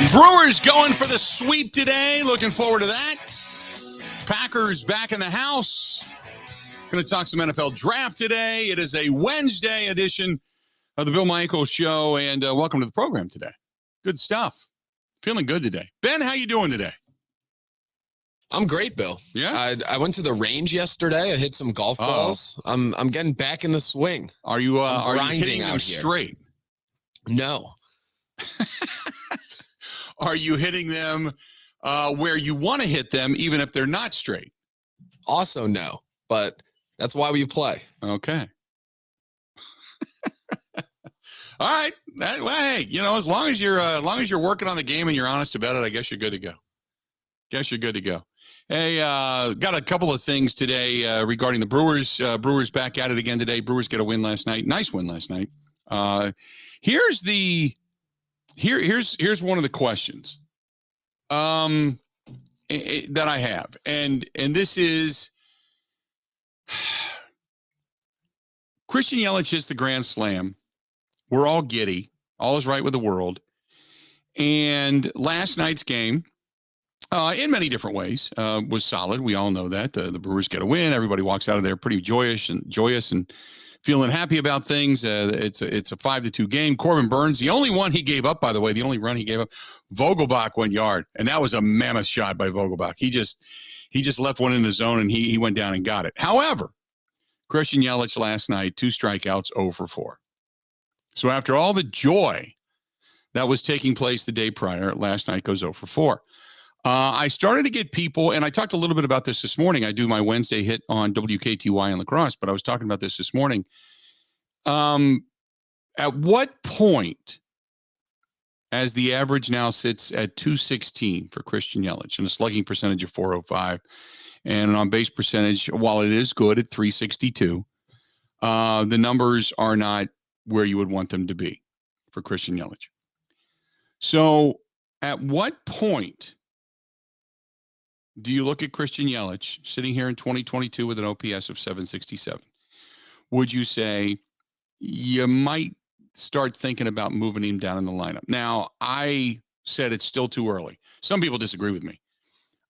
Brewers going for the sweep today. Looking forward to that. Packers back in the house. Going to talk some NFL draft today. It is a Wednesday edition of the Bill Michaels Show, and welcome to the program today. Good stuff. Feeling good today. Ben, how you doing today? I'm great, Bill. Yeah? I went to the range yesterday. I hit some golf balls. I'm getting back in the swing. Are you hitting them straight? No. Are you hitting them where you want to hit them, even if they're not straight? Also, no. But that's why we play. Okay. All right. Well, hey, as long as you're working on the game and you're honest about it, I guess you're good to go. Hey, got a couple of things today regarding the Brewers. Brewers back at it again today. Brewers get a win last night. Nice win last night. Here's one of the questions that I have, and this is Christian Yelich hits the grand slam. We're all giddy. All is right with the world. And last night's game, in many different ways, was solid. We all know that. The Brewers get a win. Everybody walks out of there pretty joyous and feeling happy about things. It's a 5-2 game. Corbin Burns, the only one he gave up, by the way, the only run he gave up, Vogelbach went yard, and that was a mammoth shot by Vogelbach. He just left one in the zone, and he went down and got it. However, Christian Yelich last night, 2 strikeouts, 0 for 4. So after all the joy that was taking place the day prior, last night goes 0 for 4. I started to get people, and I talked a little bit about this morning. I do my Wednesday hit on WKTY in La Crosse, but I was talking about this morning. At what point, as the average now sits at 216 for Christian Yelich and a slugging percentage of 405, and an on-base percentage, while it is good at 362, the numbers are not where you would want them to be for Christian Yelich. So at what point do you look at Christian Yelich sitting here in 2022 with an OPS of 767? Would you say you might start thinking about moving him down in the lineup? Now, I said it's still too early. Some people disagree with me.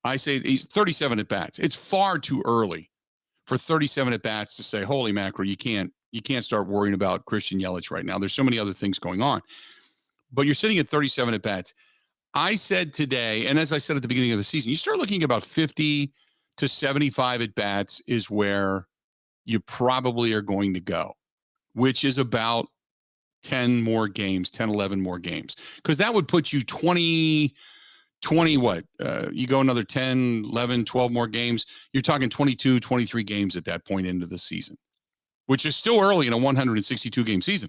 I say he's 37 at-bats. It's far too early for 37 at-bats to say, holy mackerel, you can't start worrying about Christian Yelich right now. There's so many other things going on. But you're sitting at 37 at-bats. I said today, and as I said at the beginning of the season, you start looking at about 50 to 75 at-bats is where you probably are going to go, which is about 10 more games, 10, 11 more games. Because that would put you 20 what? You go another 10, 11, 12 more games. You're talking 22, 23 games at that point into the season, which is still early in a 162-game season.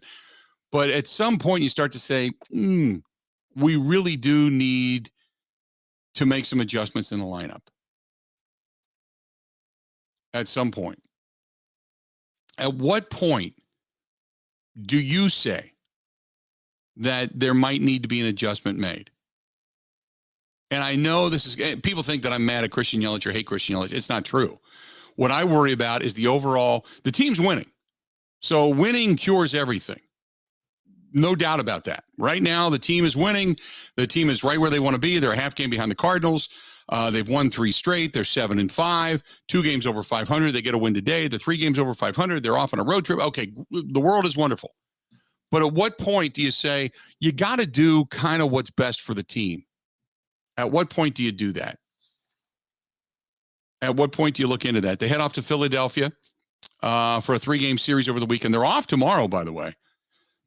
But at some point, you start to say, we really do need to make some adjustments in the lineup. At some point. At what point do you say that there might need to be an adjustment made? And I know people think that I'm mad at Christian Yelich or hate Christian Yelich. It's not true. What I worry about is the team's winning. So winning cures everything. No doubt about that. Right now, the team is winning. The team is right where they want to be. They're a half game behind the Cardinals. They've won 3 straight. They're 7-5, 2 games over 500. They get a win today. They're 3 games over 500. They're off on a road trip. Okay, the world is wonderful. But at what point do you say, you got to do kind of what's best for the team? At what point do you do that? At what point do you look into that? They head off to Philadelphia for a 3-game series over the weekend. They're off tomorrow, by the way.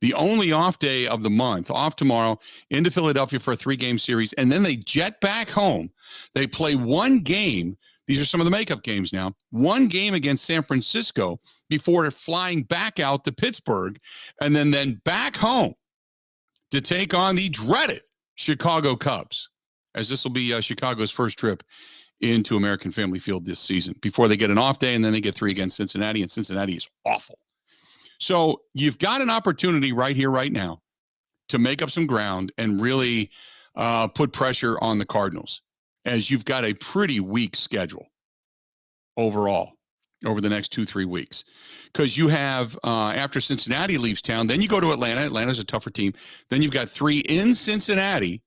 The only off day of the month, off tomorrow, into Philadelphia for a 3-game series, and then they jet back home. They play 1 game. These are some of the makeup games now. 1 game against San Francisco before flying back out to Pittsburgh, and then back home to take on the dreaded Chicago Cubs, as this will be Chicago's first trip into American Family Field this season before they get an off day, and then they get 3 against Cincinnati, and Cincinnati is awful. So you've got an opportunity right here, right now, to make up some ground and really put pressure on the Cardinals, as you've got a pretty weak schedule overall over the next 2-3 weeks. Because you have, after Cincinnati leaves town, then you go to Atlanta. Atlanta's a tougher team. Then you've got 3 in Cincinnati,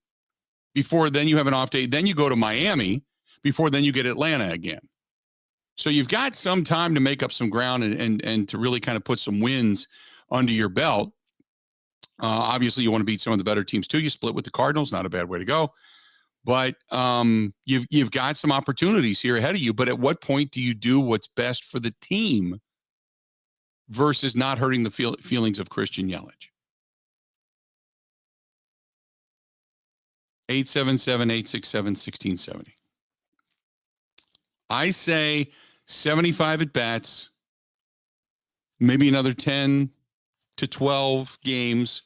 before then you have an off day. Then you go to Miami before then you get Atlanta again. So you've got some time to make up some ground and to really kind of put some wins under your belt. Obviously, you want to beat some of the better teams too. You split with the Cardinals, not a bad way to go. But you've got some opportunities here ahead of you. But at what point do you do what's best for the team versus not hurting the feelings of Christian Yelich? 877-867-1670. I say 75 at bats, maybe another 10 to 12 games,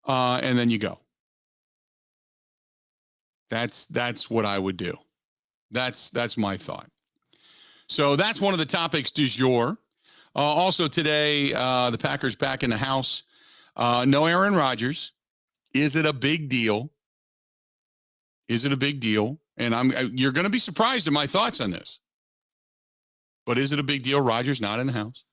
and then you go. That's what I would do. That's my thought. So that's one of the topics du jour. Also today, the Packers back in the house. No Aaron Rodgers. Is it a big deal? Is it a big deal? And you're going to be surprised at my thoughts on this. But is it a big deal? Rodgers not in the house.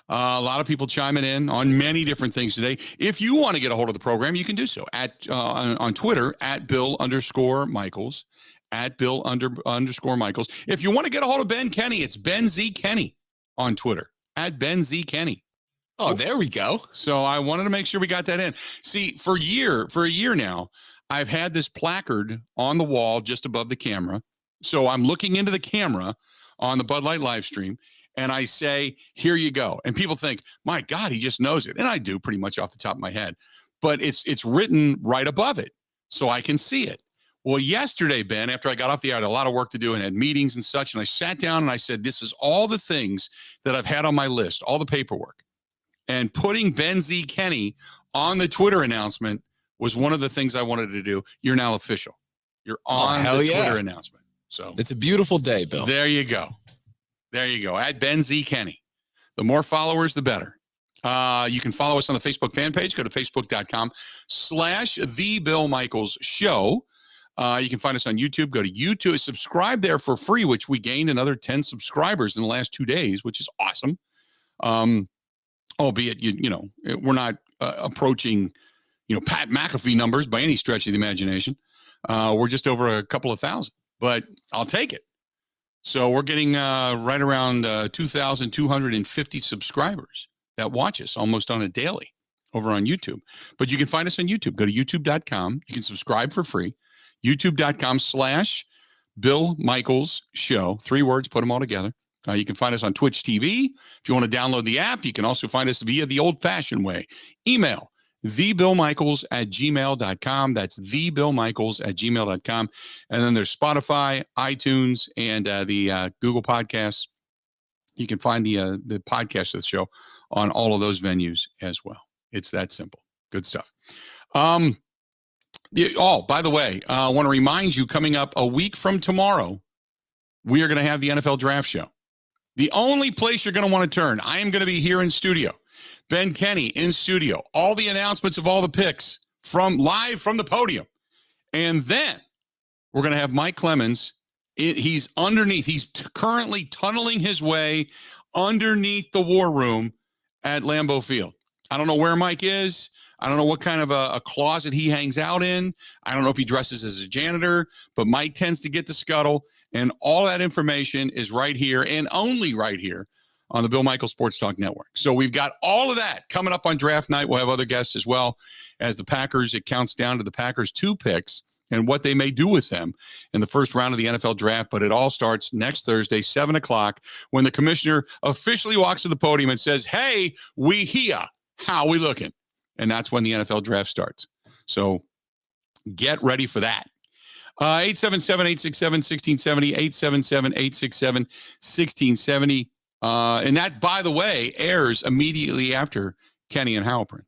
A lot of people chiming in on many different things today. If you want to get a hold of the program, you can do so on Twitter at Bill_Michaels, at Bill_Michaels. If you want to get a hold of Ben Kenny, it's Ben Z Kenny on Twitter at Ben Z Kenny. Oh, there we go. So I wanted to make sure we got that in. See, for a year now, I've had this placard on the wall just above the camera. So I'm looking into the camera on the Bud Light live stream, and I say, here you go. And people think, my God, he just knows it. And I do pretty much off the top of my head. But it's written right above it, so I can see it. Well, yesterday, Ben, after I got off the air, I had a lot of work to do and had meetings and such, and I sat down and I said, this is all the things that I've had on my list, all the paperwork. And putting Ben Z Kenny on the Twitter announcement was one of the things I wanted to do. You're now official. You're on the Twitter announcement. So it's a beautiful day, Bill. There you go. There you go. At Ben Z Kenny. The more followers, the better. You can follow us on the Facebook fan page. Go to facebook.com/The Bill Michaels Show. You can find us on YouTube. Go to YouTube. Subscribe there for free, which we gained another 10 subscribers in the last 2 days, which is awesome. Albeit, we're not approaching, Pat McAfee numbers by any stretch of the imagination. We're just over a couple of thousand, but I'll take it. So we're getting right around 2,250 subscribers that watch us almost on a daily over on YouTube. But you can find us on YouTube. Go to youtube.com. You can subscribe for free. youtube.com/Bill Michaels Show. 3 words, put them all together. You can find us on Twitch TV. If you want to download the app, you can also find us via the old-fashioned way. Email thebillmichaels@gmail.com. That's thebillmichaels@gmail.com. And then there's Spotify, iTunes, and the Google Podcasts. You can find the podcast of the show on all of those venues as well. It's that simple. Good stuff. By the way, I want to remind you, coming up a week from tomorrow, we are going to have the NFL Draft Show. The only place you're going to want to turn, I am going to be here in studio. Ben Kenny in studio. All the announcements of all the picks live from the podium. And then we're going to have Mike Clemens. He's underneath. He's currently tunneling his way underneath the war room at Lambeau Field. I don't know where Mike is. I don't know what kind of a closet he hangs out in. I don't know if he dresses as a janitor, but Mike tends to get the scuttle. And all that information is right here and only right here on the Bill Michaels Sports Talk Network. So we've got all of that coming up on draft night. We'll have other guests as well as the Packers. It counts down to the Packers' 2 picks and what they may do with them in the first round of the NFL draft. But it all starts next Thursday, 7 o'clock, when the commissioner officially walks to the podium and says, hey, we here. How we looking? And that's when the NFL draft starts. So get ready for that. 877-867-1670, 877-867-1670. And that, by the way, airs immediately after Kenny and Halpern.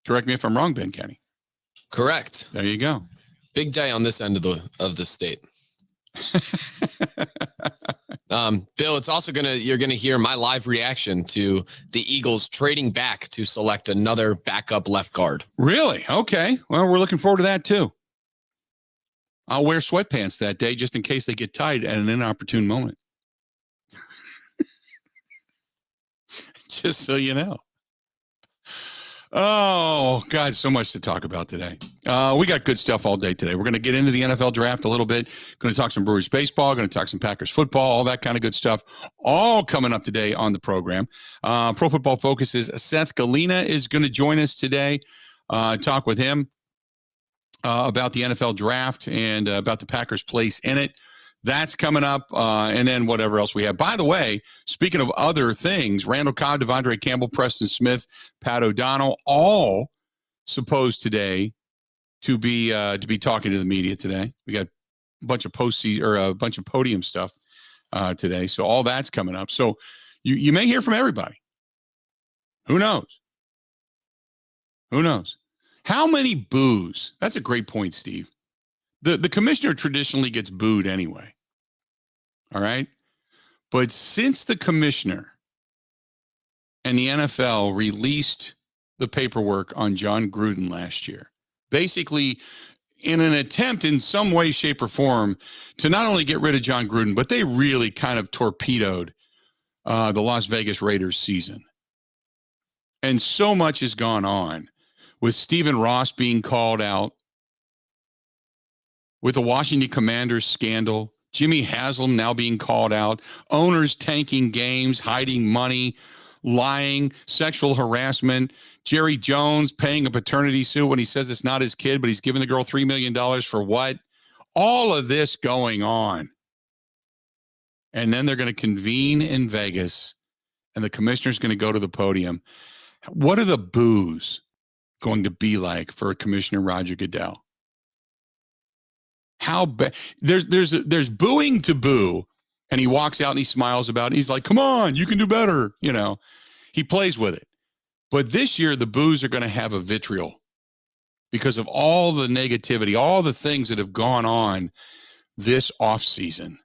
Correct me if I'm wrong, Ben Kenny. Correct. There you go. Big day on this end of the state. Bill, it's also you're gonna hear my live reaction to the Eagles trading back to select another backup left guard. Really? Okay. Well, we're looking forward to that too. I'll wear sweatpants that day just in case they get tight at an inopportune moment. Just so you know. Oh, God, so much to talk about today. We got good stuff all day today. We're going to get into the NFL draft a little bit. Going to talk some Brewers baseball. Going to talk some Packers football, all that kind of good stuff. All coming up today on the program. Pro Football Focus's Seth Galina is going to join us today. Talk with him about the NFL draft and about the Packers' place in it. That's coming up, and then whatever else we have. By the way, speaking of other things, Randall Cobb, Devondre Campbell, Preston Smith, Pat O'Donnell, all supposed today to be talking to the media today. We got a bunch of postseason or a bunch of podium stuff today, so all that's coming up. So you may hear from everybody. Who knows? Who knows? How many boos? That's a great point, Steve. The commissioner traditionally gets booed anyway. All right. But since the commissioner and the NFL released the paperwork on John Gruden last year, basically in an attempt in some way, shape, or form to not only get rid of John Gruden, but they really kind of torpedoed the Las Vegas Raiders season. And so much has gone on with Stephen Ross being called out, with the Washington Commanders scandal, Jimmy Haslam now being called out, owners tanking games, hiding money, lying, sexual harassment, Jerry Jones paying a paternity suit when he says it's not his kid, but he's giving the girl $3 million for what? All of this going on. And then they're going to convene in Vegas, and the commissioner's going to go to the podium. What are the boos going to be like for Commissioner Roger Goodell? How bad? There's booing to boo, and he walks out and he smiles about it. He's like, "Come on, you can do better." You know, he plays with it. But this year, the boos are going to have a vitriol because of all the negativity, all the things that have gone on this offseason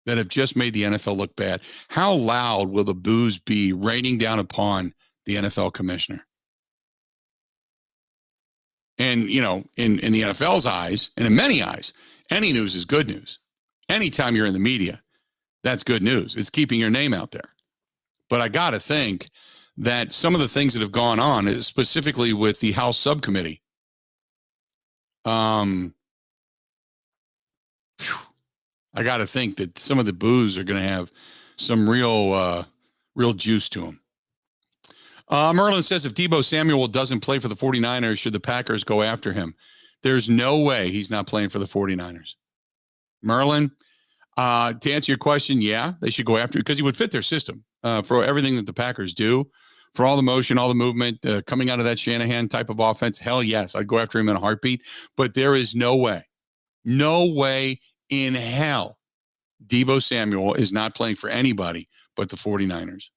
that have just made the NFL look bad. How loud will the boos be raining down upon the NFL commissioner? And, you know, in the NFL's eyes, and in many eyes, any news is good news. Anytime you're in the media, that's good news. It's keeping your name out there. But I got to think that some of the things that have gone on, specifically with the House subcommittee, I got to think that some of the boos are going to have some real juice to them. Merlin says, if Deebo Samuel doesn't play for the 49ers, should the Packers go after him? There's no way he's not playing for the 49ers. Merlin, to answer your question, yeah, they should go after him because he would fit their system for everything that the Packers do, for all the motion, all the movement, coming out of that Shanahan type of offense. Hell yes, I'd go after him in a heartbeat. But there is no way in hell Deebo Samuel is not playing for anybody but the 49ers.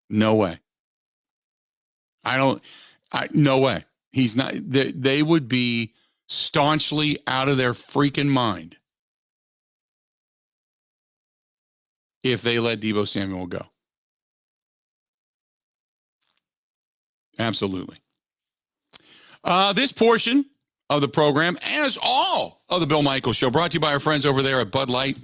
No way. No way. He's not. They would be staunchly out of their freaking mind if they let Deebo Samuel go. Absolutely. This portion of the program, as all of the Bill Michaels Show, brought to you by our friends over there at Bud Light,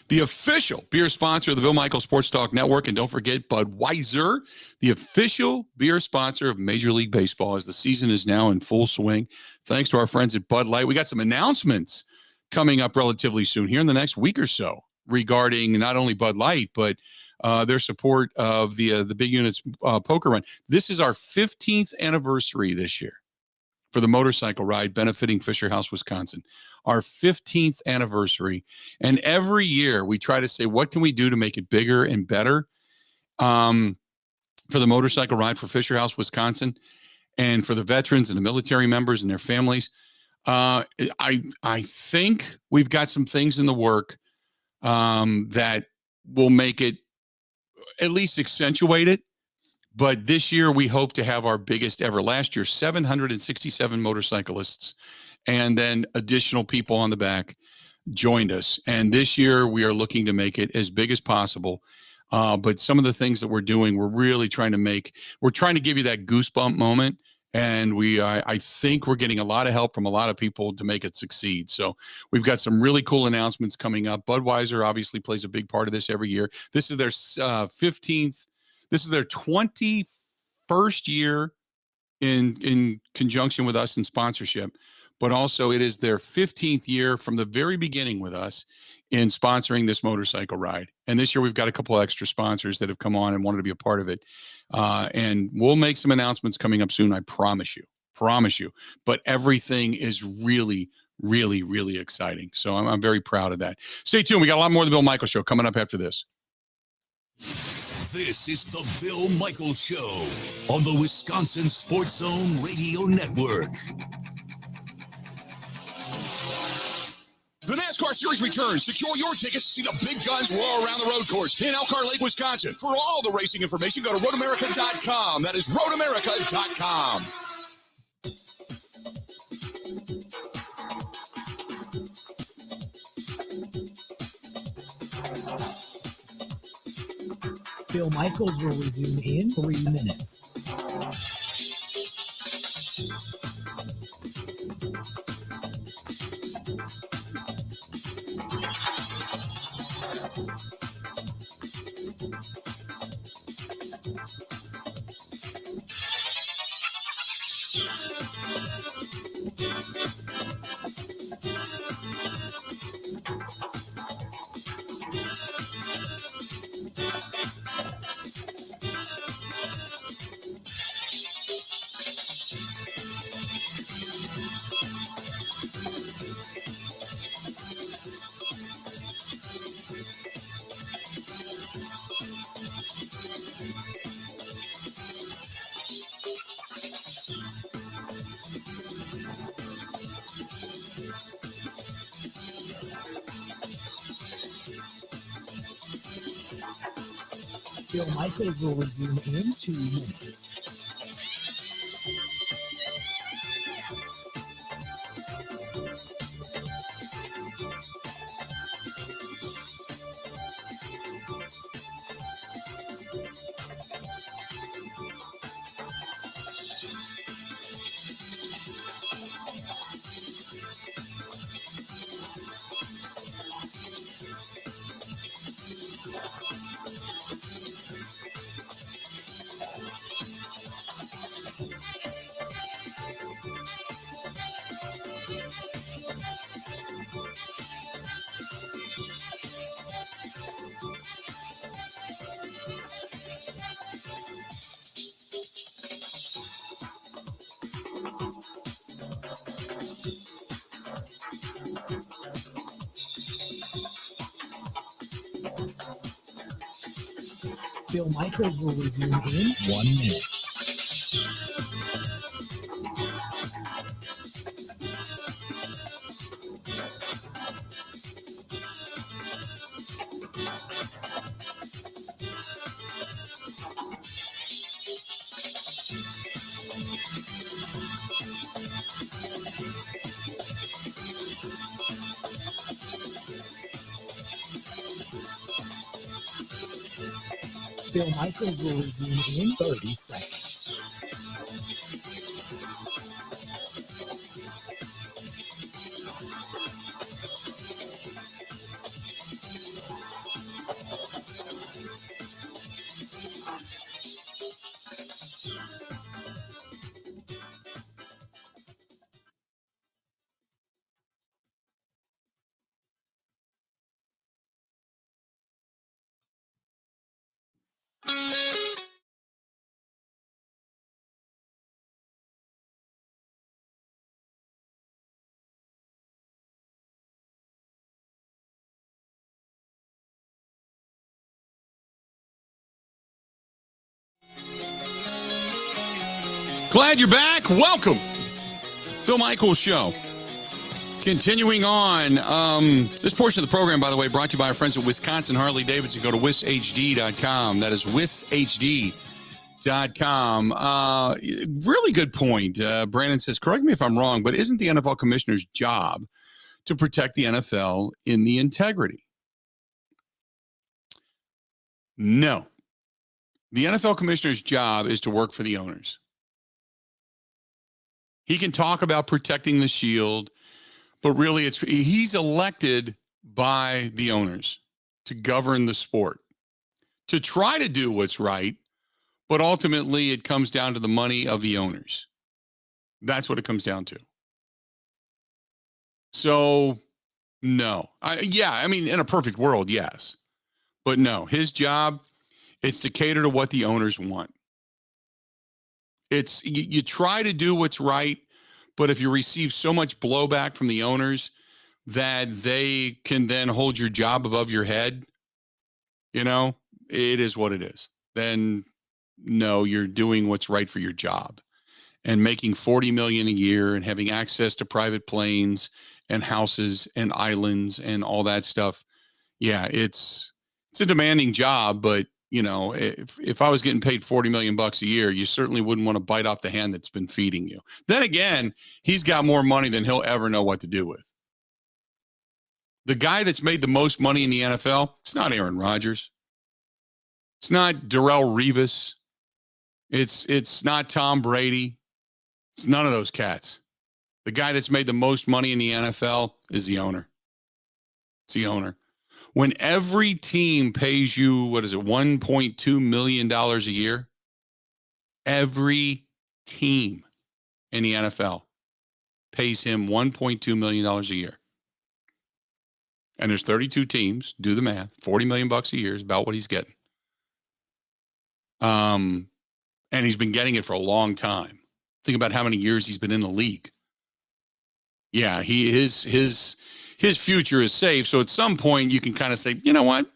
the official beer sponsor of the Bill Michaels Sports Talk Network. And don't forget Budweiser, the official beer sponsor of Major League Baseball, as the season is now in full swing. Thanks to our friends at Bud Light. We got some announcements coming up relatively soon here in the next week or so regarding not only Bud Light, but their support of the Big Units poker run. This is our 15th anniversary this year for the motorcycle ride benefiting Fisher House, Wisconsin. Our 15th anniversary. And every year we try to say, what can we do to make it bigger and better for the motorcycle ride for Fisher House, Wisconsin, and for the veterans and the military members and their families. I think we've got some things in the work that will make it at least accentuate it. But this year, we hope to have our biggest ever. Last year, 767 motorcyclists and then additional people on the back joined us. And this year, we are looking to make it as big as possible. But some of the things that we're doing, we're really trying to give you that goosebump moment. And I think we're getting a lot of help from a lot of people to make it succeed. So we've got some really cool announcements coming up. Budweiser obviously plays a big part of this every year. This is their 15th. This is their 21st year in conjunction with us in sponsorship, but also it is their 15th year from the very beginning with us in sponsoring this motorcycle ride. And this year we've got a couple of extra sponsors that have come on and wanted to be a part of it. And we'll make some announcements coming up soon. I promise you, but everything is really, really, really exciting. So I'm very proud of that. Stay tuned. We got a lot more of the Bill Michaels Show coming up after this. This is the Bill Michaels Show on the Wisconsin Sports Zone Radio Network. The NASCAR Series returns. Secure your tickets to see the big guns roar around the road course in Elkhart Lake, Wisconsin. For all the racing information, go to roadamerica.com. That is roadamerica.com. Bill Michaels will resume in 3 minutes. Bill Michaels will resume in 2 minutes. Bill Michaels will resume in 1 minute. Bill Michaels will resume in 30 seconds. Glad you're back. Welcome. Bill Michaels Show. Continuing on, this portion of the program, by the way, brought to you by our friends at Wisconsin Harley Davidson. Go to wishd.com. That is wishd.com. Really good point. Brandon says, correct me if I'm wrong, but isn't the NFL commissioner's job to protect the NFL in the integrity? No. The NFL commissioner's job is to work for the owners. He can talk about protecting the shield, but really he's elected by the owners to govern the sport, to try to do what's right, But ultimately, it comes down to the money of the owners. That's what it comes down to. So, no. I mean, in a perfect world, yes. But no, his job, it's to cater to what the owners want. It's you try to do what's right, but if you receive so much blowback from the owners that they can then hold your job above your head, it is what it is. Then no, you're doing what's right for your job. And making $40 million a year and having access to private planes and houses and islands and all that stuff. Yeah, it's a demanding job, but if I was getting paid $40 million a year, you certainly wouldn't want to bite off the hand that's been feeding you. Then again, he's got more money than he'll ever know what to do with. The guy that's made the most money in the NFL, it's not Aaron Rodgers. It's not Darrelle Revis. It's not Tom Brady. It's none of those cats. The guy that's made the most money in the NFL is the owner. It's the owner. When every team pays you, $1.2 million a year? Every team in the NFL pays him $1.2 million a year. And there's 32 teams. Do the math. $40 million a year is about what he's getting. And he's been getting it for a long time. Think about how many years he's been in the league. Yeah, his future is safe. So at some point you can kind of say, you know what?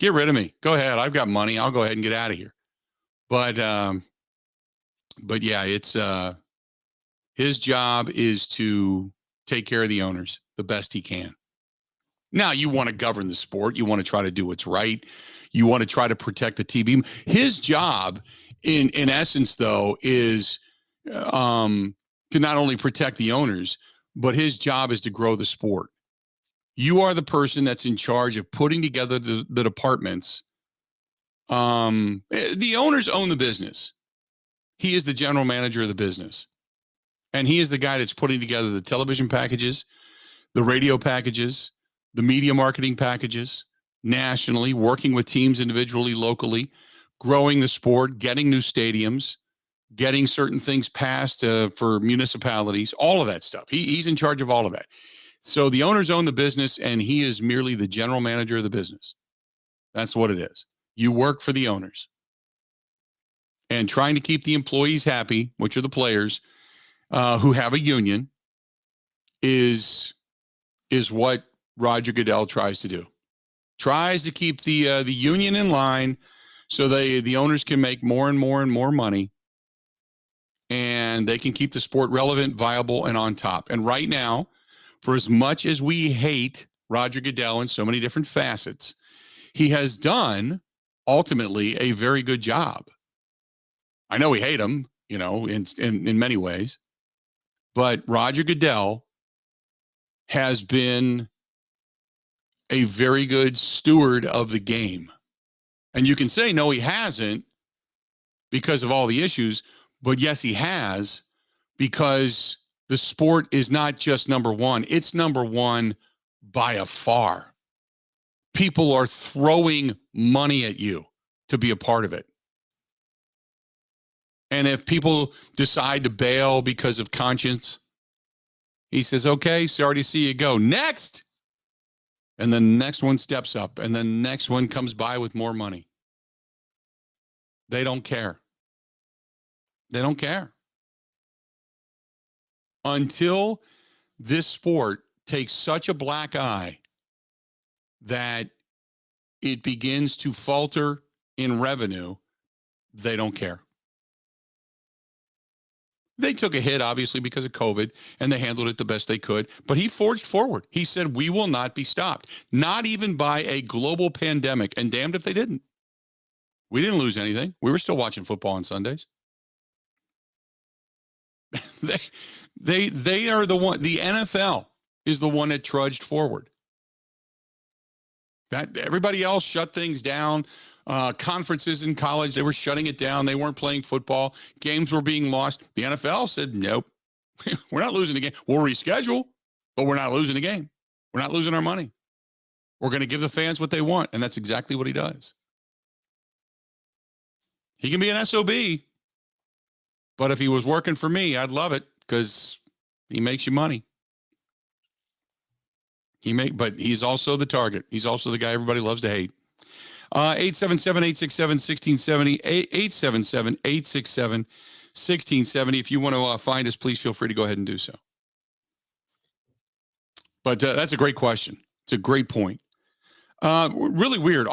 Get rid of me. Go ahead. I've got money. I'll go ahead and get out of here. But yeah, it's his job is to take care of the owners the best he can. Now, you want to govern the sport. You want to try to do what's right. You want to try to protect the TV. His job, in essence, though, is to not only protect the owners, but his job is to grow the sport. You are the person that's in charge of putting together the departments. The owners own the business. He is the general manager of the business. And he is the guy that's putting together the television packages, the radio packages, the media marketing packages, nationally, working with teams individually, locally, growing the sport, getting new stadiums, getting certain things passed for municipalities, all of that stuff. He's in charge of all of that. So the owners own the business, and he is merely the general manager of the business. That's what it is. You work for the owners. And trying to keep the employees happy, which are the players who have a union, is what Roger Goodell tries to do. Tries to keep the union in line so the owners can make more and more and more money, and they can keep the sport relevant, viable, and on top. And right now, for as much as we hate Roger Goodell in so many different facets, he has done ultimately a very good job. I know we hate him, in many ways, but Roger Goodell has been a very good steward of the game. And you can say, no, he hasn't because of all the issues, but yes, he has, because the sport is not just number one. It's number one by a far. People are throwing money at you to be a part of it. And if people decide to bail because of conscience, he says, okay, sorry to see you go. Next. And then the next one steps up, and then the next one comes by with more money. They don't care. They don't care. Until this sport takes such a black eye that it begins to falter in revenue, they don't care. They took a hit, obviously, because of COVID, and they handled it the best they could. But he forged forward. He said, we will not be stopped, not even by a global pandemic. And damned if they didn't. We didn't lose anything. We were still watching football on Sundays. They are the one. The NFL is the one that trudged forward. That everybody else shut things down. Conferences in college, they were shutting it down. They weren't playing football. Games were being lost. The NFL said, nope, we're not losing the game. We'll reschedule, but we're not losing the game. We're not losing our money. We're going to give the fans what they want. And that's exactly what he does. He can be an SOB. But if he was working for me, I'd love it because he makes you money. But he's also the target. He's also the guy everybody loves to hate. 877-867-1670, 877-867-1670. If you want to find us, please feel free to go ahead and do so. But that's a great question. It's a great point. Really weird,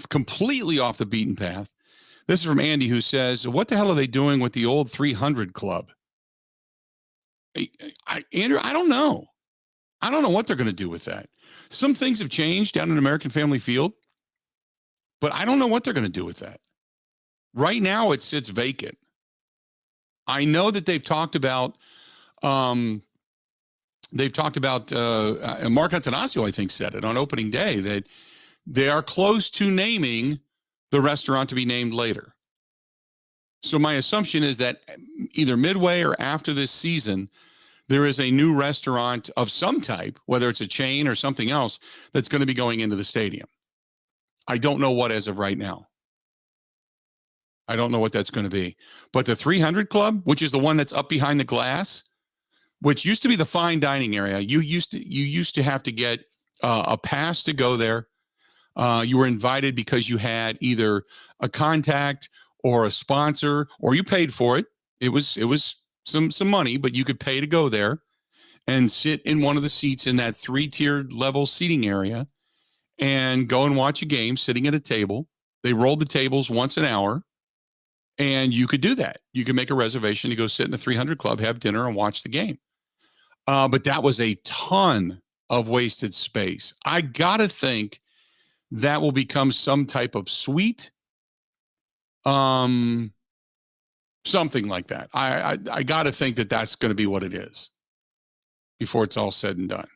completely off the beaten path. This is from Andy, who says, what the hell are they doing with the old 300 club? Andrew, I don't know. I don't know what they're going to do with that. Some things have changed down in American Family Field, but I don't know what they're going to do with that. Right now, it sits vacant. I know that they've talked about Mark Antanasio, I think, said it on opening day, that they are close to naming the restaurant to be named later. So my assumption is that either midway or after this season, there is a new restaurant of some type, whether it's a chain or something else, that's going to be going into the stadium. I don't know what as of right now. I don't know what that's going to be. But the 300 Club, which is the one that's up behind the glass, which used to be the fine dining area, you used to have to get a pass to go there. You were invited because you had either a contact or a sponsor, or you paid for it. It was some money, but you could pay to go there and sit in one of the seats in that 3-tiered level seating area and go and watch a game sitting at a table. They rolled the tables once an hour, and you could do that. You could make a reservation to go sit in the 300 Club, have dinner, and watch the game. But that was a ton of wasted space. I got to think that will become some type of suite. Something like that. I got to think that that's going to be what it is before it's all said and done.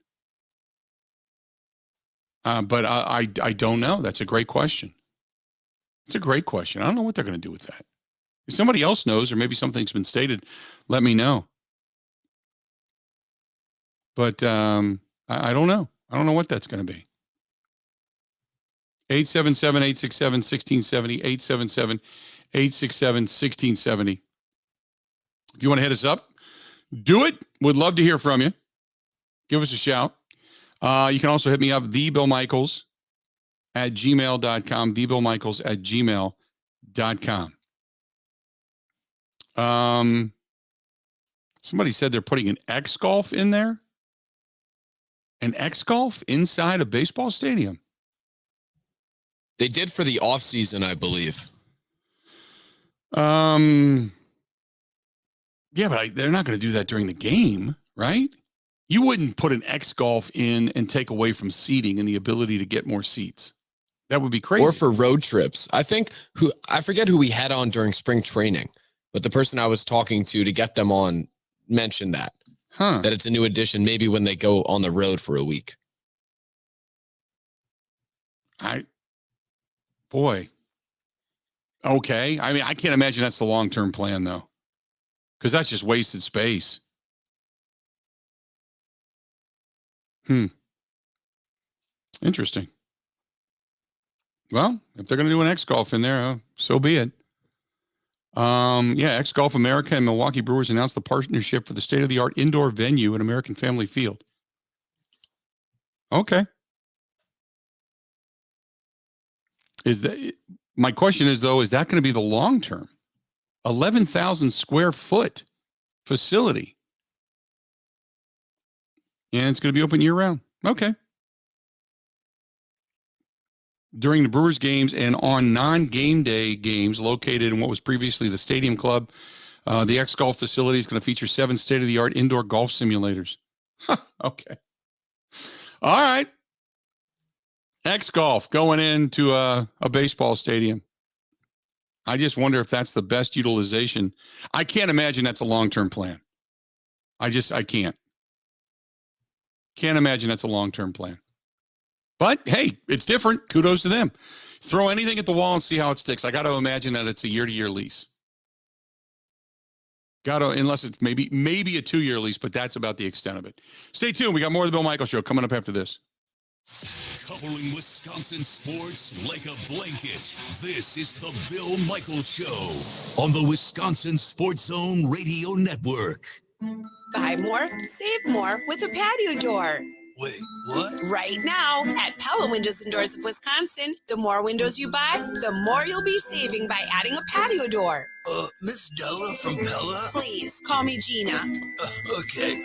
But I don't know. That's a great question. It's a great question. I don't know what they're going to do with that. If somebody else knows, or maybe something's been stated, let me know. But I don't know. I don't know what that's going to be. 877-867-1670, 877-867-1670. If you want to hit us up, do it. Would love to hear from you. Give us a shout. You can also hit me up, thebillmichaels@gmail.com, thebillmichaels@gmail.com. Somebody said they're putting an X golf in there. An X golf inside a baseball stadium. They did for the offseason, I believe. Yeah, but they're not going to do that during the game, right? You wouldn't put an X golf in and take away from seating and the ability to get more seats. That would be crazy. Or for road trips. I forget who we had on during spring training, but the person I was talking to get them on mentioned that. That it's a new addition, maybe when they go on the road for a week. Boy. Okay. I mean, I can't imagine that's the long-term plan, though, because that's just wasted space. Interesting. Well, if they're going to do an X Golf in there, so be it. X Golf America and Milwaukee Brewers announced the partnership for the state-of-the-art indoor venue at American Family Field. Okay. My question is, though, is that going to be the long-term 11,000 square foot facility? And it's going to be open year-round. Okay. During the Brewers games and on non-game day games located in what was previously the Stadium Club, the X Golf facility is going to feature 7 state-of-the-art indoor golf simulators. Okay. All right. X Golf going into a baseball stadium. I just wonder if that's the best utilization. I can't imagine that's a long-term plan. I can't. Can't imagine that's a long-term plan. But, hey, it's different. Kudos to them. Throw anything at the wall and see how it sticks. I got to imagine that it's a year-to-year lease. Unless it's maybe a 2-year lease, but that's about the extent of it. Stay tuned. We got more of the Bill Michaels Show coming up after this. Covering Wisconsin sports like a blanket. This is the Bill Michaels Show on the Wisconsin Sports Zone Radio Network. Buy more, save more with a patio door. Wait, what? Right now, at Pella Windows and Doors of Wisconsin, the more windows you buy, the more you'll be saving by adding a patio door. Miss Della from Pella? Please, call me Gina. Okay,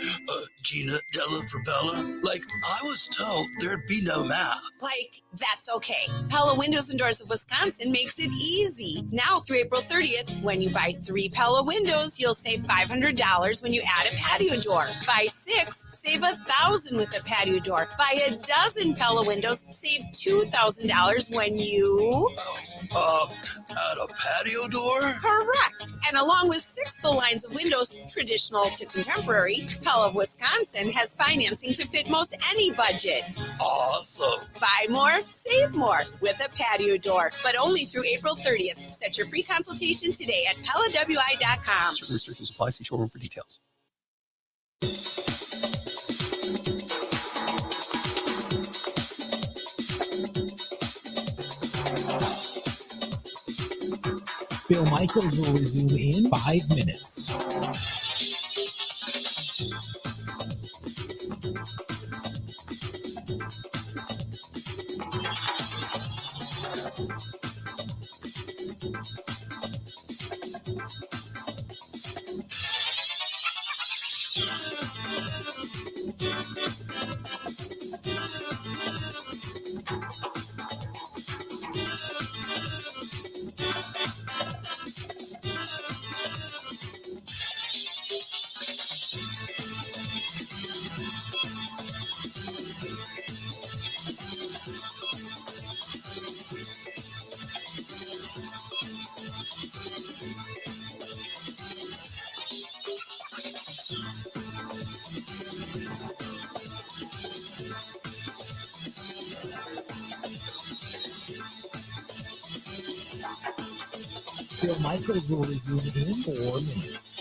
Gina Della from Pella? Like, I was told there'd be no map. Like, that's okay. Pella Windows and Doors of Wisconsin makes it easy. Now through April 30th, when you buy 3 Pella windows, you'll save $500 when you add a patio door. Buy 6, save $1,000 with a patio door. Buy a dozen Pella windows, save $2,000 when you... Add a patio door? Correct. And along with 6 full lines of windows, traditional to contemporary, Pella of Wisconsin has financing to fit most any budget. Awesome. Buy more, save more with a patio door, but only through April 30th. Set your free consultation today at PellaWI.com. Certain restrictions apply. See showroom for details. Bill Michaels will resume in 5 minutes. Bill Michaels will resume in 4 minutes.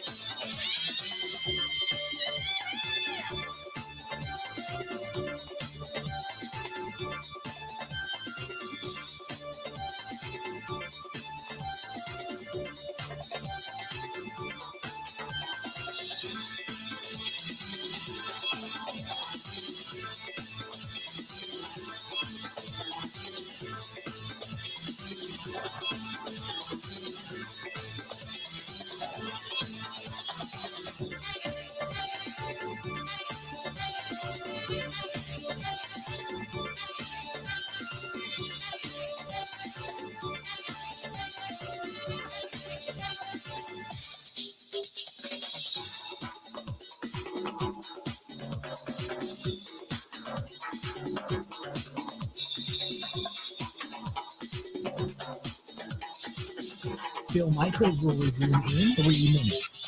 Bill Michaels will resume in 3 minutes.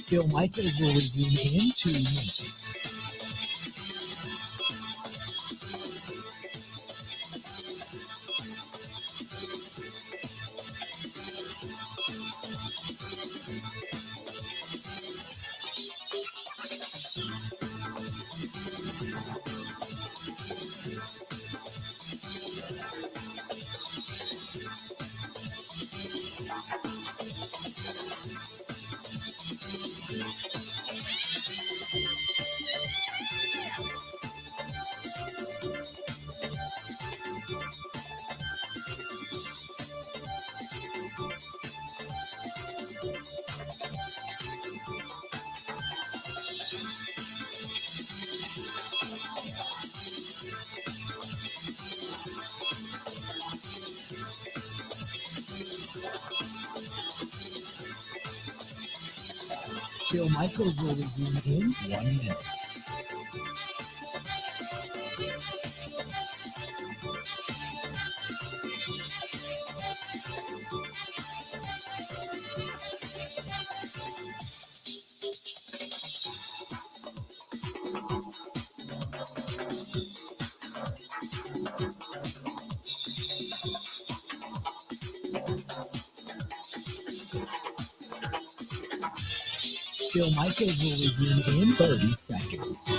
Bill Michaels will resume in 2 minutes. Bill Michaels will resume in 1 minute. Bill Michaels will resume in 30 seconds.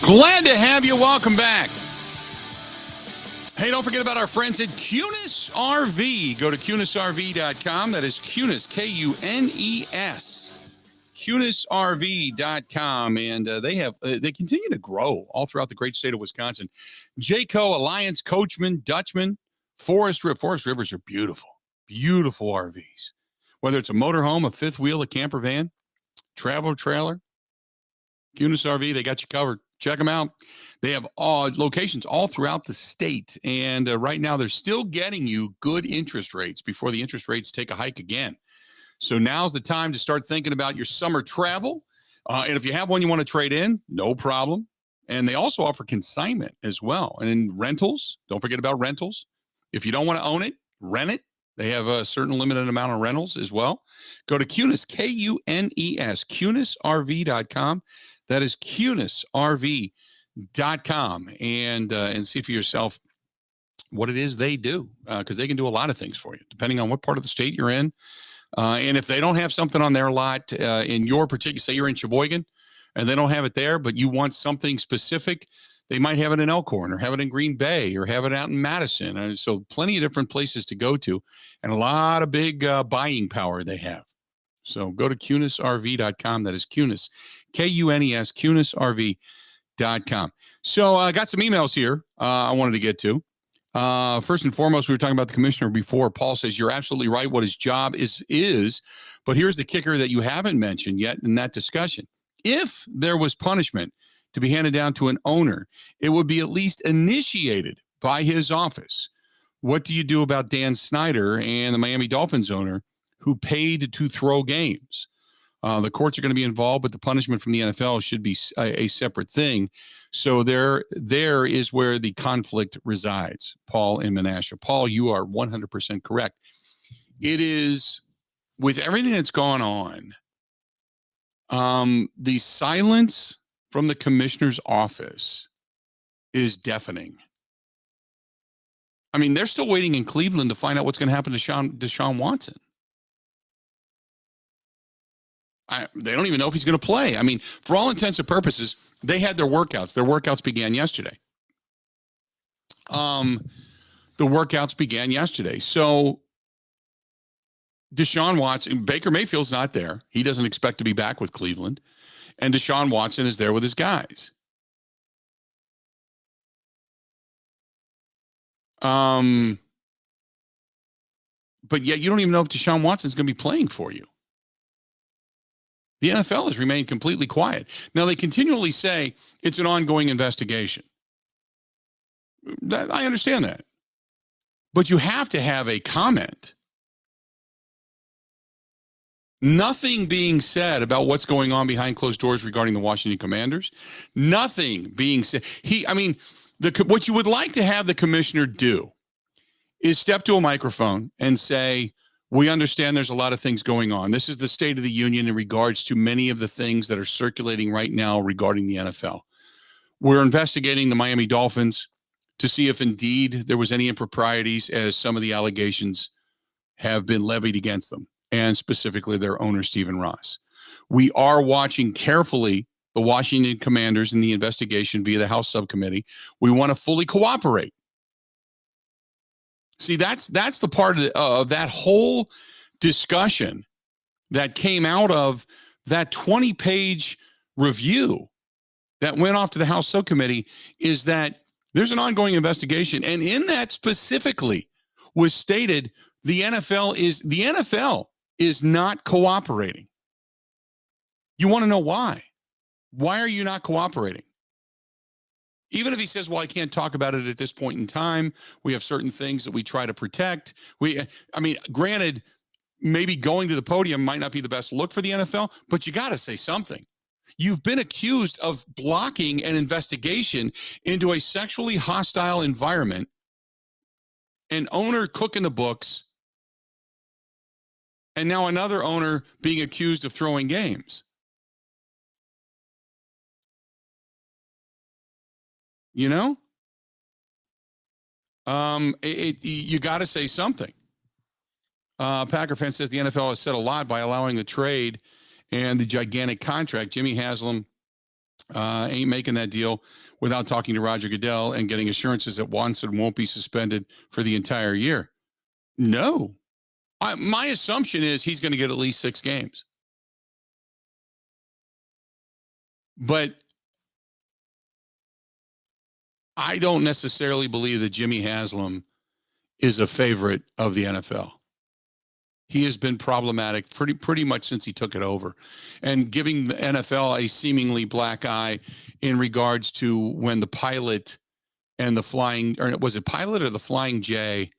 Glad to have you. Welcome back. Hey, don't forget about our friends at Kunis RV. Go to kunisrv.com. That is Kunis, Kunes. KunisRV.com. And they continue to grow all throughout the great state of Wisconsin. Jayco, Alliance, Coachman, Dutchman, Forest Rivers are beautiful, beautiful RVs. Whether it's a motorhome, a fifth wheel, a camper van, traveler trailer, Kunis RV, they got you covered. Check them out. They have locations all throughout the state. And right now, they're still getting you good interest rates before the interest rates take a hike again. So now's the time to start thinking about your summer travel. And if you have one you want to trade in, no problem. And they also offer consignment as well. And in rentals, don't forget about rentals. If you don't want to own it, rent it. They have a certain limited amount of rentals as well. Go to Kunis, Kunes, KunisRV.com. That is KunisRV.com, and see for yourself what it is they do, because they can do a lot of things for you, depending on what part of the state you're in. And if they don't have something on their lot in your particular, say you're in Sheboygan, and they don't have it there, but you want something specific, they might have it in Elkhorn, or have it in Green Bay, or have it out in Madison. So plenty of different places to go to, and a lot of big buying power they have. So go to KunisRV.com. That is Kunis, Kunes, KunisRV.com. So I got some emails here I wanted to get to. First and foremost, we were talking about the commissioner before. Paul says, you're absolutely right what his job is. But here's the kicker that you haven't mentioned yet in that discussion. If there was punishment to be handed down to an owner, it would be at least initiated by his office. What do you do about Dan Snyder and the Miami Dolphins owner who paid to throw games? The courts are going to be involved, but the punishment from the NFL should be a separate thing. So there is where the conflict resides, Paul in Menasha. Paul, you are 100% correct. It is, with everything that's gone on, the silence from the commissioner's office is deafening. I mean, they're still waiting in Cleveland to find out what's going to happen to Deshaun Watson. They don't even know if he's going to play. I mean, for all intents and purposes, they had their workouts. Their workouts began yesterday. So Deshaun Watson, Baker Mayfield's not there. He doesn't expect to be back with Cleveland. And Deshaun Watson is there with his guys. But yet you don't even know if Deshaun Watson's going to be playing for you. The NFL has remained completely quiet. Now, they continually say it's an ongoing investigation. I understand that. But you have to have a comment. Nothing being said about what's going on behind closed doors regarding the Washington Commanders. Nothing being said. What you would like to have the commissioner do is step to a microphone and say, we understand there's a lot of things going on. This is the State of the Union in regards to many of the things that are circulating right now regarding the NFL. We're investigating the Miami Dolphins to see if indeed there was any improprieties, as some of the allegations have been levied against them, and specifically their owner, Stephen Ross. We are watching carefully the Washington Commanders in the investigation via the House subcommittee. We want to fully cooperate. See, that's the part of that whole discussion that came out of that 20-page review that went off to the House subcommittee, is that there's an ongoing investigation. And in that specifically was stated the NFL is not cooperating. You want to know why? Why are you not cooperating? Even if he says, well, I can't talk about it at this point in time. We have certain things that we try to protect. Granted, maybe going to the podium might not be the best look for the NFL, but you got to say something. You've been accused of blocking an investigation into a sexually hostile environment, an owner cooking the books, and now another owner being accused of throwing games. You know? You got to say something. Packer fan says the NFL has said a lot by allowing the trade and the gigantic contract. Jimmy Haslam ain't making that deal without talking to Roger Goodell and getting assurances that Watson won't be suspended for the entire year. No. My assumption is he's going to get at least 6 games. But I don't necessarily believe that Jimmy Haslam is a favorite of the NFL. He has been problematic pretty much since he took it over, and giving the NFL a seemingly black eye in regards to when the pilot and the flying, or was it pilot or the Flying J,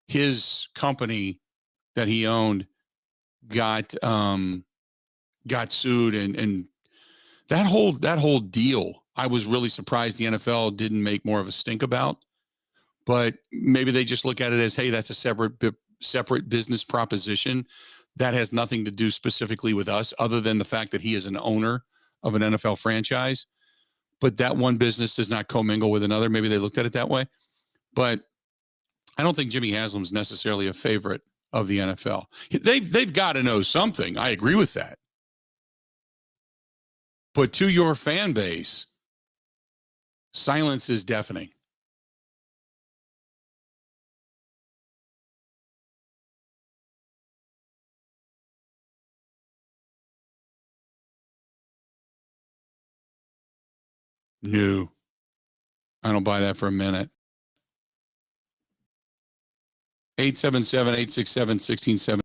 his company that he owned got sued, and that whole deal, I was really surprised the NFL didn't make more of a stink about. But maybe they just look at it as, hey, that's a separate business proposition that has nothing to do specifically with us, other than the fact that he is an owner of an NFL franchise. But that one business does not commingle with another. Maybe they looked at it that way. But I don't think Jimmy Haslam is necessarily a favorite of the NFL. They've got to know something. I agree with that. But to your fan base, silence is deafening. No, I don't buy that for a minute. 877-867-1670.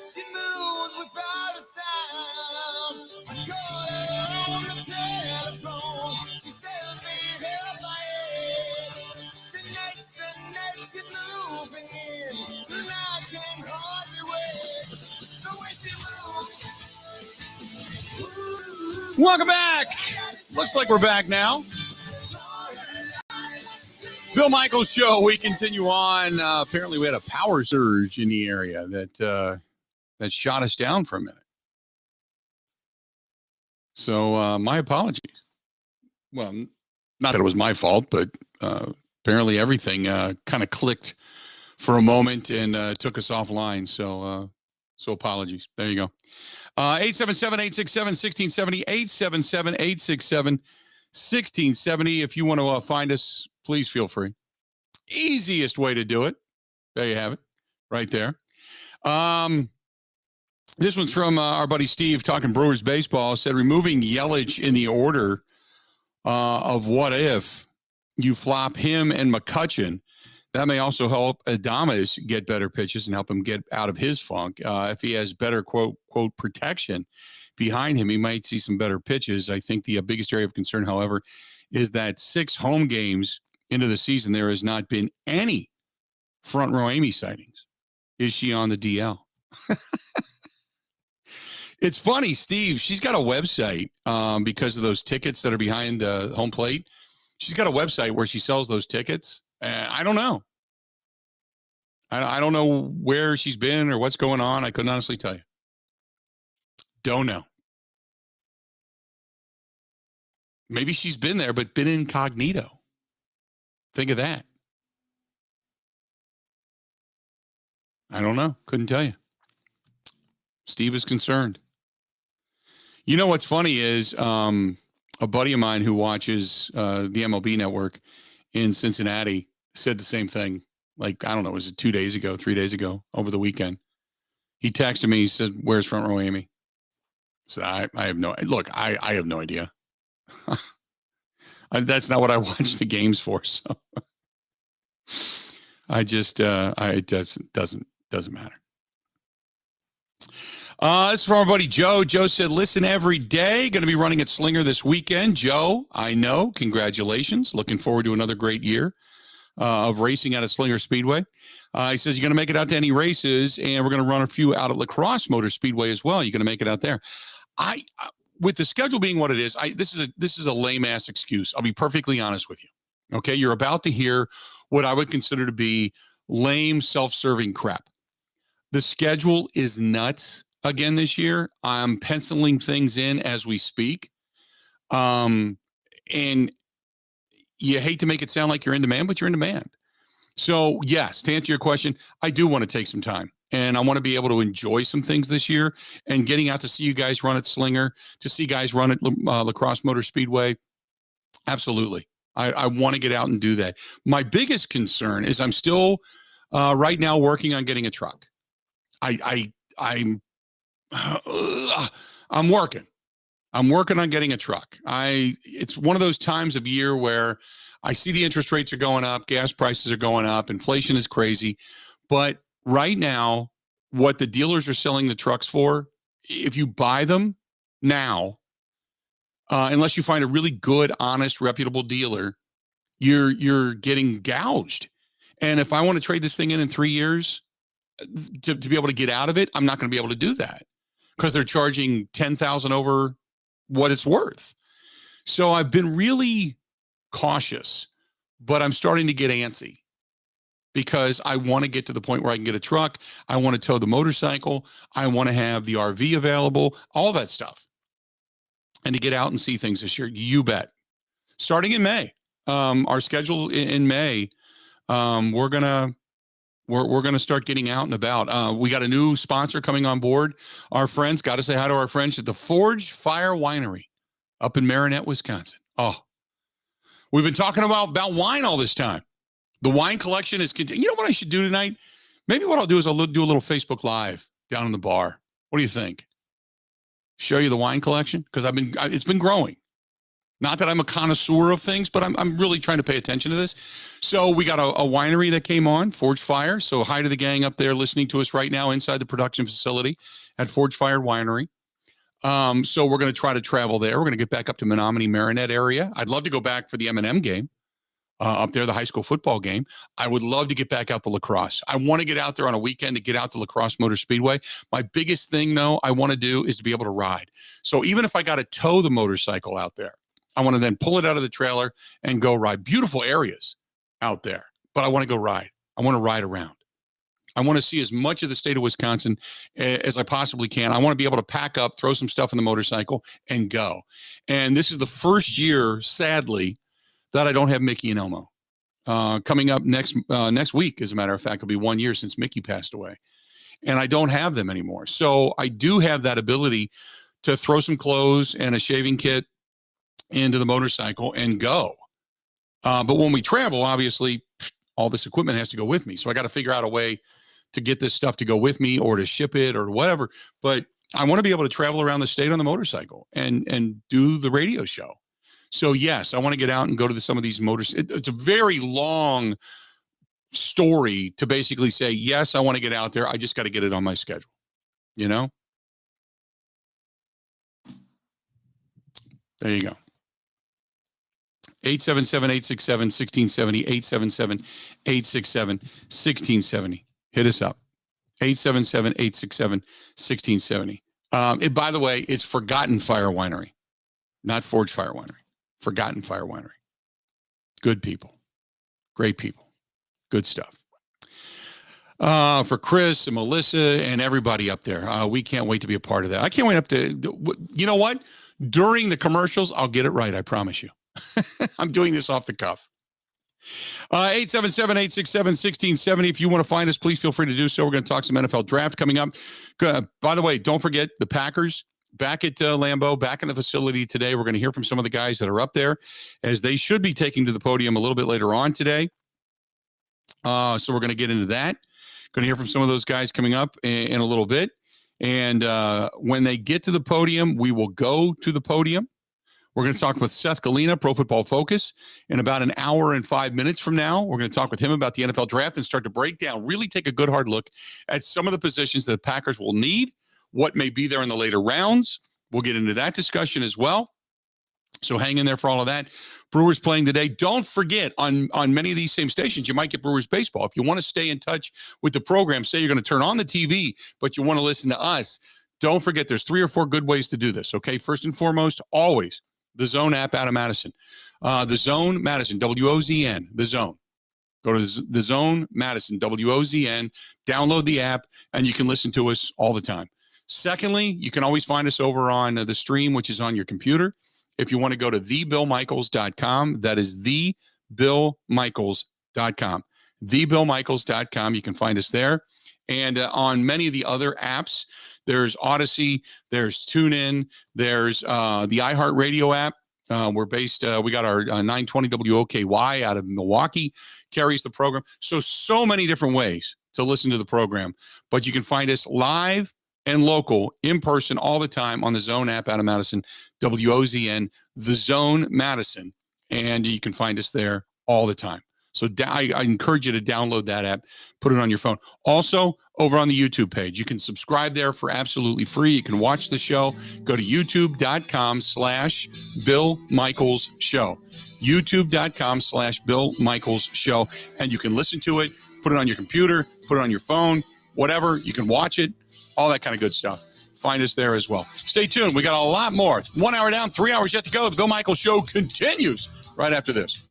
She moves without a sound. I call her on the telephone. She says me help my head. The nights get moving in. And I can hardly wait. The way she moves. Welcome back. Looks like we're back now. Bill Michaels Show. We continue on. Apparently, we had a power surge in the area that shot us down for a minute. So my apologies. Well, not that it was my fault, but apparently everything kind of clicked for a moment and took us offline. So apologies. There you go. 877-867-1670, 877-867-1670. If you want to find us, please feel free. Easiest way to do it. There you have it, right there. This one's from our buddy Steve talking Brewers baseball. Said removing Yelich in the order of what if you flop him and McCutchen. That may also help Adames get better pitches and help him get out of his funk. If he has better, quote, protection behind him, he might see some better pitches. I think the biggest area of concern, however, is that 6 home games into the season, there has not been any front row Amy sightings. Is she on the DL? It's funny, Steve, she's got a website because of those tickets that are behind the home plate. She's got a website where she sells those tickets. I don't know. I don't know where she's been or what's going on. I couldn't honestly tell you. Don't know. Maybe she's been there, but been incognito. Think of that. I don't know. Couldn't tell you. Steve is concerned. You know what's funny is a buddy of mine who watches the MLB network in Cincinnati said the same thing. Like, I don't know, was it 2 days ago, 3 days ago, over the weekend? He texted me. He said, "Where's front row Amy?" So I have no, look, I have no idea. That's not what I watch the games for. So I just, it doesn't matter. This is from our buddy Joe. Joe said, listen every day. Going to be running at Slinger this weekend. Joe, I know. Congratulations. Looking forward to another great year of racing out at Slinger Speedway. He says, you're going to make it out to any races, and we're going to run a few out at La Crosse Motor Speedway as well. You're going to make it out there. With the schedule being what it is, this is a lame-ass excuse. I'll be perfectly honest with you. Okay? You're about to hear what I would consider to be lame, self-serving crap. The schedule is nuts again this year. I'm penciling things in as we speak. And you hate to make it sound like you're in demand, but you're in demand. So, yes, to answer your question, I do want to take some time. And I want to be able to enjoy some things this year. And getting out to see you guys run at Slinger, to see guys run at La Crosse Motor Speedway, absolutely. I want to get out and do that. My biggest concern is I'm still right now working on getting a truck. I'm working. I'm working on getting a truck. It's one of those times of year where I see the interest rates are going up, gas prices are going up, inflation is crazy. But right now, what the dealers are selling the trucks for, if you buy them now, unless you find a really good, honest, reputable dealer, you're getting gouged. And if I want to trade this thing in 3 years to be able to get out of it, I'm not going to be able to do that because they're charging $10,000 over what it's worth. So I've been really cautious, but I'm starting to get antsy because I want to get to the point where I can get a truck. I want to tow the motorcycle. I want to have the RV available, all that stuff. And to get out and see things this year, you bet. Starting in May, our schedule in May, we're gonna start getting out and about. We got a new sponsor coming on board. Our friends, got to say hi to our friends at the Forge Fire Winery up in Marinette, Wisconsin. Oh, we've been talking about wine all this time. The wine collection is continuing. You know what I should do tonight? Maybe what I'll do is I'll do a little Facebook Live down in the bar. What do you think? Show you the wine collection? Because it's been growing. Not that I'm a connoisseur of things, but I'm really trying to pay attention to this. So we got a winery that came on, Forge Fire. So hi to the gang up there listening to us right now inside the production facility at Forge Fire Winery. So we're going to try to travel there. We're going to get back up to Menominee, Marinette area. I'd love to go back for the M&M game up there, the high school football game. I would love to get back out to lacrosse. I want to get out there on a weekend to get out to Lacrosse Motor Speedway. My biggest thing, though, I want to do is to be able to ride. So even if I got to tow the motorcycle out there, I want to then pull it out of the trailer and go ride. Beautiful areas out there, but I want to go ride. I want to ride around. I want to see as much of the state of Wisconsin as I possibly can. I want to be able to pack up, throw some stuff in the motorcycle, and go. And this is the first year, sadly, that I don't have Mickey and Elmo. Coming up next week, as a matter of fact, it'll be 1 year since Mickey passed away. And I don't have them anymore. So I do have that ability to throw some clothes and a shaving kit into the motorcycle and go. But when we travel, obviously, all this equipment has to go with me. So I got to figure out a way to get this stuff to go with me or to ship it or whatever. But I want to be able to travel around the state on the motorcycle and do the radio show. So yes, I want to get out and go to some of these motors. It's a very long story to basically say, yes, I want to get out there. I just got to get it on my schedule, you know? There you go. 877-867-1670, 877-867-1670. Hit us up. 877-867-1670. By the way, it's Forgotten Fire Winery, not Forge Fire Winery. Forgotten Fire Winery. Good people. Great people. Good stuff. For Chris and Melissa and everybody up there, we can't wait to be a part of that. I can't wait up to, you know what? During the commercials, I'll get it right. I promise you. I'm doing this off the cuff. 877-867-1670. If you want to find us, please feel free to do so. We're going to talk some NFL draft coming up. By the way, don't forget the Packers back at Lambeau, back in the facility today. We're going to hear from some of the guys that are up there as they should be taking to the podium a little bit later on today. So we're going to get into that. Going to hear from some of those guys coming up in a little bit. And when they get to the podium, we will go to the podium. We're going to talk with Seth Galina, Pro Football Focus, in about an hour and 5 minutes from now. We're going to talk with him about the NFL draft and start to break down, really take a good hard look at some of the positions that the Packers will need, what may be there in the later rounds. We'll get into that discussion as well. So hang in there for all of that. Brewers playing today. Don't forget, on many of these same stations, you might get Brewers baseball. If you want to stay in touch with the program, say you're going to turn on the TV, but you want to listen to us, don't forget there's 3 or 4 good ways to do this, okay? First and foremost, always the Zone app out of Madison. The Zone, Madison, W-O-Z-N, the Zone. Go to the Zone, Madison, W-O-Z-N, download the app, and you can listen to us all the time. Secondly, you can always find us over on the stream, which is on your computer. If you want to go to thebillmichaels.com, that is thebillmichaels.com. Thebillmichaels.com, you can find us there. And on many of the other apps, there's Odyssey, there's TuneIn, there's the iHeartRadio app. We're based, we got our 920 WOKY out of Milwaukee, carries the program. So many different ways to listen to the program. But you can find us live and local, in person, all the time on the Zone app out of Madison, WOZN, the Zone Madison. And you can find us there all the time. So I encourage you to download that app, put it on your phone. Also, over on the YouTube page, you can subscribe there for absolutely free. You can watch the show. Go to youtube.com/Bill Michaels Show. youtube.com/Bill Michaels Show. And you can listen to it, put it on your computer, put it on your phone, whatever. You can watch it, all that kind of good stuff. Find us there as well. Stay tuned. We got a lot more. 1 hour down, 3 hours yet to go. The Bill Michaels Show continues right after this.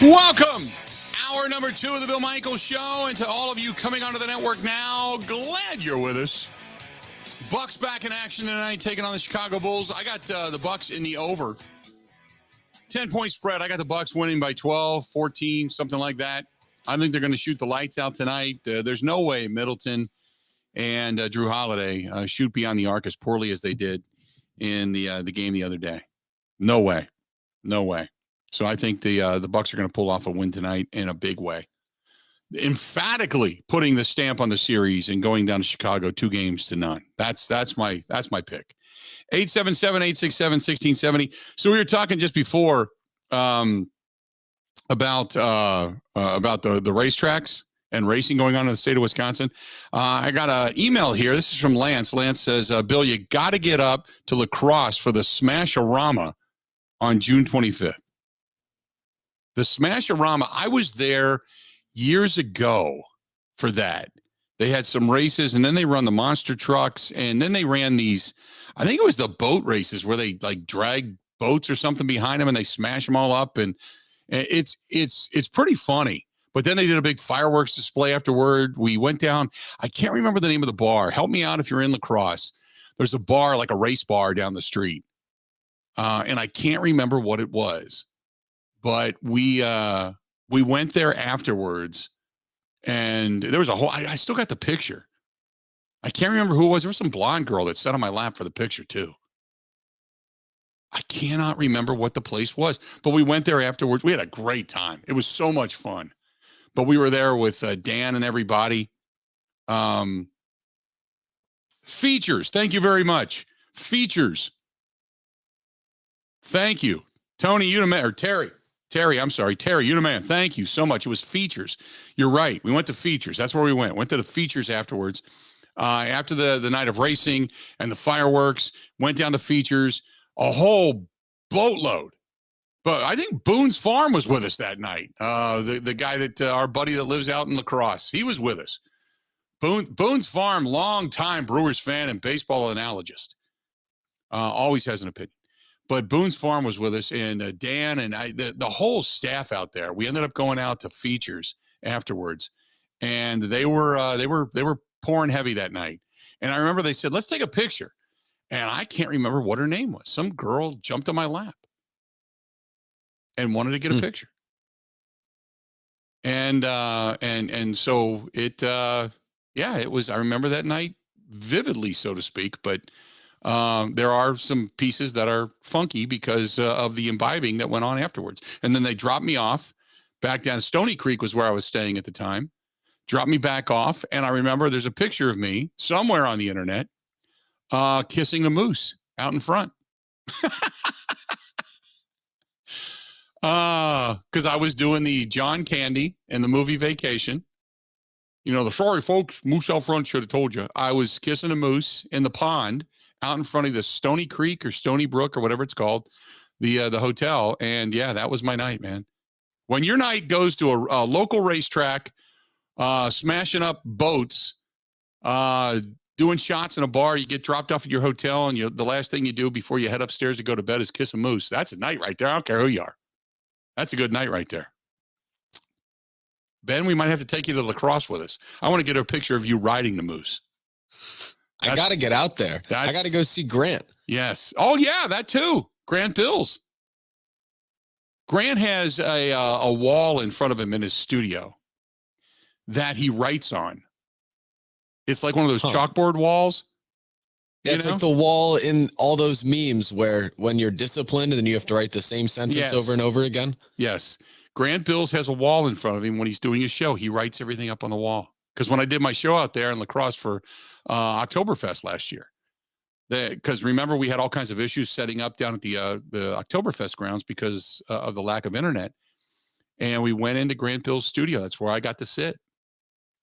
Welcome. Hour number 2 of the Bill Michaels Show. And to all of you coming onto the network now, glad you're with us. Bucks back in action tonight, taking on the Chicago Bulls. I got the Bucks in the over. 10-point spread. I got the Bucks winning by 12, 14, something like that. I think they're going to shoot the lights out tonight. There's no way Middleton and Drew Holiday shoot beyond the arc as poorly as they did in the game the other day. No way. No way. So I think the Bucks are going to pull off a win tonight in a big way. Emphatically putting the stamp on the series and going down to Chicago 2-0. That's my pick. 877-867-1670. So we were talking just before about the racetracks and racing going on in the state of Wisconsin. I got an email here. This is from Lance. Lance says, Bill, you got to get up to La Crosse for the Smash-A-Rama on June 25th. The Smash-A-Rama, I was there years ago for that. They had some races, and then they run the monster trucks, and then they ran these, I think it was the boat races where they like drag boats or something behind them and they smash them all up, and it's pretty funny. But then they did a big fireworks display afterward. We went down. I can't remember the name of the bar. Help me out if you're in La Crosse. There's a bar, like a race bar down the street. And I can't remember what it was. But we went there afterwards, and there was a whole, I still got the picture. I can't remember who it was. There was some blonde girl that sat on my lap for the picture too. I cannot remember what the place was, but we went there afterwards. We had a great time. It was so much fun. But we were there with Dan and everybody. Features. Thank you very much. Features. Thank you. Tony, you the man, or Terry, I'm sorry. Terry, you the man. Thank you so much. It was Features. You're right. We went to Features. That's where we went. Went to the Features afterwards. After the night of racing and the fireworks, went down to Features, a whole boatload. But I think Boone's Farm was with us that night. The guy that our buddy that lives out in La Crosse, he was with us. Boone's Farm, long-time Brewers fan and baseball analogist. Always has an opinion. But Boone's Farm was with us, and Dan and the whole staff out there. We ended up going out to Features afterwards, and they were pouring heavy that night. And I remember they said, "Let's take a picture," and I can't remember what her name was. Some girl jumped on my lap and wanted to get a picture, and so it was. I remember that night vividly, so to speak, but. There are some pieces that are funky because of the imbibing that went on afterwards. And then they dropped me off back down. Stony Creek was where I was staying at the time. Dropped me back off. And I remember there's a picture of me somewhere on the internet kissing a moose out in front. Because I was doing the John Candy in the movie Vacation. You know, the sorry folks, moose out front should have told you. I was kissing a moose in the pond out in front of the Stony Creek or Stony Brook or whatever it's called, the hotel. And yeah, that was my night, man. When your night goes to a local racetrack, smashing up boats, doing shots in a bar, you get dropped off at your hotel, and the last thing you do before you head upstairs to go to bed is kiss a moose. That's a night right there. I don't care who you are. That's a good night right there. Ben, we might have to take you to La Crosse with us. I want to get a picture of you riding the moose. I got to get out there. I got to go see Grant. Yes. Oh, yeah, that too. Grant Bills. Grant has a wall in front of him in his studio that he writes on. It's like one of those chalkboard walls. Yeah, it's like the wall in all those memes where when you're disciplined and then you have to write the same sentence over and over again. Yes. Grant Bills has a wall in front of him when he's doing his show. He writes everything up on the wall. Because when I did my show out there in La Crosse for Oktoberfest last year, because remember, we had all kinds of issues setting up down at the Oktoberfest grounds because of the lack of internet. And we went into Grant Bill's studio. That's where I got to sit.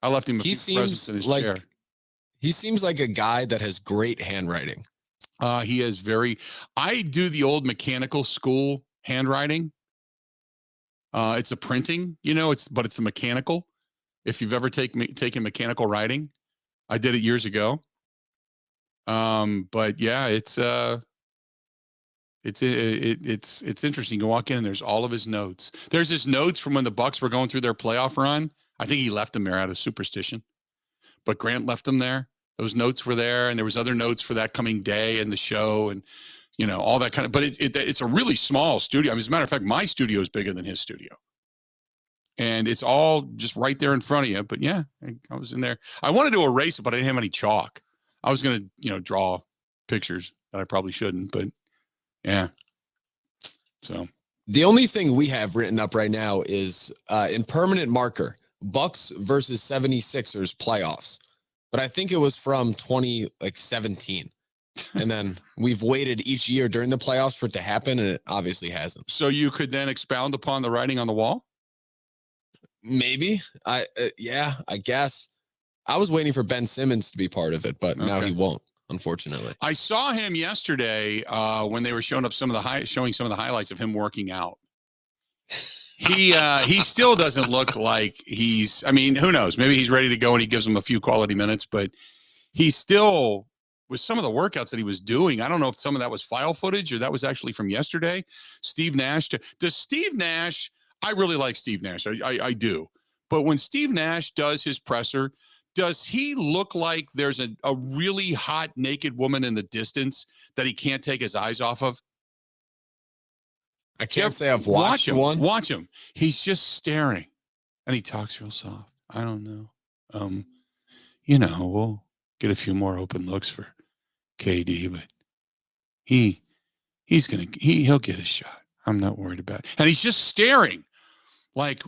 I left him a few presents in his chair. He seems like a guy that has great handwriting. He is I do the old mechanical school handwriting. It's a printing, but it's the mechanical. If you've ever taken mechanical writing, I did it years ago. But yeah, it's It's interesting. You walk in and there's all of his notes. There's his notes from when the Bucks were going through their playoff run. I think he left them there out of superstition, but Grant left them there. Those notes were there, and there was other notes for that coming day and the show, and all that kind of. But it's a really small studio. I mean, as a matter of fact, my studio is bigger than his studio, and it's all just right there in front of you. But yeah, I was in there. I wanted to erase it, but I didn't have any chalk. I was going to draw pictures that I probably shouldn't, but. Yeah. So the only thing we have written up right now is in permanent marker, Bucks versus 76ers playoffs. But I think it was from 2017. And then we've waited each year during the playoffs for it to happen, and it obviously hasn't. So you could then expound upon the writing on the wall? Maybe. I guess. I was waiting for Ben Simmons to be part of it, but now he won't. Unfortunately, I saw him yesterday when they were showing some of the highlights of him working out. He still doesn't look like he's. I mean, who knows? Maybe he's ready to go and he gives them a few quality minutes, but he's still with some of the workouts that he was doing. I don't know if some of that was file footage or that was actually from yesterday. Steve Nash. Does Steve Nash? I really like Steve Nash. I do, but when Steve Nash does his presser. Does he look like there's a really hot naked woman in the distance that he can't take his eyes off of? I can't say I've watched one. Watch him. He's just staring, and he talks real soft. I don't know. We'll get a few more open looks for KD, but he'll get a shot. I'm not worried about it. And he's just staring, like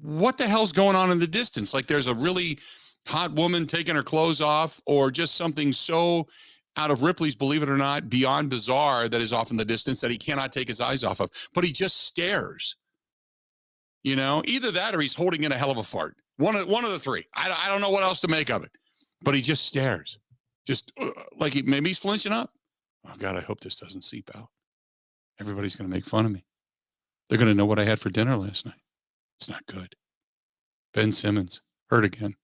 what the hell's going on in the distance? Like there's a really hot woman taking her clothes off, or just something so out of Ripley's, believe it or not, beyond bizarre that is off in the distance that he cannot take his eyes off of. But he just stares. Either that or he's holding in a hell of a fart. One of the three. I don't know what else to make of it. But he just stares. Just like maybe he's flinching up. Oh, God, I hope this doesn't seep out. Everybody's going to make fun of me. They're going to know what I had for dinner last night. It's not good. Ben Simmons, hurt again.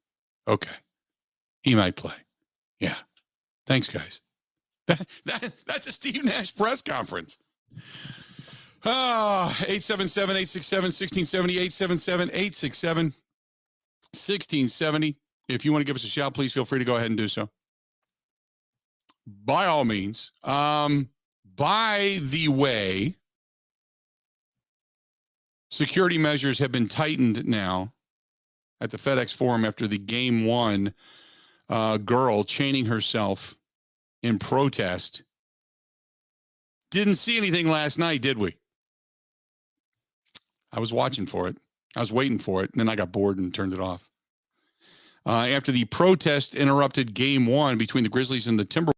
Okay. He might play. Yeah. Thanks, guys. That's a Steve Nash press conference. 877-867-1670, 877-867-1670. If you want to give us a shout, please feel free to go ahead and do so. By all means. By the way, security measures have been tightened now at the FedEx Forum after the Game 1 girl chaining herself in protest. Didn't see anything last night, did we? I was watching for it. I was waiting for it, and then I got bored and turned it off. After the protest interrupted Game 1 between the Grizzlies and the Timberwolves.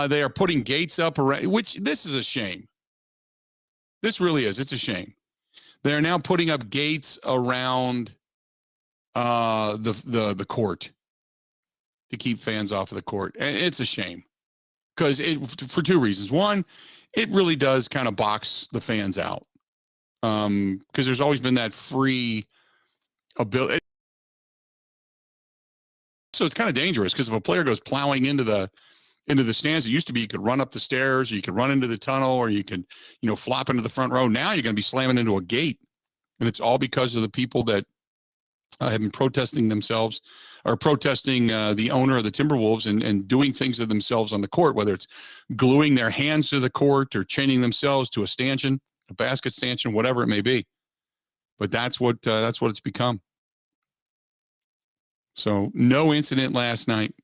They are putting gates up around, which this is a shame. This really is. It's a shame. They're now putting up gates around the court to keep fans off of the court. And it's a shame because for two reasons. One, it really does kind of box the fans out because there's always been that free ability. So it's kind of dangerous because if a player goes plowing into the stands, it used to be you could run up the stairs, or you could run into the tunnel, or you could, flop into the front row. Now you're going to be slamming into a gate. And it's all because of the people that have been protesting themselves or protesting the owner of the Timberwolves and doing things to themselves on the court, whether it's gluing their hands to the court or chaining themselves to a stanchion, a basket stanchion, whatever it may be. But that's what it's become. So no incident last night.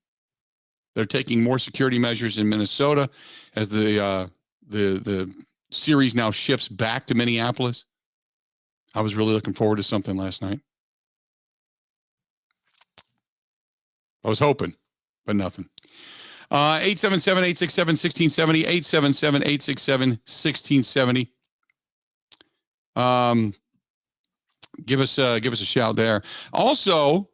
They're taking more security measures in Minnesota as the series now shifts back to Minneapolis. I was really looking forward to something last night. I was hoping, but nothing. 877-867-1670, 877-867-1670. Give us a shout there. Also,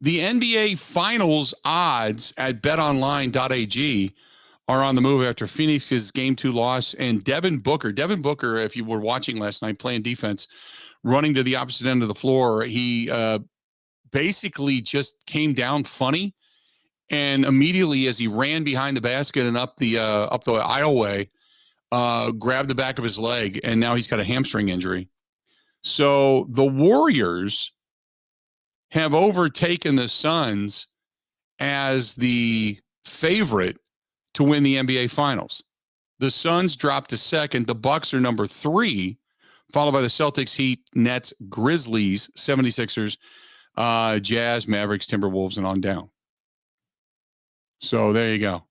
the NBA Finals odds at betonline.ag are on the move after Phoenix's Game 2 loss. And Devin Booker, if you were watching last night, playing defense, running to the opposite end of the floor, he basically just came down funny and immediately as he ran behind the basket and up the aisleway, grabbed the back of his leg, and now he's got a hamstring injury. So the Warriors have overtaken the Suns as the favorite to win the NBA Finals. The Suns dropped to second. The Bucks are number 3, followed by the Celtics, Heat, Nets, Grizzlies, 76ers, Jazz, Mavericks, Timberwolves, and on down. So there you go.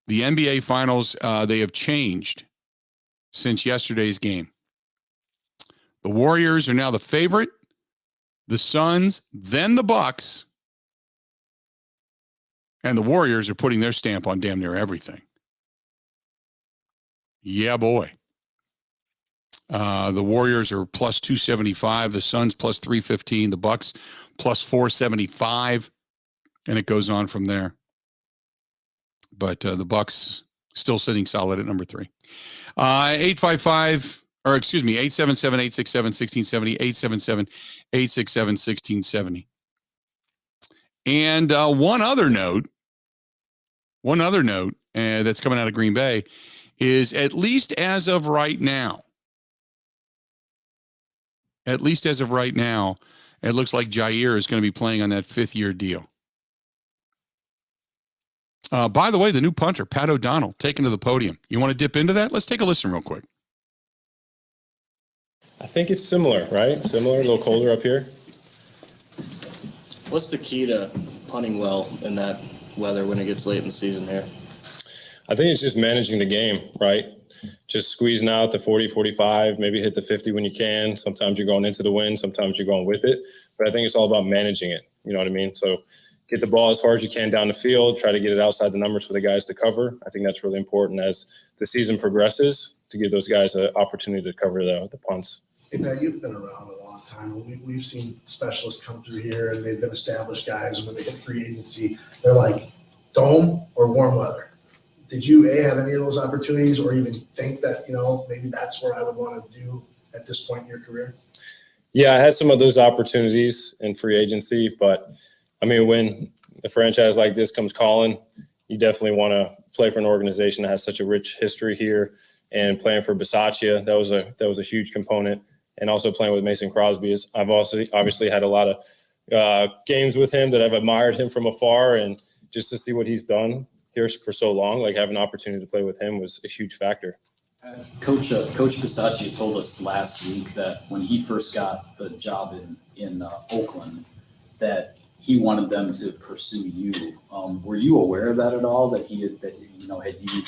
The NBA Finals, they have changed since yesterday's game. The Warriors are now the favorite, the Suns, then the Bucks, and the Warriors are putting their stamp on damn near everything. Yeah, boy. The Warriors are plus 275, the Suns plus 315, the Bucks plus 475, and it goes on from there. But the Bucks still sitting solid at number 3. 877-867-1670, 877-867-1670. And one other note that's coming out of Green Bay is, at least as of right now, it looks like Jair is going to be playing on that 5th-year deal. By the way, the new punter, Pat O'Donnell, taken to the podium. You want to dip into that? Let's take a listen real quick. I think it's similar, right? Similar, a little colder up here. What's the key to punting well in that weather when it gets late in the season here? I think it's just managing the game, right? Just squeezing out the 40, 45, maybe hit the 50 when you can. Sometimes you're going into the wind, sometimes you're going with it. But I think it's all about managing it. You know what I mean? So get the ball as far as you can down the field, try to get it outside the numbers for the guys to cover. I think that's really important as the season progresses, to give those guys an opportunity to cover the punts. Hey, Pat, you've been around a long time. We've seen specialists come through here, and they've been established guys. When they hit free agency, they're like dome or warm weather. Did you have any of those opportunities, or even think that, maybe that's where I would want to do at this point in your career? Yeah, I had some of those opportunities in free agency, but I mean, when a franchise like this comes calling, you definitely want to play for an organization that has such a rich history here. And playing for Bisaccia, that was a huge component. And also playing with Mason Crosby, I've also obviously had a lot of games with him that I've admired him from afar, and just to see what he's done here for so long, like having an opportunity to play with him was a huge factor. Coach Bisaccia told us last week that when he first got the job in Oakland, that he wanted them to pursue you. Were you aware of that at all? Had you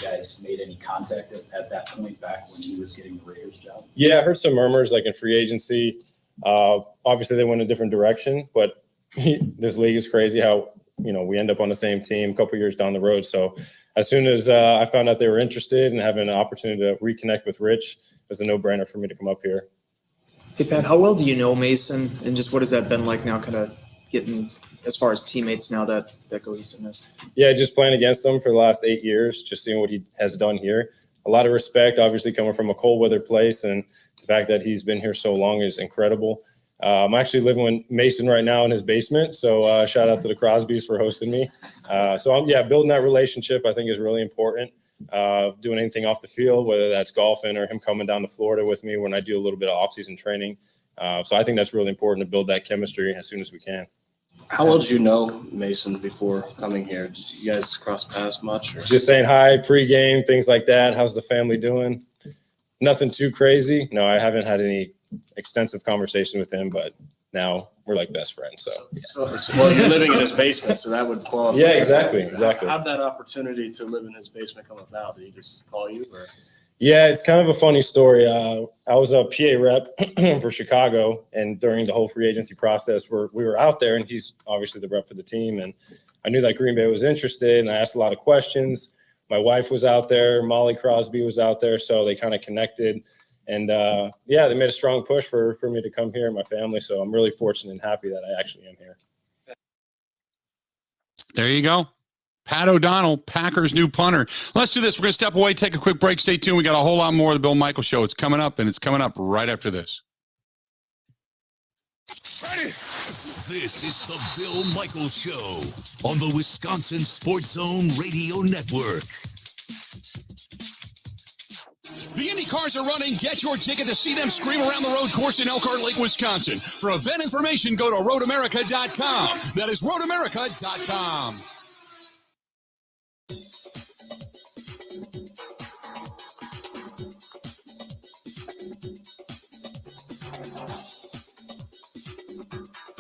guys made any contact at that point back when he was getting the Raiders job? Yeah, I heard some murmurs like in free agency. Obviously, they went a different direction, but this league is crazy how we end up on the same team a couple years down the road. So as soon as I found out they were interested and having an opportunity to reconnect with Rich, it was a no-brainer for me to come up here. Hey, Pat, how well do you know Mason, and just what has that been like now, kind of getting as far as teammates now that cohesiveness? Yeah, just playing against him for the last 8 years, just seeing what he has done here. A lot of respect, obviously coming from a cold weather place, and the fact that he's been here so long is incredible. I'm actually living with Mason right now in his basement, so shout out to the Crosbys for hosting me. Building that relationship I think is really important. Doing anything off the field, whether that's golfing or him coming down to Florida with me when I do a little bit of off-season training. So I think that's really important to build that chemistry as soon as we can. How well did you know Mason before coming here? Did you guys cross paths much? Or? Just saying hi, pregame, things like that. How's the family doing? Nothing too crazy. No, I haven't had any extensive conversation with him, but now we're like best friends. So well, you're living in his basement, so that would qualify. Yeah, exactly. How'd that opportunity to live in his basement come about? Did he just call you? Or? Yeah, it's kind of a funny story. I was a PA rep for Chicago, and during the whole free agency process, we were out there, and he's obviously the rep for the team, and I knew that Green Bay was interested, and I asked a lot of questions. My wife was out there, Molly Crosby was out there, so they kind of connected. And, they made a strong push for me to come here and my family. So I'm really fortunate and happy that I actually am here. There you go. Pat O'Donnell, Packers' new punter. Let's do this. We're going to step away, take a quick break. Stay tuned. We got a whole lot more of the Bill Michaels Show. It's coming up, and it's coming up right after this. Ready? This is the Bill Michaels Show on the Wisconsin Sports Zone Radio Network. The Indy cars are running. Get your ticket to see them scream around the road course in Elkhart Lake, Wisconsin. For event information, go to roadamerica.com. That is roadamerica.com.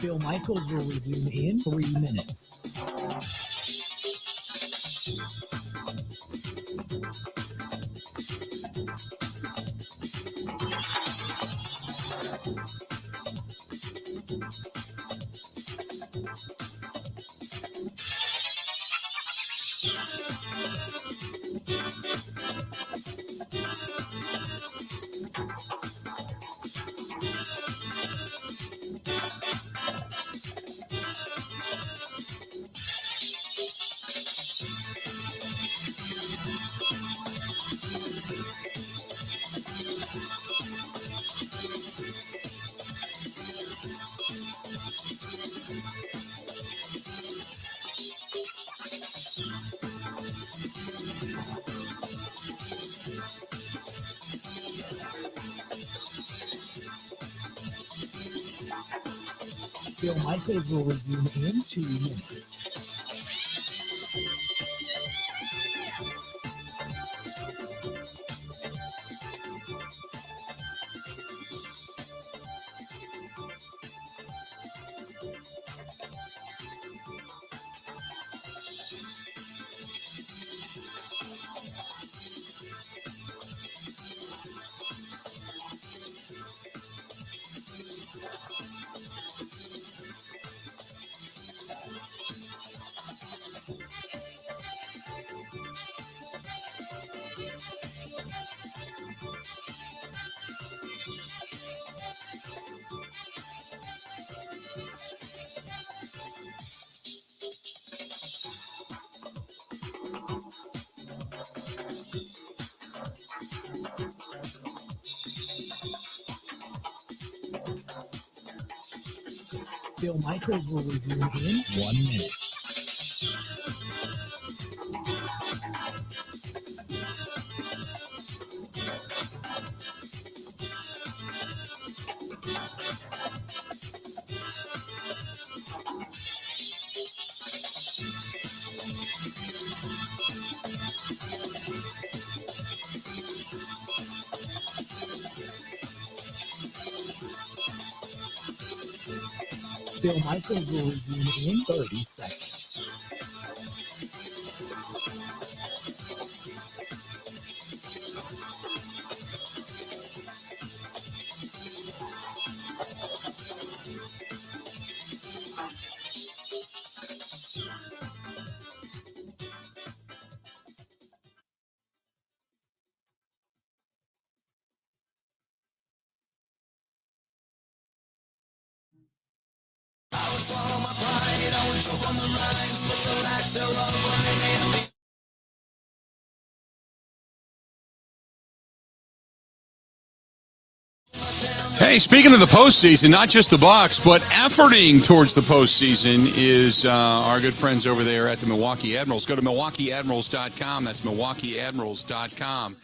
Bill Michaels will resume in 3 minutes. Bill Michaels will resume in 2 minutes. Bill Michaels will resume in 1 minute. Bill Michaels will resume in 30 seconds. Hey, speaking of the postseason, not just the Bucks, but efforting towards the postseason is our good friends over there at the Milwaukee Admirals. Go to MilwaukeeAdmirals.com. That's MilwaukeeAdmirals.com,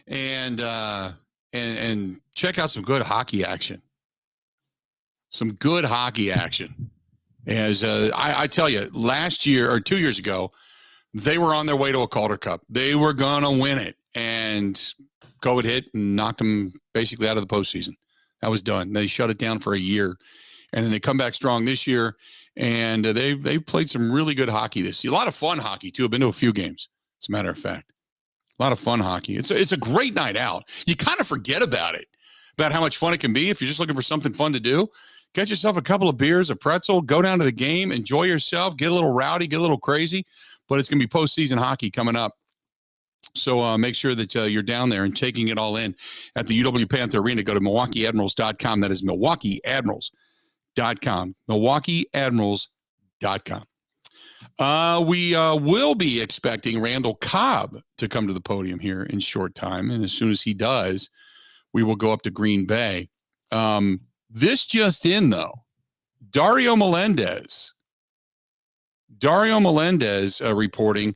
and check out some good hockey action. Some good hockey action. As I tell you, last year or 2 years ago, they were on their way to a Calder Cup. They were gonna win it, and COVID hit and knocked them basically out of the postseason. That was done. They shut it down for a year, and then they come back strong this year, and they've played some really good hockey this year. A lot of fun hockey, too. I've been to a few games, as a matter of fact. A lot of fun hockey. It's a great night out. You kind of forget about how much fun it can be if you're just looking for something fun to do. Get yourself a couple of beers, a pretzel, go down to the game, enjoy yourself, get a little rowdy, get a little crazy, but it's going to be postseason hockey coming up. So make sure that you're down there and taking it all in at the UW Panther Arena. Go to MilwaukeeAdmirals.com. That is MilwaukeeAdmirals.com. MilwaukeeAdmirals.com. We will be expecting Randall Cobb to come to the podium here in short time. And as soon as he does, we will go up to Green Bay. This just in, though. Dario Melendez reporting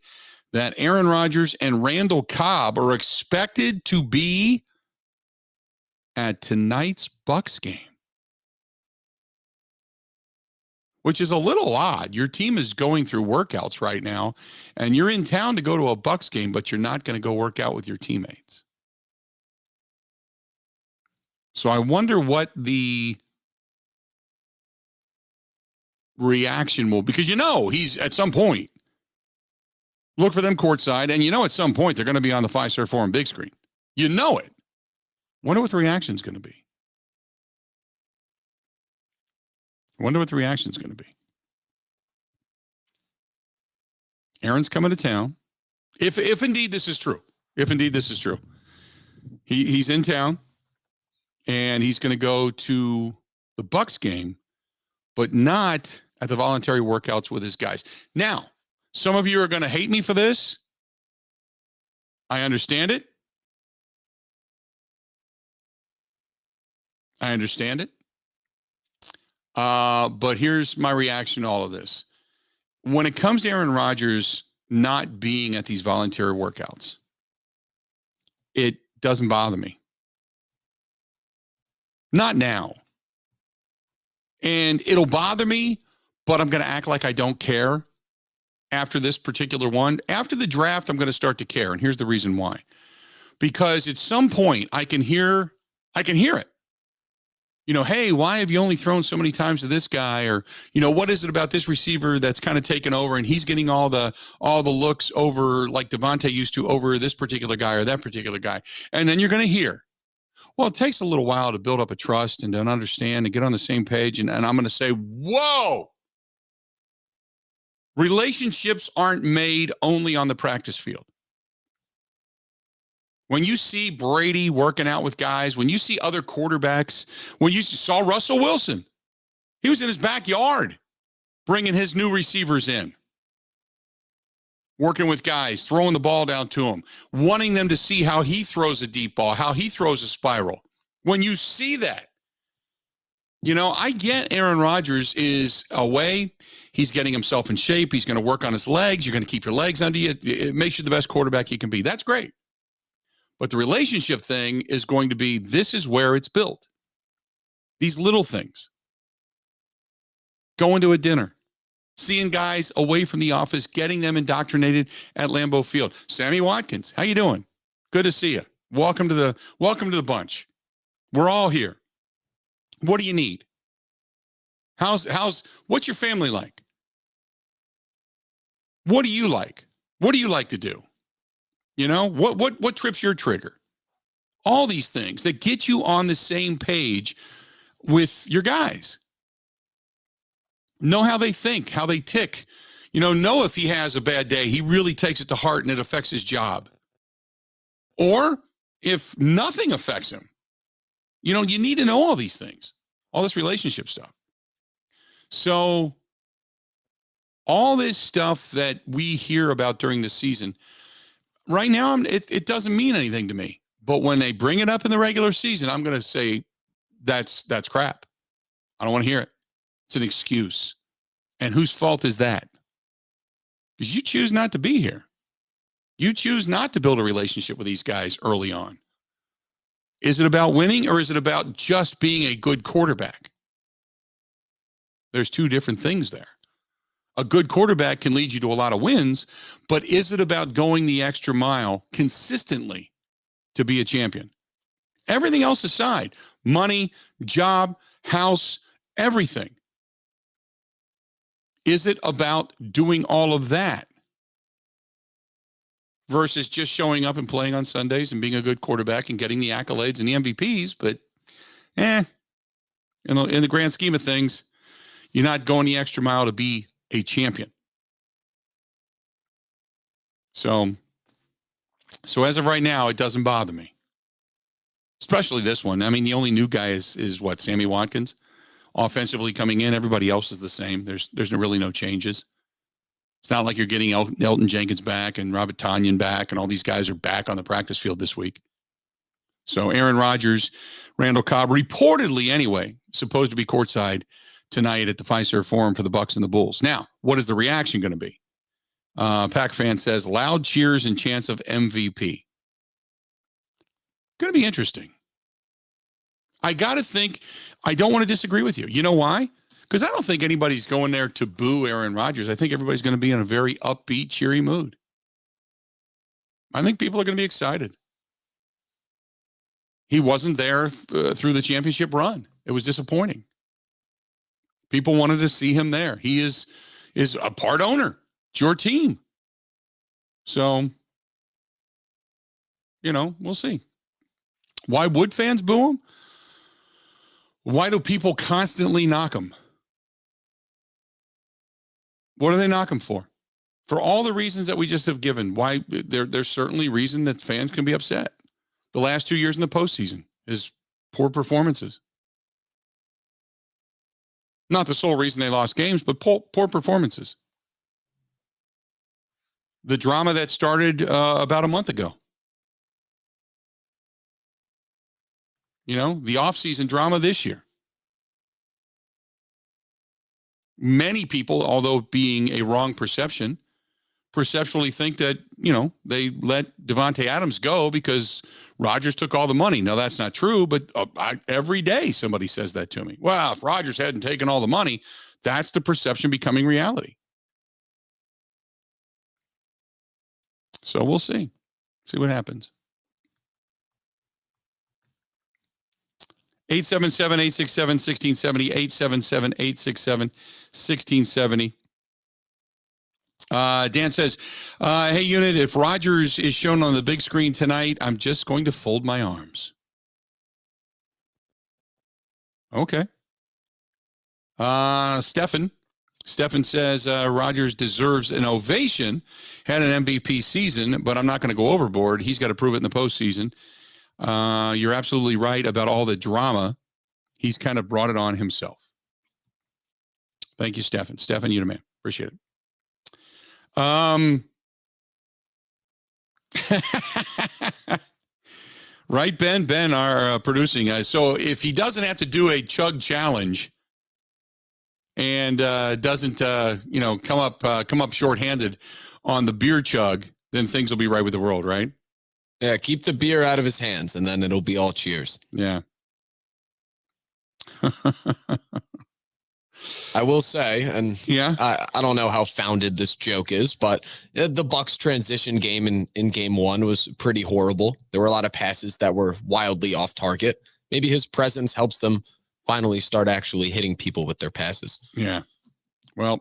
that Aaron Rodgers and Randall Cobb are expected to be at tonight's Bucs game, which is a little odd. Your team is going through workouts right now, and you're in town to go to a Bucs game, but you're not going to go work out with your teammates. So I wonder what the reaction will, because he's at some point look for them courtside, and at some point they're going to be on the Fiserv Forum big screen. You know it. Wonder what the reaction is going to be. Aaron's coming to town. If indeed this is true. He's in town, and he's going to go to the Bucs game, but not at the voluntary workouts with his guys. Now, some of you are going to hate me for this. I understand it. But here's my reaction to all of this. When it comes to Aaron Rodgers not being at these voluntary workouts, it doesn't bother me. Not now. And it'll bother me, but I'm going to act like I don't care after this particular one. After the draft, I'm going to start to care. And here's the reason why. Because at some point I can hear it. Hey, why have you only thrown so many times to this guy? Or, what is it about this receiver that's kind of taken over and he's getting all the looks over like Devontae used to over this particular guy or that particular guy. And then you're going to hear, well, it takes a little while to build up a trust and to understand and get on the same page. And I'm going to say, whoa, relationships aren't made only on the practice field. When you see Brady working out with guys, when you see other quarterbacks, when you saw Russell Wilson, he was in his backyard bringing his new receivers in, working with guys, throwing the ball down to him, wanting them to see how he throws a deep ball, how he throws a spiral. When you see that, I get Aaron Rodgers is away. He's getting himself in shape. He's going to work on his legs. You're going to keep your legs under you. It makes you the best quarterback you can be. That's great. But the relationship thing is going to be, this is where it's built. These little things. Going to a dinner. Seeing guys away from the office, getting them indoctrinated at Lambeau Field. Sammy Watkins, how you doing? Good to see you. Welcome to the bunch. We're all here. What do you need? What's your family like? What do you like? What do you like to do? What trips your trigger? All these things that get you on the same page with your guys. Know how they think, how they tick. Know if he has a bad day, he really takes it to heart and it affects his job. Or if nothing affects him. You need to know all these things, all this relationship stuff. So all this stuff that we hear about during the season, right now, it doesn't mean anything to me. But when they bring it up in the regular season, I'm going to say that's crap. I don't want to hear it. It's an excuse. And whose fault is that? Because you choose not to be here. You choose not to build a relationship with these guys early on. Is it about winning or is it about just being a good quarterback? There's two different things there. A good quarterback can lead you to a lot of wins, but is it about going the extra mile consistently to be a champion? Everything else aside, money, job, house, everything. Is it about doing all of that versus just showing up and playing on Sundays and being a good quarterback and getting the accolades and the MVPs, but in the grand scheme of things, you're not going the extra mile to be a champion. So as of right now, it doesn't bother me. Especially this one. I mean, the only new guy is what, Sammy Watkins? Offensively coming in, everybody else is the same. There's really no changes. It's not like you're getting Elton Jenkins back and Robert Tonyan back and all these guys are back on the practice field this week. So Aaron Rodgers, Randall Cobb, reportedly anyway, supposed to be courtside tonight at the Fiserv Forum for the Bucks and the Bulls. Now, what is the reaction going to be? Pack fan says loud cheers and chants of MVP. Going to be interesting. I got to think, I don't want to disagree with you. You know why? Because I don't think anybody's going there to boo Aaron Rodgers. I think everybody's going to be in a very upbeat, cheery mood. I think people are going to be excited. He wasn't there through the championship run. It was disappointing. People wanted to see him there. He is a part owner. It's your team. So, we'll see. Why would fans boo him? Why do people constantly knock him? What do they knock him for? For all the reasons that we just have given. Why there's certainly reason that fans can be upset. The last 2 years in the postseason is poor performances. Not the sole reason they lost games, but poor performances. The drama that started about a month ago. The offseason drama this year. Many people, although being a wrong perception, perceptually think that, they let Davante Adams go because Rodgers took all the money. No, that's not true, but every day somebody says that to me. Well, if Rodgers hadn't taken all the money, that's the perception becoming reality. So we'll see. See what happens. 877-867-1670, 877-867-1670. Dan says, hey, Unit, if Rodgers is shown on the big screen tonight, I'm just going to fold my arms. Okay. Stefan says Rodgers deserves an ovation, had an MVP season, but I'm not going to go overboard. He's got to prove it in the postseason. You're absolutely right about all the drama. He's kind of brought it on himself. Thank you, Stefan. Stefan, you're the man. Appreciate it. Right, Ben? Ben, our producing guy. So if he doesn't have to do a chug challenge and doesn't, come up shorthanded on the beer chug, then things will be right with the world, right? Yeah, keep the beer out of his hands, and then it'll be all cheers. Yeah. I will say, and I don't know how founded this joke is, but the Bucs transition game in game one was pretty horrible. There were a lot of passes that were wildly off target. Maybe his presence helps them finally start actually hitting people with their passes. Yeah. Well,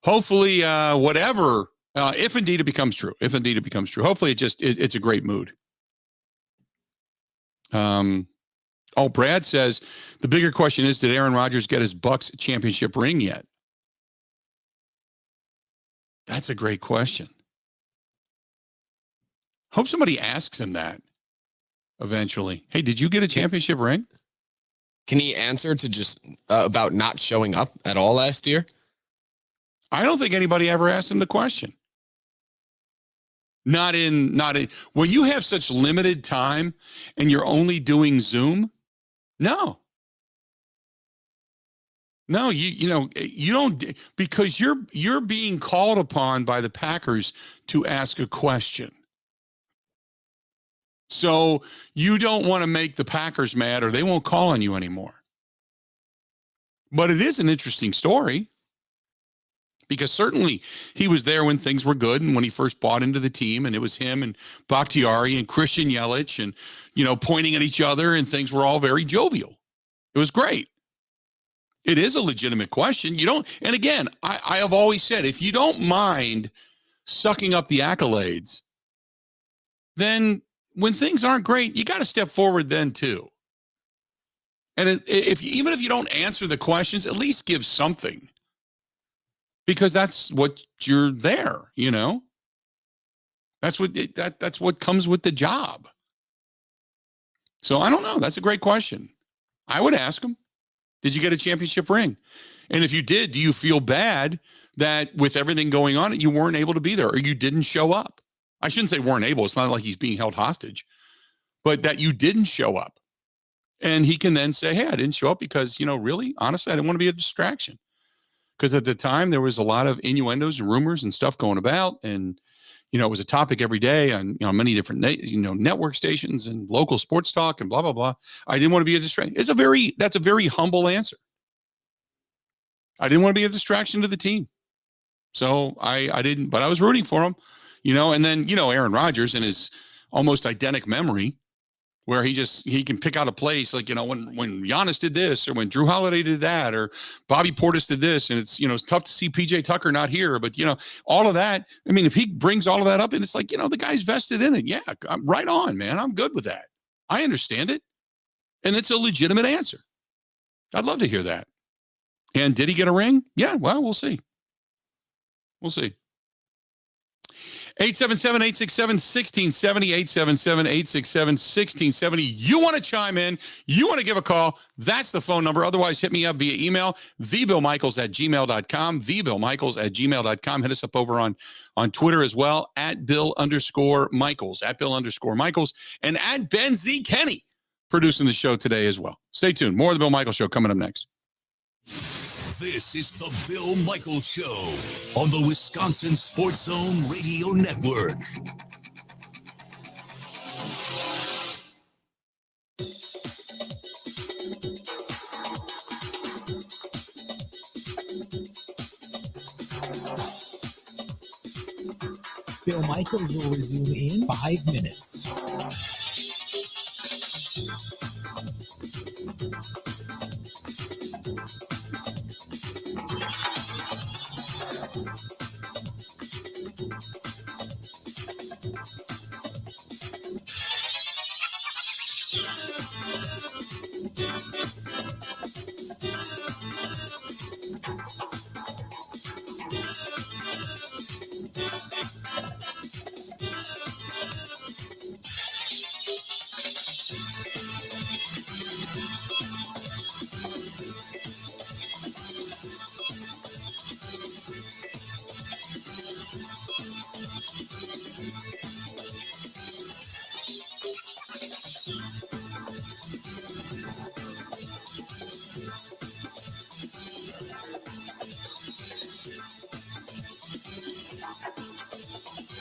hopefully, whatever, if indeed it becomes true, hopefully it's a great mood. Brad says the bigger question is, did Aaron Rodgers get his Bucs championship ring yet? That's a great question. Hope somebody asks him that eventually. Hey, did you get a championship ring? Can he answer to just about not showing up at all last year? I don't think anybody ever asked him the question. Not in. When you have such limited time and you're only doing Zoom, no, you don't, because you're being called upon by the Packers to ask a question. So you don't want to make the Packers mad or they won't call on you anymore. But it is an interesting story because certainly he was there when things were good and when he first bought into the team, and it was him and Bakhtiari and Christian Yelich and, pointing at each other, and things were all very jovial. It was great. It is a legitimate question. And again, I have always said, if you don't mind sucking up the accolades, then when things aren't great, you got to step forward then too. And even if you don't answer the questions, at least give something, because that's what you're there. That's what comes with the job. So I don't know. That's a great question. I would ask him, did you get a championship ring? And if you did, do you feel bad that with everything going on, you weren't able to be there or you didn't show up? I shouldn't say weren't able. It's not like he's being held hostage, but that you didn't show up. And he can then say, hey, I didn't show up because, really, honestly, I didn't want to be a distraction. Because at the time, there was a lot of innuendos and rumors and stuff going about. And, it was a topic every day on, many different, network stations and local sports talk and blah, blah, blah. I didn't want to be a distraction. That's a very humble answer. I didn't want to be a distraction to the team. So I didn't, but I was rooting for him, and then, Aaron Rodgers and his almost eidetic memory, where he can pick out a place like, when Giannis did this, or when Drew Holiday did that, or Bobby Portis did this. And it's, it's tough to see PJ Tucker not here, but all of that. I mean, if he brings all of that up and it's like, the guy's vested in it. Yeah, I'm right on, man. I'm good with that. I understand it. And it's a legitimate answer. I'd love to hear that. And did he get a ring? Yeah, well, we'll see. We'll see. 877-867-1670, 877-867-1670. You want to chime in, you want to give a call, that's the phone number. Otherwise, hit me up via email, thebillmichaels@gmail.com, thebillmichaels@gmail.com. Hit us up over on Twitter as well, @Bill_Michaels, @Bill_Michaels, and @Ben Z. Kenny, producing the show today as well. Stay tuned. More of the Bill Michaels Show coming up next. This is the Bill Michaels Show on the Wisconsin Sports Zone Radio Network. Bill Michaels will resume in 5 minutes.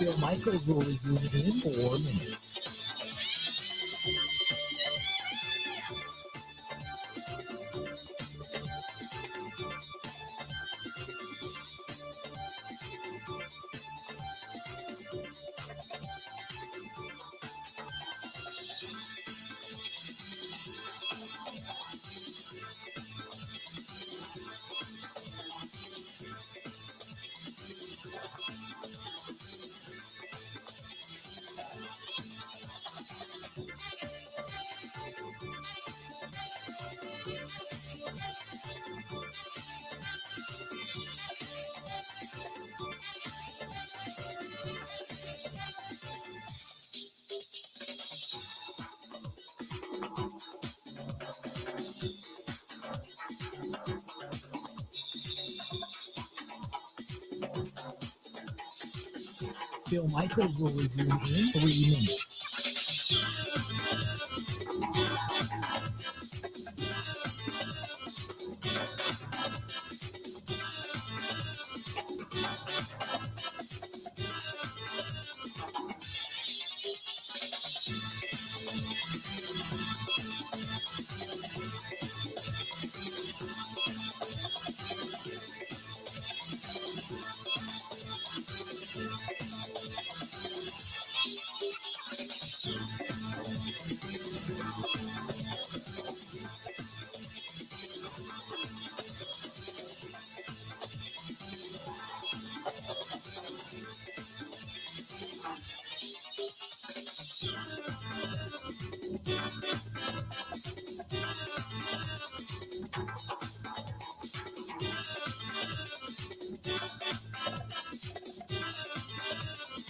Bill Michaels will resume in 4 minutes. Bill Michaels will resume in 3 minutes.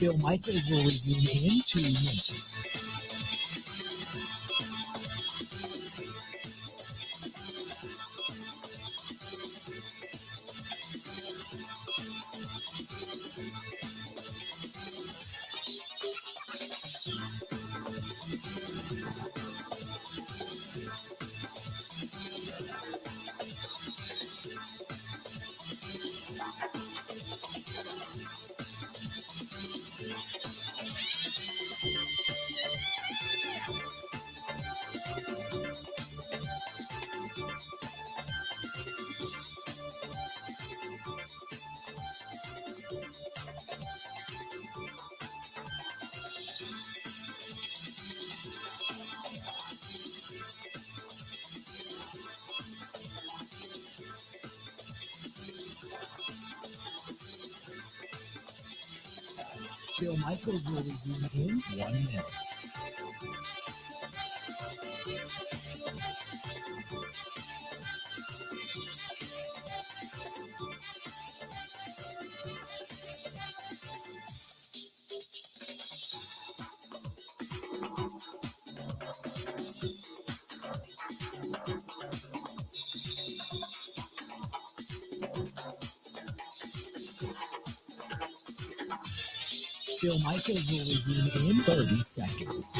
Bill Michaels will resume in 2 minutes. Bill Michaels will resume in 1 minute. Bill Michaels will resume in 30 seconds.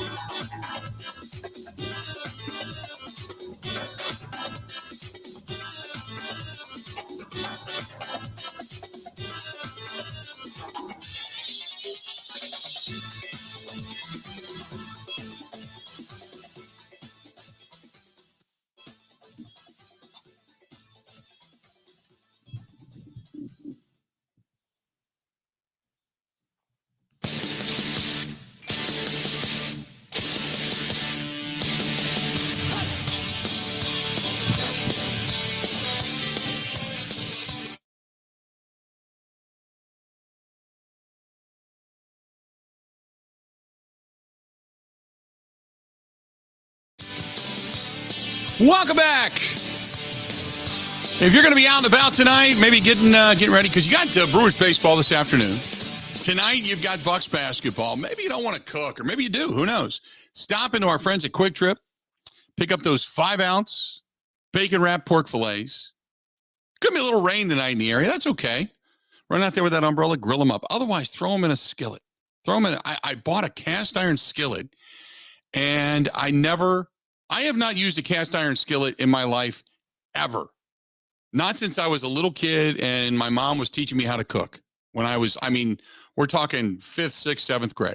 Welcome back. If you're going to be out and about tonight, maybe getting ready, because you got Brewers baseball this afternoon. Tonight, you've got Bucks basketball. Maybe you don't want to cook, or maybe you do. Who knows? Stop into our friends at Quick Trip. Pick up those 5-ounce bacon-wrapped pork fillets. Could be a little rain tonight in the area. That's okay. Run out there with that umbrella, grill them up. Otherwise, throw them in a skillet. Throw them in. I bought a cast iron skillet, and I have not used a cast iron skillet in my life ever. Not since I was a little kid and my mom was teaching me how to cook. When we're talking 5th, 6th, 7th grade.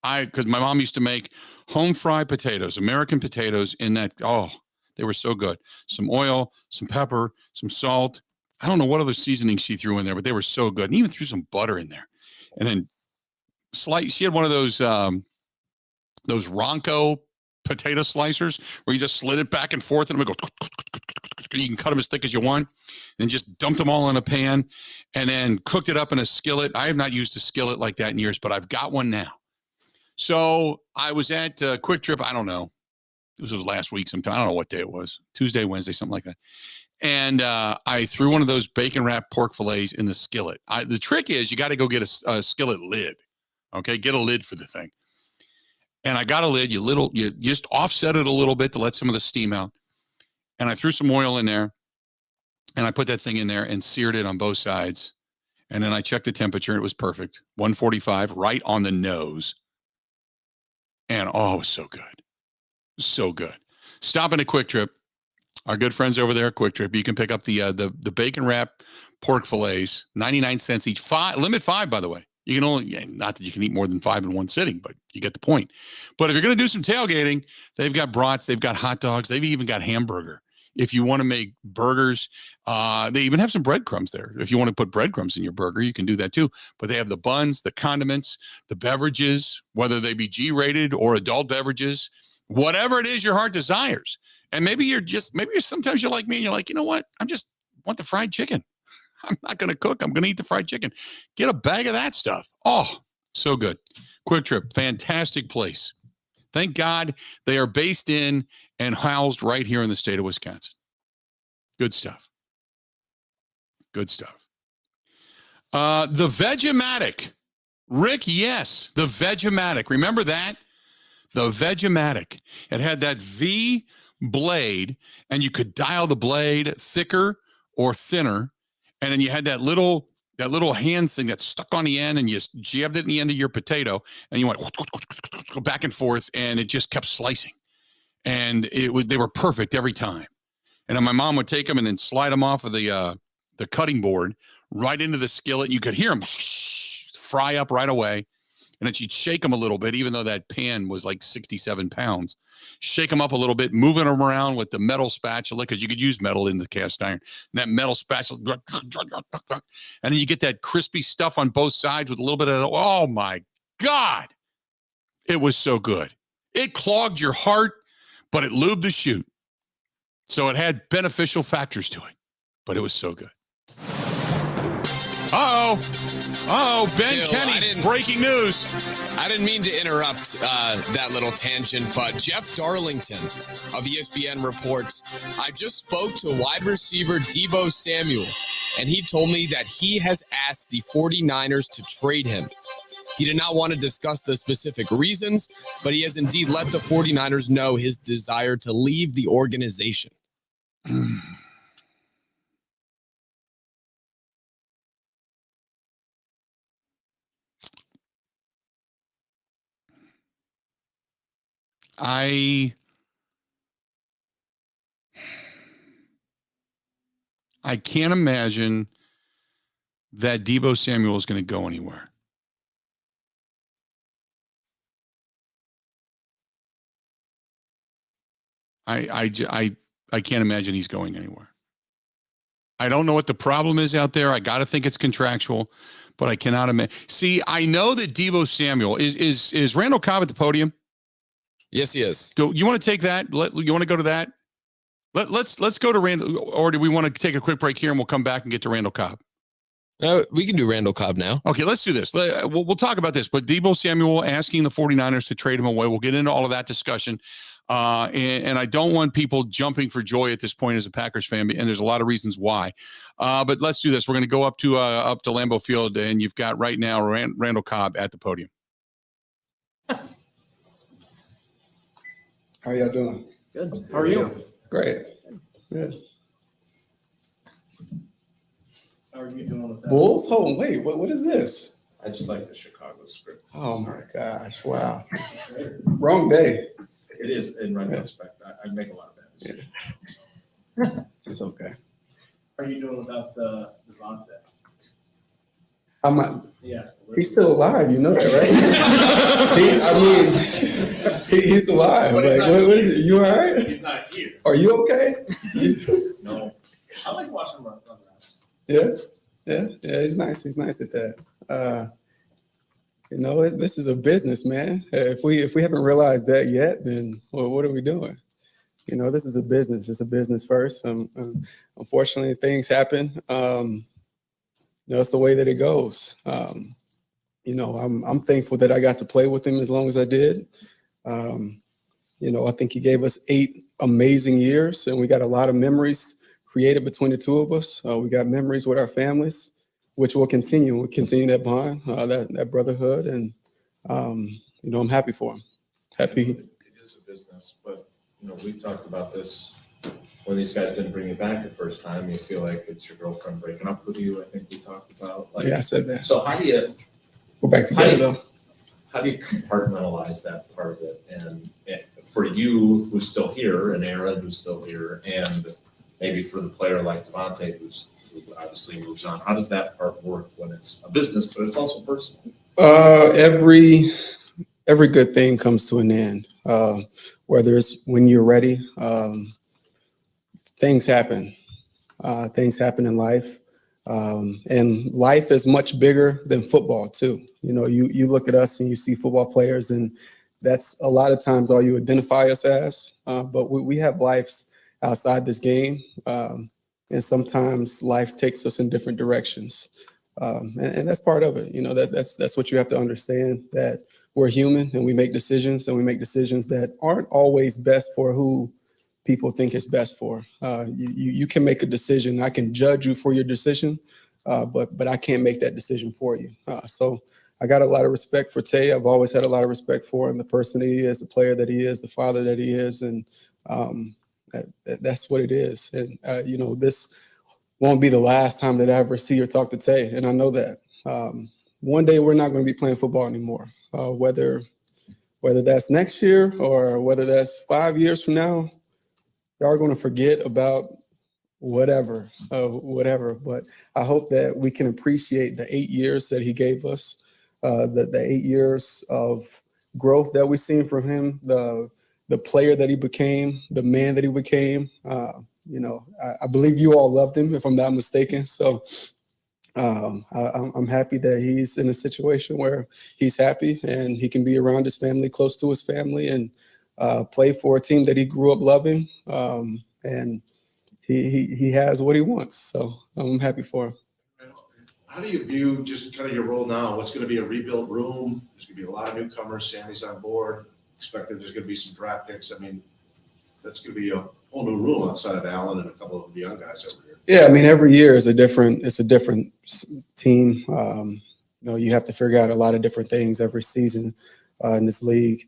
Because my mom used to make home fried potatoes, American potatoes in that. Oh, they were so good. Some oil, some pepper, some salt. I don't know what other seasoning she threw in there, but they were so good. And even threw some butter in there. And then she had one of those Ronco potato slicers where you just slid it back and forth and it would go. You can cut them as thick as you want and just dumped them all in a pan and then cooked it up in a skillet. I have not used a skillet like that in years, but I've got one now. So I was at Quick Trip. I don't know. This was last week sometime. I don't know what day it was. Tuesday, Wednesday, something like that. And I threw one of those bacon wrapped pork fillets in the skillet. The trick is you got to go get a skillet lid. Okay. Get a lid for the thing. And I got a lid. You just offset it a little bit to let some of the steam out. And I threw some oil in there and I put that thing in there and seared it on both sides. And then I checked the temperature. And it was perfect. 145, right on the nose. And oh, it was so good. So good. Stop in a Quick Trip. Our good friends over there at Quick Trip. You can pick up the bacon wrap pork fillets, 99 cents each. Limit 5, by the way. You can only, not that you can eat more than 5 in one sitting, but you get the point. But if you're going to do some tailgating, they've got brats, they've got hot dogs, they've even got hamburger. If you want to make burgers, they even have some breadcrumbs there. If you want to put breadcrumbs in your burger, you can do that too. But they have the buns, the condiments, the beverages, whether they be G-rated or adult beverages, whatever it is your heart desires. And maybe sometimes you're like me and you're like, you know what? Want the fried chicken. I'm not going to cook. I'm going to eat the fried chicken. Get a bag of that stuff. Oh, so good. Quick Trip, fantastic place. Thank God they are based in and housed right here in the state of Wisconsin. Good stuff. Good stuff. The Vegematic. Rick, yes, the Vegematic. Remember that? The Vegematic. It had that V blade, and you could dial the blade thicker or thinner. And then you had that little hand thing that stuck on the end, and you jabbed it in the end of your potato, and you went back and forth, and it just kept slicing. And they were perfect every time. And then my mom would take them and then slide them off of the cutting board right into the skillet. And you could hear them fry up right away. And then she'd shake them a little bit, even though that pan was like 67 pounds. Shake them up a little bit, moving them around with the metal spatula, because you could use metal in the cast iron. And that metal spatula, and then you get that crispy stuff on both sides with a little bit of, oh my God. It was so good. It clogged your heart, but it lubed the chute. So it had beneficial factors to it, but it was so good. Uh-oh. Oh, Ben Bill, Kenny, breaking news. I didn't mean to interrupt that little tangent, but Jeff Darlington of ESPN reports, I just spoke to wide receiver Deebo Samuel, and he told me that he has asked the 49ers to trade him. He did not want to discuss the specific reasons, but he has indeed let the 49ers know his desire to leave the organization. I can't imagine that Deebo Samuel is going to go anywhere. I can't imagine he's going anywhere. I don't know what the problem is out there. I got to think it's contractual, but I cannot imagine. See, I know that Deebo Samuel is Randall Cobb at the podium. Yes, he is. You want to take that? You want to go to that? Let's go to Randall, or do we want to take a quick break here and we'll come back and get to Randall Cobb? We can do Randall Cobb now. Okay, let's do this. We'll talk about this. But Deebo Samuel asking the 49ers to trade him away. We'll get into all of that discussion. And I don't want people jumping for joy at this point as a Packers fan, and there's a lot of reasons why. But let's do this. We're going to go up to Lambeau Field, and you've got right now Randall Cobb at the podium. How y'all doing? Good. How are you? Great. Good. How are you doing with that? Bulls? Hold on, wait. What is this? I just like the Chicago script. Oh my gosh! Wow. Wrong day. It is in retrospect. I make a lot of bad decisions. Yeah. It's okay. How are you doing without the Devondre? Yeah. He's still alive. You know that, right? He's alive. Like, what is it? You all right? He's not here. Are you okay? No. I like watching him run routes. Yeah. He's nice. He's nice at that. This is a business, man. If we haven't realized that yet, then what are we doing? This is a business. It's a business first. Unfortunately, things happen. It's the way that it goes. I'm thankful that I got to play with him as long as I did. I think he gave us 8 amazing years, and we got a lot of memories created between the two of us. We got memories with our families, which will continue. We'll continue that bond, that brotherhood, and I'm happy for him. Happy. It is a business, but we've talked about this when these guys didn't bring you back the first time. You feel like it's your girlfriend breaking up with you. I think we talked about. I said that. So how do you? We're back together though. How do you compartmentalize that part of it? And for you, who's still here, and Aaron, who's still here, and maybe for the player like Devontae, who obviously moves on, how does that part work when it's a business, but it's also personal? Every good thing comes to an end. Whether it's when you're ready, things happen. Things happen in life. And life is much bigger than football too. You look at us and you see football players, and that's a lot of times all you identify us as. But we have lives outside this game. And sometimes life takes us in different directions. And that's part of it. That's what you have to understand, that we're human and we make decisions, that aren't always best for who people think is best for. You can make a decision. I can judge you for your decision, but I can't make that decision for you. So I got a lot of respect for Tay. I've always had a lot of respect for him, the person that he is, the player that he is, the father that he is. And that's what it is. And, this won't be the last time that I ever see or talk to Tay. And I know that. One day we're not going to be playing football anymore, whether that's next year or whether that's 5 years from now. Y'all are going to forget about whatever. But I hope that we can appreciate the 8 years that he gave us, the 8 years of growth that we've seen from him, the player that he became, the man that he became. I believe you all loved him, if I'm not mistaken. So I'm happy that he's in a situation where he's happy and he can be around his family, close to his family, and play for a team that he grew up loving. And he has what he wants. So I'm happy for him. how do you view just kind of your role now? What's going to be a rebuilt room? There's going to be a lot of newcomers. Sandy's on board. Expected there's going to be some draft picks. I mean, that's going to be a whole new room outside of Allen and a couple of the young guys over here. Yeah, I mean, every year is a different team. You have to figure out a lot of different things every season in this league.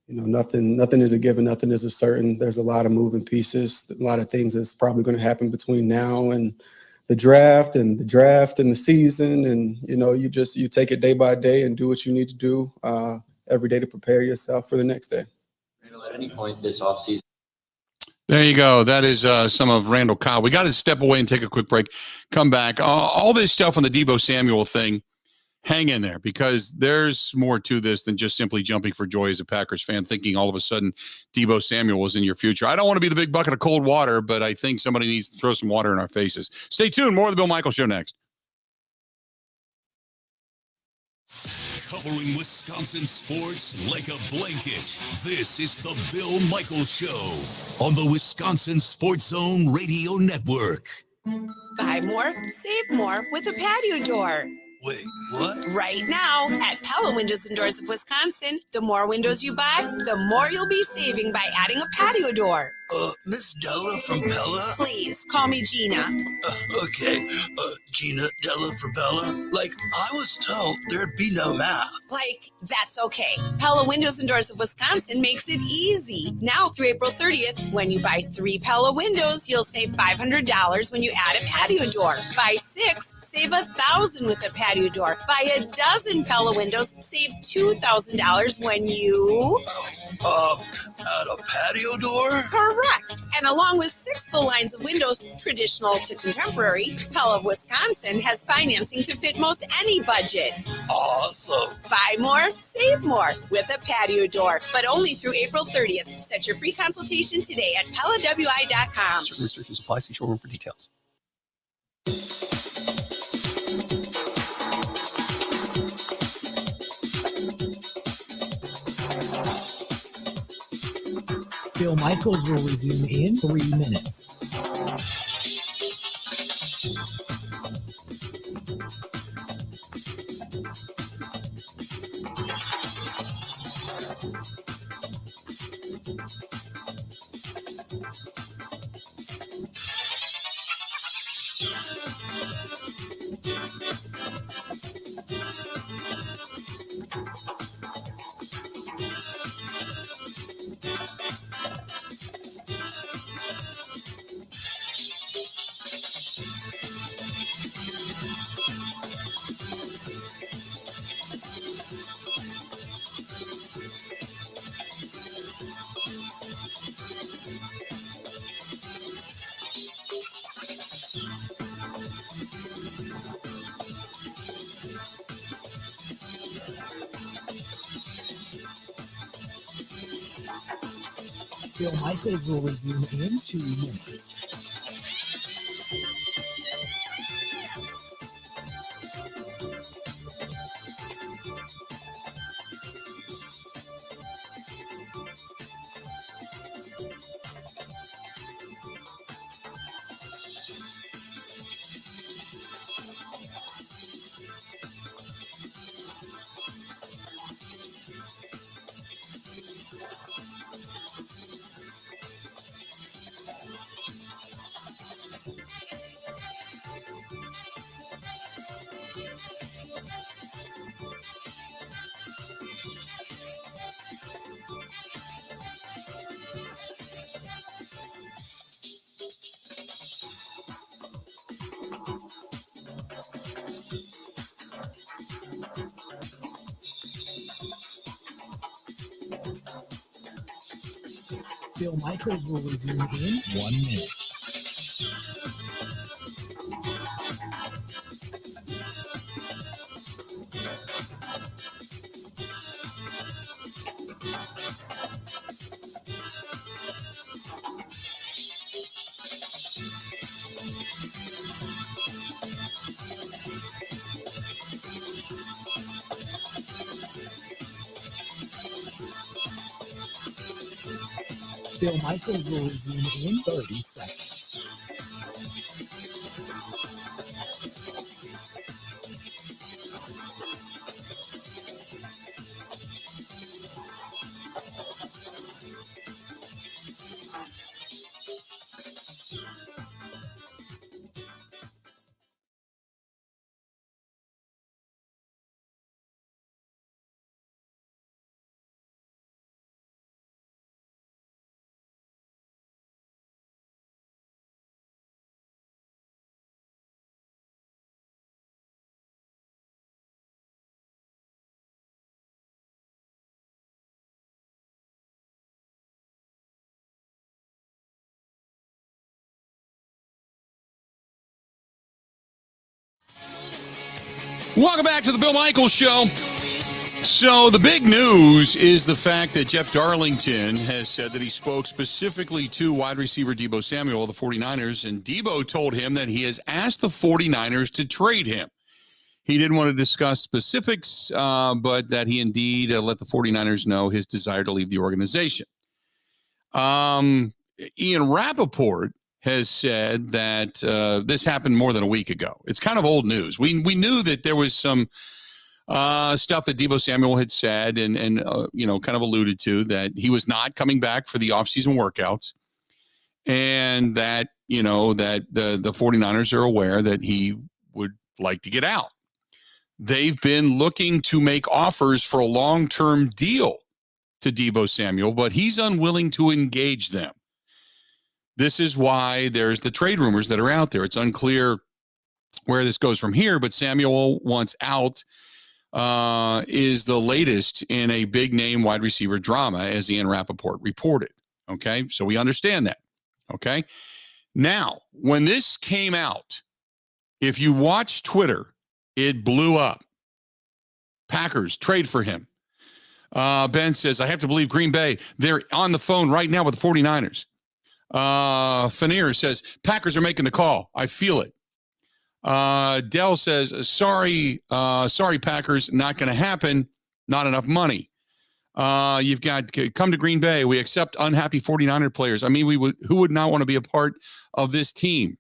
Nothing is a given, nothing is a certain. There's a lot of moving pieces, a lot of things that's probably going to happen between now and the draft and the season. And, you take it day by day and do what you need to do every day to prepare yourself for the next day. At any point this offseason. There you go. That is some of Randall Cobb. We got to step away and take a quick break. Come back. All this stuff on the Deebo Samuel thing, hang in there, because there's more to this than just simply jumping for joy as a Packers fan, thinking all of a sudden Deebo Samuel was in your future. I don't want to be the big bucket of cold water, but I think somebody needs to throw some water in our faces. Stay tuned. More of the Bill Michaels Show next. Covering Wisconsin sports like a blanket. This is the Bill Michaels Show on the Wisconsin Sports Zone Radio Network. Buy more, save more with a patio door. Wait, what? Right now, at Pella Windows and Doors of Wisconsin, the more windows you buy, the more you'll be saving by adding a patio door. Miss Della from Pella? Please, call me Gina. Okay, Gina Della from Pella? Like, I was told there'd be no math. Like, that's okay. Pella Windows and Doors of Wisconsin makes it easy. Now through April 30th, when you buy 3 Pella windows, you'll save $500 when you add a patio door. Buy 6, save $1,000 with a patio door. Buy a dozen Pella windows, save $2,000 when you... add a patio door? Correct. And along with 6 full lines of windows, traditional to contemporary, Pella of Wisconsin has financing to fit most any budget. Awesome. Buy more, save more with a patio door, but only through April 30th. Set your free consultation today at PellaWI.com. Certain restrictions apply. See showroom for details. Bill Michaels will resume in 3 minutes. Bill Michaels will resume in 2 minutes. Bill Michaels will resume in 1 minute. Bill Michaels will resume in 30 seconds. Welcome back to the Bill Michaels Show. So the big news is the fact that Jeff Darlington has said that he spoke specifically to wide receiver Deebo Samuel of the 49ers, and Deebo told him that he has asked the 49ers to trade him. He didn't want to discuss specifics, but that he indeed let the 49ers know his desire to leave the organization. Ian Rappaport has said that this happened more than a week ago. It's kind of old news. We knew that there was some stuff that Deebo Samuel had said and kind of alluded to, that he was not coming back for the offseason workouts, and that, that the 49ers are aware that he would like to get out. They've been looking to make offers for a long-term deal to Deebo Samuel, but he's unwilling to engage them. This is why there's the trade rumors that are out there. It's unclear where this goes from here, but Samuel wants out is the latest in a big-name wide receiver drama, as Ian Rappaport reported. Okay, so we understand that. Okay, now, when this came out, if you watch Twitter, it blew up. Packers trade for him. Ben says, I have to believe Green Bay. They're on the phone right now with the 49ers. Fanir says, Packers are making the call. I feel it. Dell says, sorry, Packers, not going to happen. Not enough money. You've got come to Green Bay. We accept unhappy 49er players. I mean, who would not want to be a part of this team?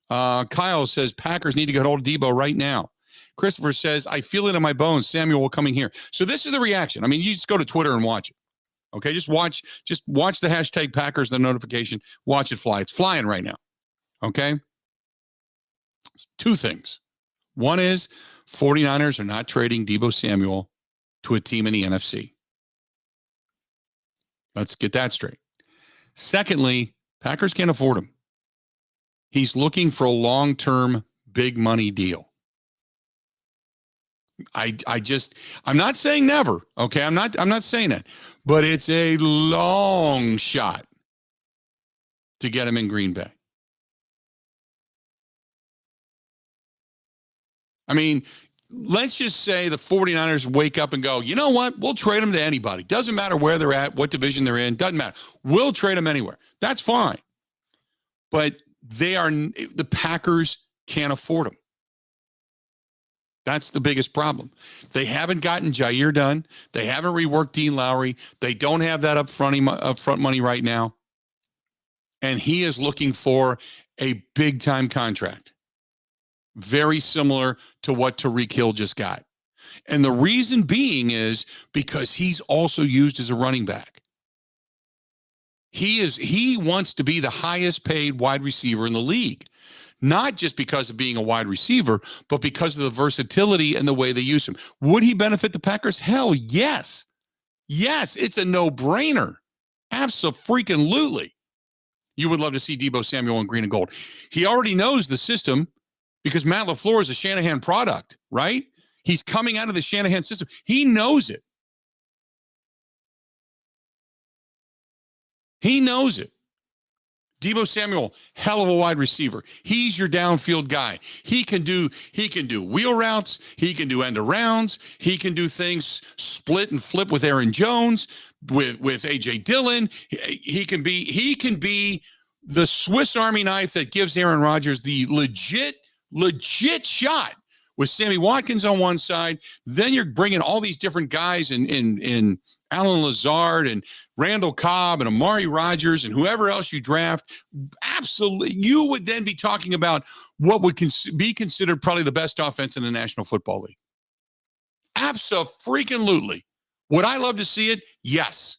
Kyle says, Packers need to get hold of Deebo right now. Christopher says, I feel it in my bones. Samuel coming here. So this is the reaction. I mean, you just go to Twitter and watch it. Okay, just watch the hashtag Packers, the notification. Watch it fly. It's flying right now. Okay. Two things. One is 49ers are not trading Deebo Samuel to a team in the NFC. Let's get that straight. Secondly, Packers can't afford him. He's looking for a long-term big money deal. I'm not saying never. Okay. I'm not saying that, but it's a long shot to get him in Green Bay. I mean, let's just say the 49ers wake up and go, you know what? We'll trade them to anybody. Doesn't matter where they're at, what division they're in. Doesn't matter. We'll trade them anywhere. That's fine. But the Packers can't afford them. That's the biggest problem. They haven't gotten Jair done. They haven't reworked Dean Lowry. They don't have that upfront money right now. And he is looking for a big-time contract. Very similar to what Tyreek Hill just got. And the reason being is because he's also used as a running back. He wants to be the highest paid wide receiver in the league. Not just because of being a wide receiver, but because of the versatility and the way they use him. Would he benefit the Packers? Hell, yes. Yes, it's a no-brainer. Abso-freaking-lutely. You would love to see Deebo Samuel in green and gold. He already knows the system because Matt LaFleur is a Shanahan product, right? He's coming out of the Shanahan system. He knows it. He knows it. Deebo Samuel, hell of a wide receiver. He's your downfield guy. He can do wheel routes. He can do end arounds. He can do things split and flip with Aaron Jones, with A.J. Dillon. He can be the Swiss Army knife that gives Aaron Rodgers the legit shot with Sammy Watkins on one side. Then you're bringing all these different guys in Alan Lazard and Randall Cobb and Amari Rodgers and whoever else you draft. Absolutely. You would then be talking about what would be considered probably the best offense in the National Football League. Abso-freaking-lutely. Would I love to see it? Yes.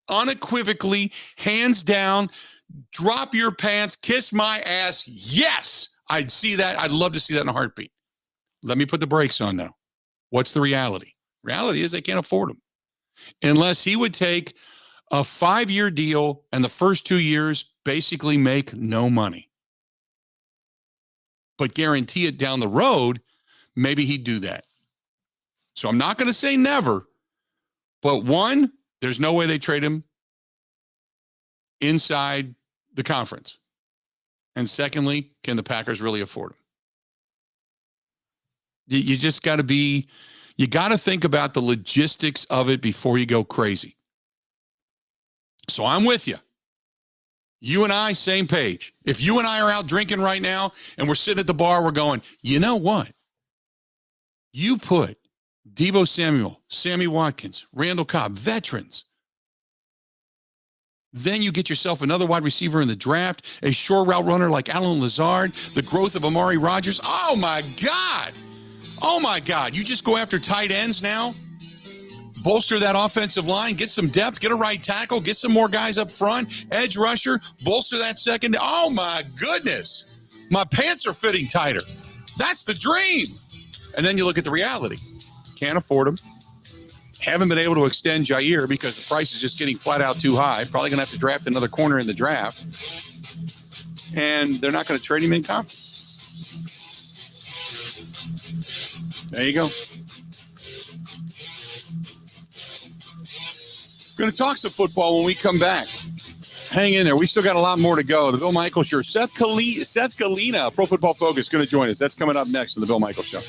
Unequivocally, hands down, drop your pants, kiss my ass. Yes. I'd see that. I'd love to see that in a heartbeat. Let me put the brakes on now. What's the reality? Reality is they can't afford him. Unless he would take a 5-year deal and the first 2 years basically make no money. But guarantee it down the road, maybe he'd do that. So I'm not going to say never, but one, there's no way they trade him inside the conference. And secondly, can the Packers really afford him? You just got to you got to think about the logistics of it before you go crazy. So I'm with you. You and I, same page. If you and I are out drinking right now and we're sitting at the bar, we're going, you know what? You put Deebo Samuel, Sammy Watkins, Randall Cobb, veterans. Then you get yourself another wide receiver in the draft, a short route runner like Alan Lazard, the growth of Amari Rodgers. Oh, my God. Oh, my God. You just go after tight ends now? Bolster that offensive line, get some depth, get a right tackle, get some more guys up front, edge rusher, bolster that second. Oh, my goodness. My pants are fitting tighter. That's the dream. And then you look at the reality. Can't afford them. Haven't been able to extend Jair because the price is just getting flat out too high. Probably going to have to draft another corner in the draft. And they're not going to trade him in conference. There you go. Going to talk some football when we come back. Hang in there. We still got a lot more to go. The Bill Michaels Show. Seth Galina, Pro Football Focus, going to join us. That's coming up next on the Bill Michaels Show.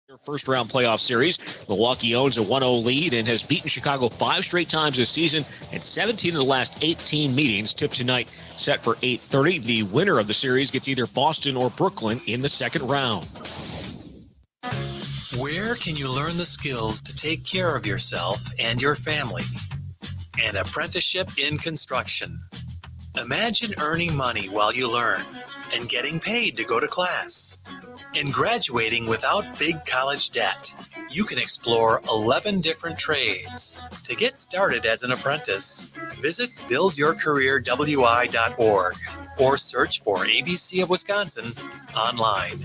Their first-round playoff series. Milwaukee owns a 1-0 lead and has beaten Chicago 5 straight times this season and 17 of the last 18 meetings. Tip tonight set for 8:30. The winner of the series gets either Boston or Brooklyn in the second round. Where can you learn the skills to take care of yourself and your family? An apprenticeship in construction. Imagine earning money while you learn and getting paid to go to class. And graduating without big college debt. You can explore 11 different trades. To get started as an apprentice, visit buildyourcareerwi.org or search for ABC of Wisconsin online.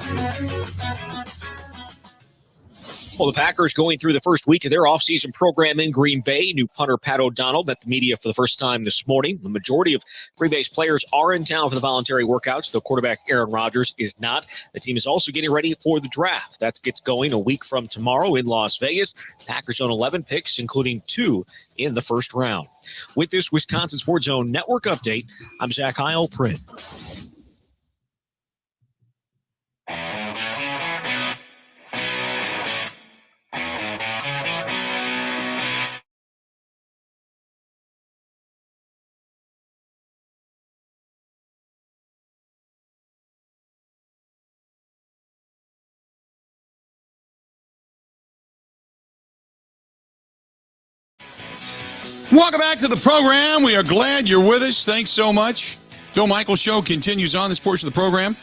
Well, the Packers going through the first week of their offseason program in Green Bay. New punter Pat O'Donnell met the media for the first time this morning. The majority of Green Bay's players are in town for the voluntary workouts, though quarterback Aaron Rodgers is not. The team is also getting ready for the draft. That gets going a week from tomorrow in Las Vegas. Packers own 11 picks, including 2 in the first round. With this Wisconsin Sports Zone Network update, I'm Zach Heilprin. Welcome back to the program. We are glad you're with us. Thanks so much. Bill Michaels Show continues on this portion of the program.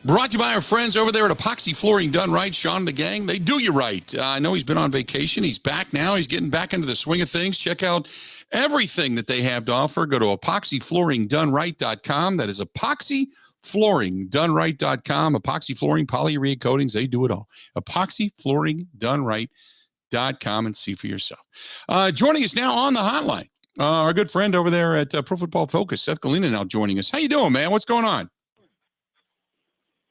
Brought to you by our friends over there at Epoxy Flooring Done Right. Sean and the gang, they do you right. I know he's been on vacation. He's back now. He's getting back into the swing of things. Check out everything that they have to offer. Go to epoxyflooringdoneright.com. That is epoxyflooringdoneright.com. Epoxy flooring, polyurethane coatings, they do it all. Epoxyflooringdoneright.com and see for yourself. Joining us now on the hotline, our good friend over there at Pro Football Focus, Seth Galina, now joining us. How you doing, man? What's going on?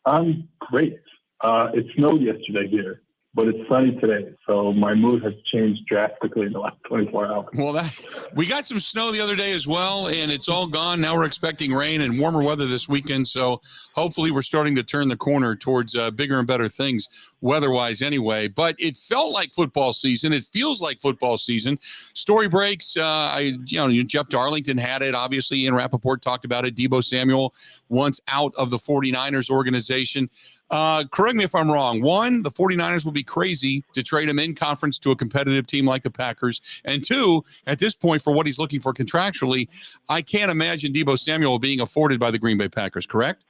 I'm great. It snowed yesterday here, but it's sunny today, so my mood has changed drastically in the last 24 hours. Well, we got some snow the other day as well, and it's all gone. Now we're expecting rain and warmer weather this weekend, so hopefully we're starting to turn the corner towards bigger and better things. weather-wise anyway. But it felt like football season. It feels like football season. Story breaks. Jeff Darlington had it. Obviously, Ian Rappaport talked about it. Deebo Samuel once out of the 49ers organization. Correct me if I'm wrong. One, the 49ers will be crazy to trade him in conference to a competitive team like the Packers. And two, at this point, for what he's looking for contractually, I can't imagine Deebo Samuel being afforded by the Green Bay Packers, correct?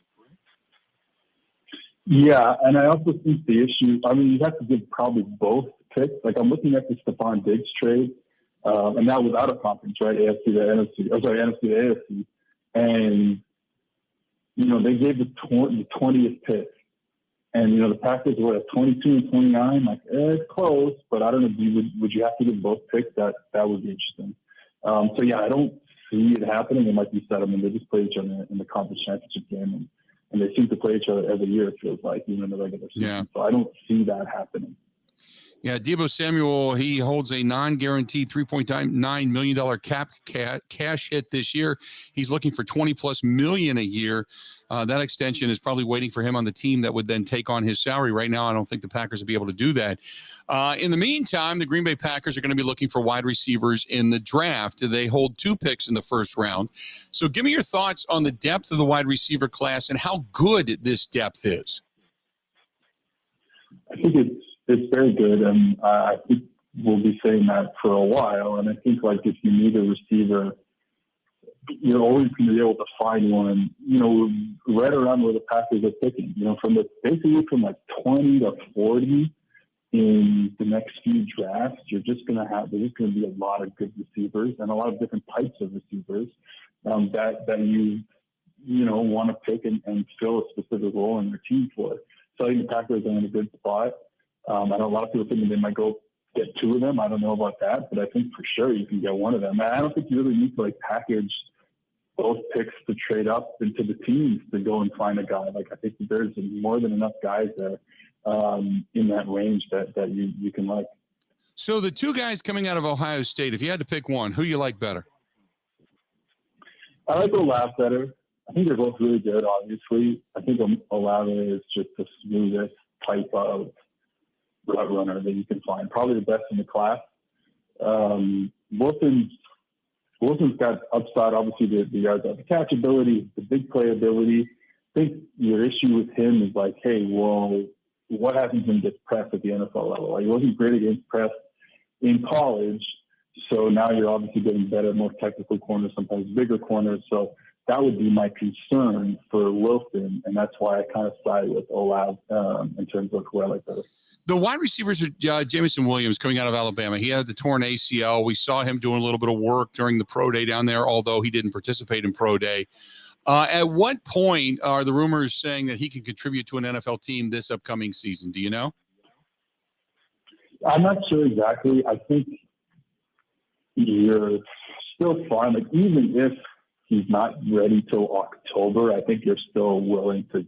Yeah, and I also think the issue, you have to give probably both picks. Like, I'm looking at the Stephon Diggs trade, and that was out of conference, right? NFC to AFC. And, they gave the 20th pick. And, the Packers were at 22 and 29. Like, it's close, but I don't know. Would you have to give both picks? That would be interesting. I don't see it happening. It might be set. They just play each other in the conference championship game. And they seem to play each other every year, it feels like, even in the regular season. Yeah. So I don't see that happening. Yeah, Deebo Samuel, he holds a non-guaranteed $3.9 million cash hit this year. He's looking for $20+ million a year. That extension is probably waiting for him on the team that would then take on his salary. Right now, I don't think the Packers will be able to do that. In the meantime, the Green Bay Packers are going to be looking for wide receivers in the draft. They hold 2 picks in the first round. So give me your thoughts on the depth of the wide receiver class and how good this depth is. I think it's very good, and I think we'll be saying that for a while. And I think, if you need a receiver, you're always going to be able to find one, right around where the Packers are picking. Basically from 20 to 40 in the next few drafts, there's just going to be a lot of good receivers and a lot of different types of receivers that you want to pick and fill a specific role in your team for. So I think the Packers are in a good spot. I know a lot of people think they might go get 2 of them. I don't know about that, but I think for sure you can get one of them. And I don't think you really need to package both picks to trade up into the teams to go and find a guy. I think there's more than enough guys there in that range that you can like. So the 2 guys coming out of Ohio State, if you had to pick one, who you like better? I like Olave better. I think they're both really good, obviously. I think Olave is just the smoothest type of route runner that you can find. Probably the best in the class. Wilson's got upside, obviously, the yards after catch ability, the big play ability. I think your issue with him is what happens when he gets pressed at the NFL level? He wasn't great against press in college, so now you're obviously getting better, more technical corners, sometimes bigger corners. So that would be my concern for Wilson, and that's why I kind of side with Olave in terms of who I like better. The wide receivers are Jameson Williams coming out of Alabama. He had the torn ACL. We saw him doing a little bit of work during the pro day down there, although he didn't participate in pro day. At what point are the rumors saying that he can contribute to an NFL team this upcoming season? Do you know? I'm not sure exactly. I think you're still fine. Even if he's not ready till October, I think you're still willing to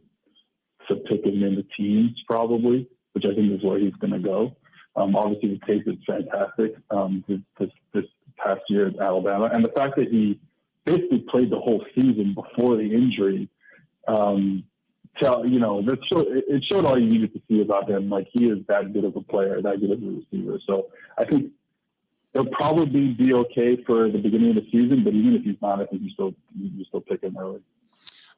pick him in the teams probably, which I think is where he's going to go. Obviously, the tape is fantastic this past year at Alabama. And the fact that he basically played the whole season before the injury, it showed all you needed to see about him. He is that good of a player, that good of a receiver. So I think he'll probably be okay for the beginning of the season, but even if he's not, I think you still pick him early.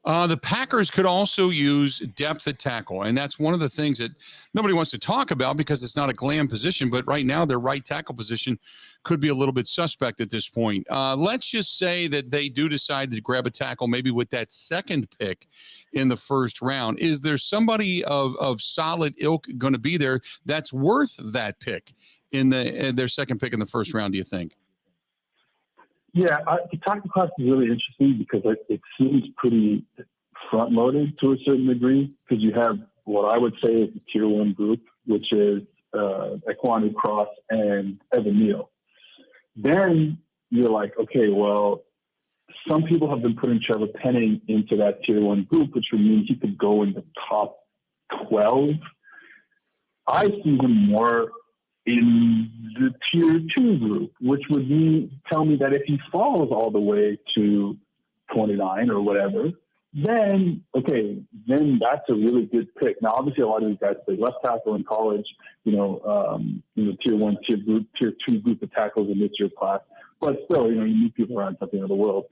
The Packers could also use depth at tackle, and that's one of the things that nobody wants to talk about because it's not a glam position, but right now their right tackle position could be a little bit suspect at this point. Let's just say that they do decide to grab a tackle maybe with that second pick in the first round. Is there somebody of solid ilk going to be there that's worth that pick in their second pick in the first round, do you think? Yeah, the tackle class is really interesting because it seems pretty front-loaded to a certain degree because you have what I would say is the tier 1 group, which is Ekwonu Cross and Evan Neal. Then you're like, okay, well, some people have been putting Trevor Penning into that tier 1 group, which would mean he could go in the top 12. I see him more in the tier 2 group, which would tell me that if he falls all the way to 29 or whatever, then that's a really good pick. Now, obviously, a lot of these guys play left tackle in college, tier 1, tier 2 group of tackles in this year's class. But still, you meet people around something of the world.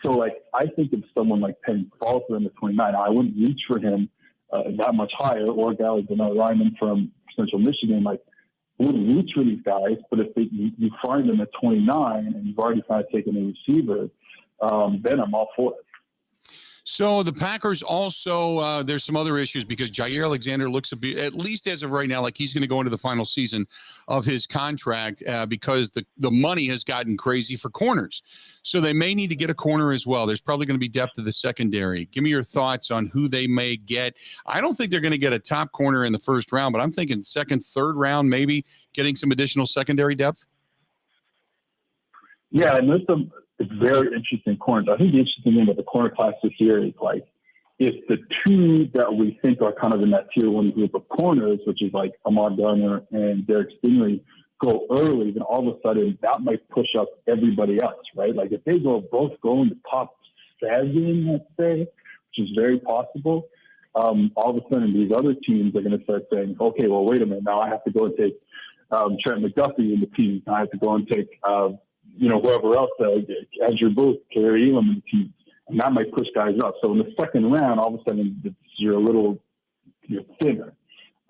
So, I think if someone like Penn falls to them at 29, I wouldn't reach for him that much higher, or a guy like Bernard Ryman from Central Michigan, I wouldn't reach for these guys. But if you find them at 29 and you've already kind of taken a receiver, then I'm all for it. So the Packers also, there's some other issues because Jair Alexander looks at least as of right now, like he's going to go into the final season of his contract because the money has gotten crazy for corners. So they may need to get a corner as well. There's probably going to be depth to the secondary. Give me your thoughts on who they may get. I don't think they're going to get a top corner in the first round, but I'm thinking second, third round, maybe getting some additional secondary depth. Yeah, and there's some very interesting corners. I think the interesting thing about the corner class this year is if the two that we think are kind of in that tier 1 group of corners, which is Ahmad Gardner and Derek Stingley, go early, then all of a sudden that might push up everybody else, right? If they both go in the top 7, let's say, which is very possible, all of a sudden these other teams are going to start saying, okay, well, wait a minute, now I have to go and take Trent McDuffie in the team. I have to go and take whoever else, Andrew Booth, Kerry Elam in the team, and that might push guys up. So in the second round, all of a sudden you're thinner.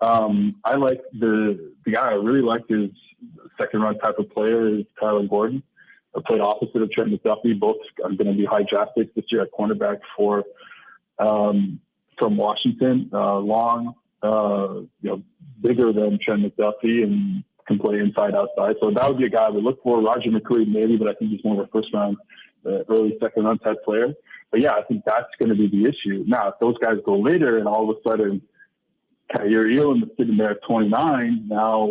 I like the guy I really like is second round type of player is Kyler Gordon. I played opposite of Trent McDuffie. Both are going to be high draft picks this year at cornerback from Washington. Long, bigger than Trent McDuffie and can play inside, outside. So that would be a guy I would look for. Roger McCreary maybe, but I think he's more of a first round, early second round type player. But yeah, I think that's going to be the issue. Now, if those guys go later and all of a sudden Kyrie Elam is sitting there at 29, now,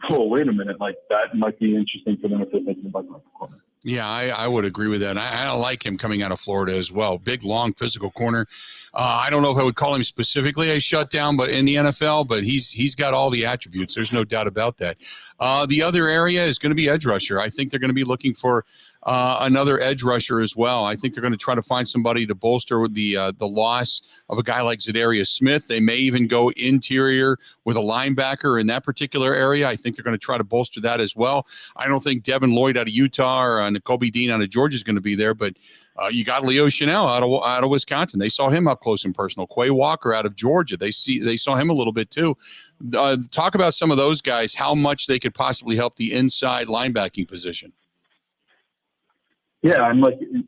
wait a minute, that might be interesting for them if they're thinking about the corner. Yeah, I would agree with that. I like him coming out of Florida as well. Big, long, physical corner. I don't know if I would call him specifically a shutdown, but in the NFL, but he's got all the attributes. There's no doubt about that. The other area is going to be edge rusher. I think they're going to be looking for another edge rusher as well. I think they're going to try to find somebody to bolster the loss of a guy like Zadarius Smith. They may even go interior with a linebacker in that particular area. I think they're going to try to bolster that as well. I don't think Devin Lloyd out of Utah or Nakobe Dean out of Georgia is going to be there, but you got Leo Chanel out of Wisconsin. They saw him up close and personal. Quay Walker out of Georgia. They saw him a little bit too. Talk about some of those guys, how much they could possibly help the inside linebacking position. Yeah,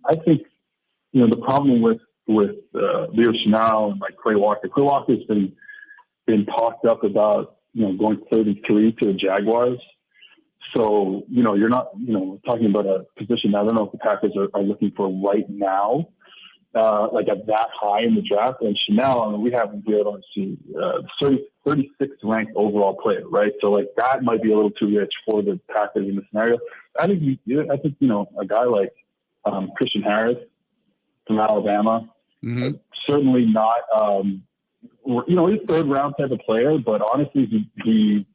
I think the problem with Leo Chanel and Quay Walker's been talked up about going 33 to the Jaguars. So you're not talking about a position. I don't know if the Packers are looking for right now, at that high in the draft. And Chanel, we have him here on 36th ranked overall player, right? So that might be a little too rich for the Packers in the scenario. I think a guy like Christian Harris from Alabama, certainly not, he's third round type of player, but honestly, he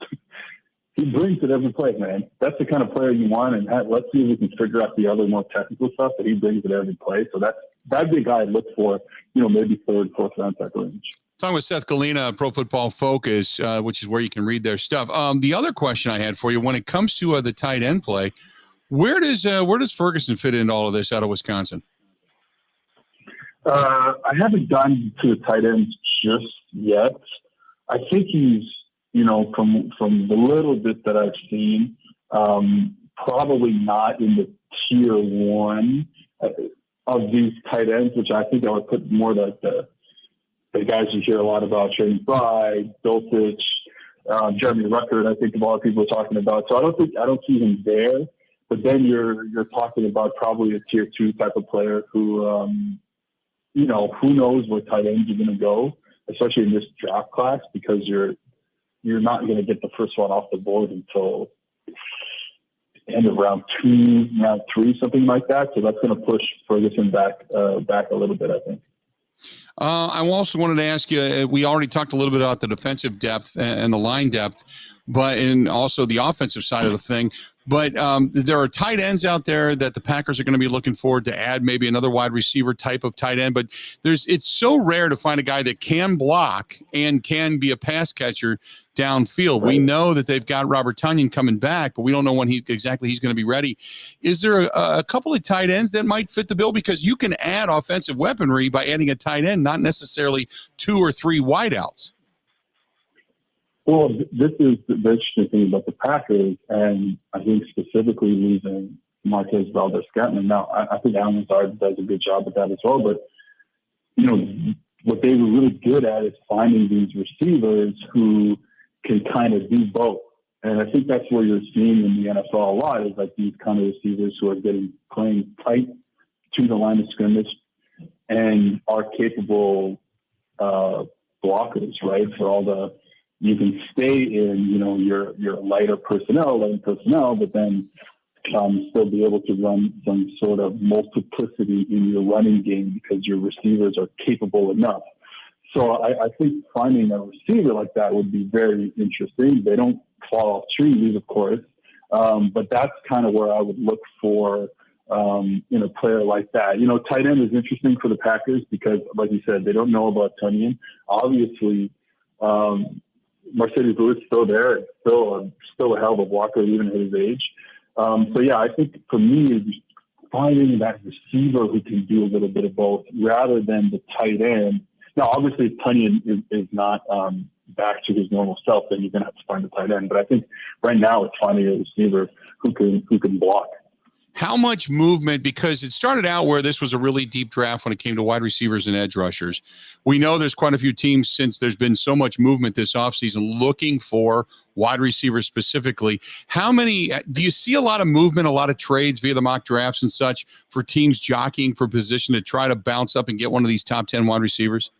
brings it every play, man. That's the kind of player you want, and let's see if we can figure out the other more technical stuff that he brings it every play. So that'd be a guy I'd look for, maybe third, fourth round type range. Talking with Seth Galina, Pro Football Focus, which is where you can read their stuff. The other question I had for you, when it comes to the tight end play, where does Ferguson fit into all of this out of Wisconsin? I haven't gotten to the tight ends just yet. I think he's, from the little bit that I've seen, probably not in the tier 1 of these tight ends, which I think I would put more like the guys you hear a lot about, Shane Fry, Dulcich, Jeremy Ruckert. I think a lot of people are talking about. So I don't see him there. But then you're talking about probably a tier 2 type of player who, who knows where tight ends are going to go, especially in this draft class, because you're not going to get the first one off the board until end of round 2, round 3, something like that. So that's going to push Ferguson back a little bit, I think. I also wanted to ask you, we already talked a little bit about the defensive depth and the line depth, but in also the offensive side of the thing, But there are tight ends out there that the Packers are going to be looking forward to add maybe another wide receiver type of tight end. But it's so rare to find a guy that can block and can be a pass catcher downfield. Right. We know that they've got Robert Tonyan coming back, but we don't know when he's going to be ready. Is there a couple of tight ends that might fit the bill? Because you can add offensive weaponry by adding a tight end, not necessarily 2 or 3 wideouts. Well, this is the interesting thing about the Packers, and I think specifically losing Marquez Valdez-Scantling. Now, I think Alan Lazard does a good job with that as well, but, what they were really good at is finding these receivers who can kind of do both. And I think that's what you're seeing in the NFL a lot is like these kind of receivers who are playing tight to the line of scrimmage and are capable blockers, right? For all you can stay in, your lighter personnel, but then still be able to run some sort of multiplicity in your running game because your receivers are capable enough. So I think finding a receiver like that would be very interesting. They don't fall off trees, of course, but that's kind of where I would look for in a player like that. Tight end is interesting for the Packers because, like you said, they don't know about Tonyan. Obviously, Mercedes Lewis still there. It's still a hell of a blocker even at his age. So yeah, I think for me, it's finding that receiver who can do a little bit of both rather than the tight end. Now, obviously, if Tonyan is not back to his normal self, then you're going to have to find a tight end. But I think right now it's finding a receiver who can block. How much movement, because it started out where this was a really deep draft when it came to wide receivers and edge rushers. We know there's quite a few teams since there's been so much movement this offseason looking for wide receivers specifically. How many, do you see a lot of movement, a lot of trades via the mock drafts and such for teams jockeying for position to try to bounce up and get one of these top 10 wide receivers?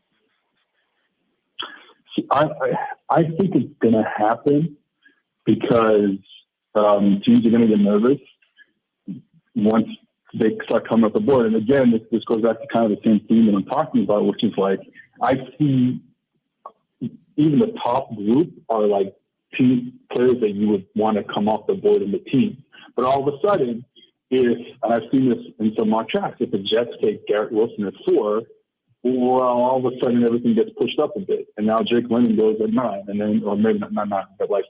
I think it's going to happen because teams are going to get nervous once they start coming up the board. And again, this goes back to kind of the same theme that I'm talking about, which is like, I see even the top group are like team players that you would want to come off the board in the team. But all of a sudden, and I've seen this in some mock drafts, if the Jets take Garrett Wilson at 4, well, all of a sudden everything gets pushed up a bit. And now Jake Lennon goes at 9, and then, or maybe not 9, but like,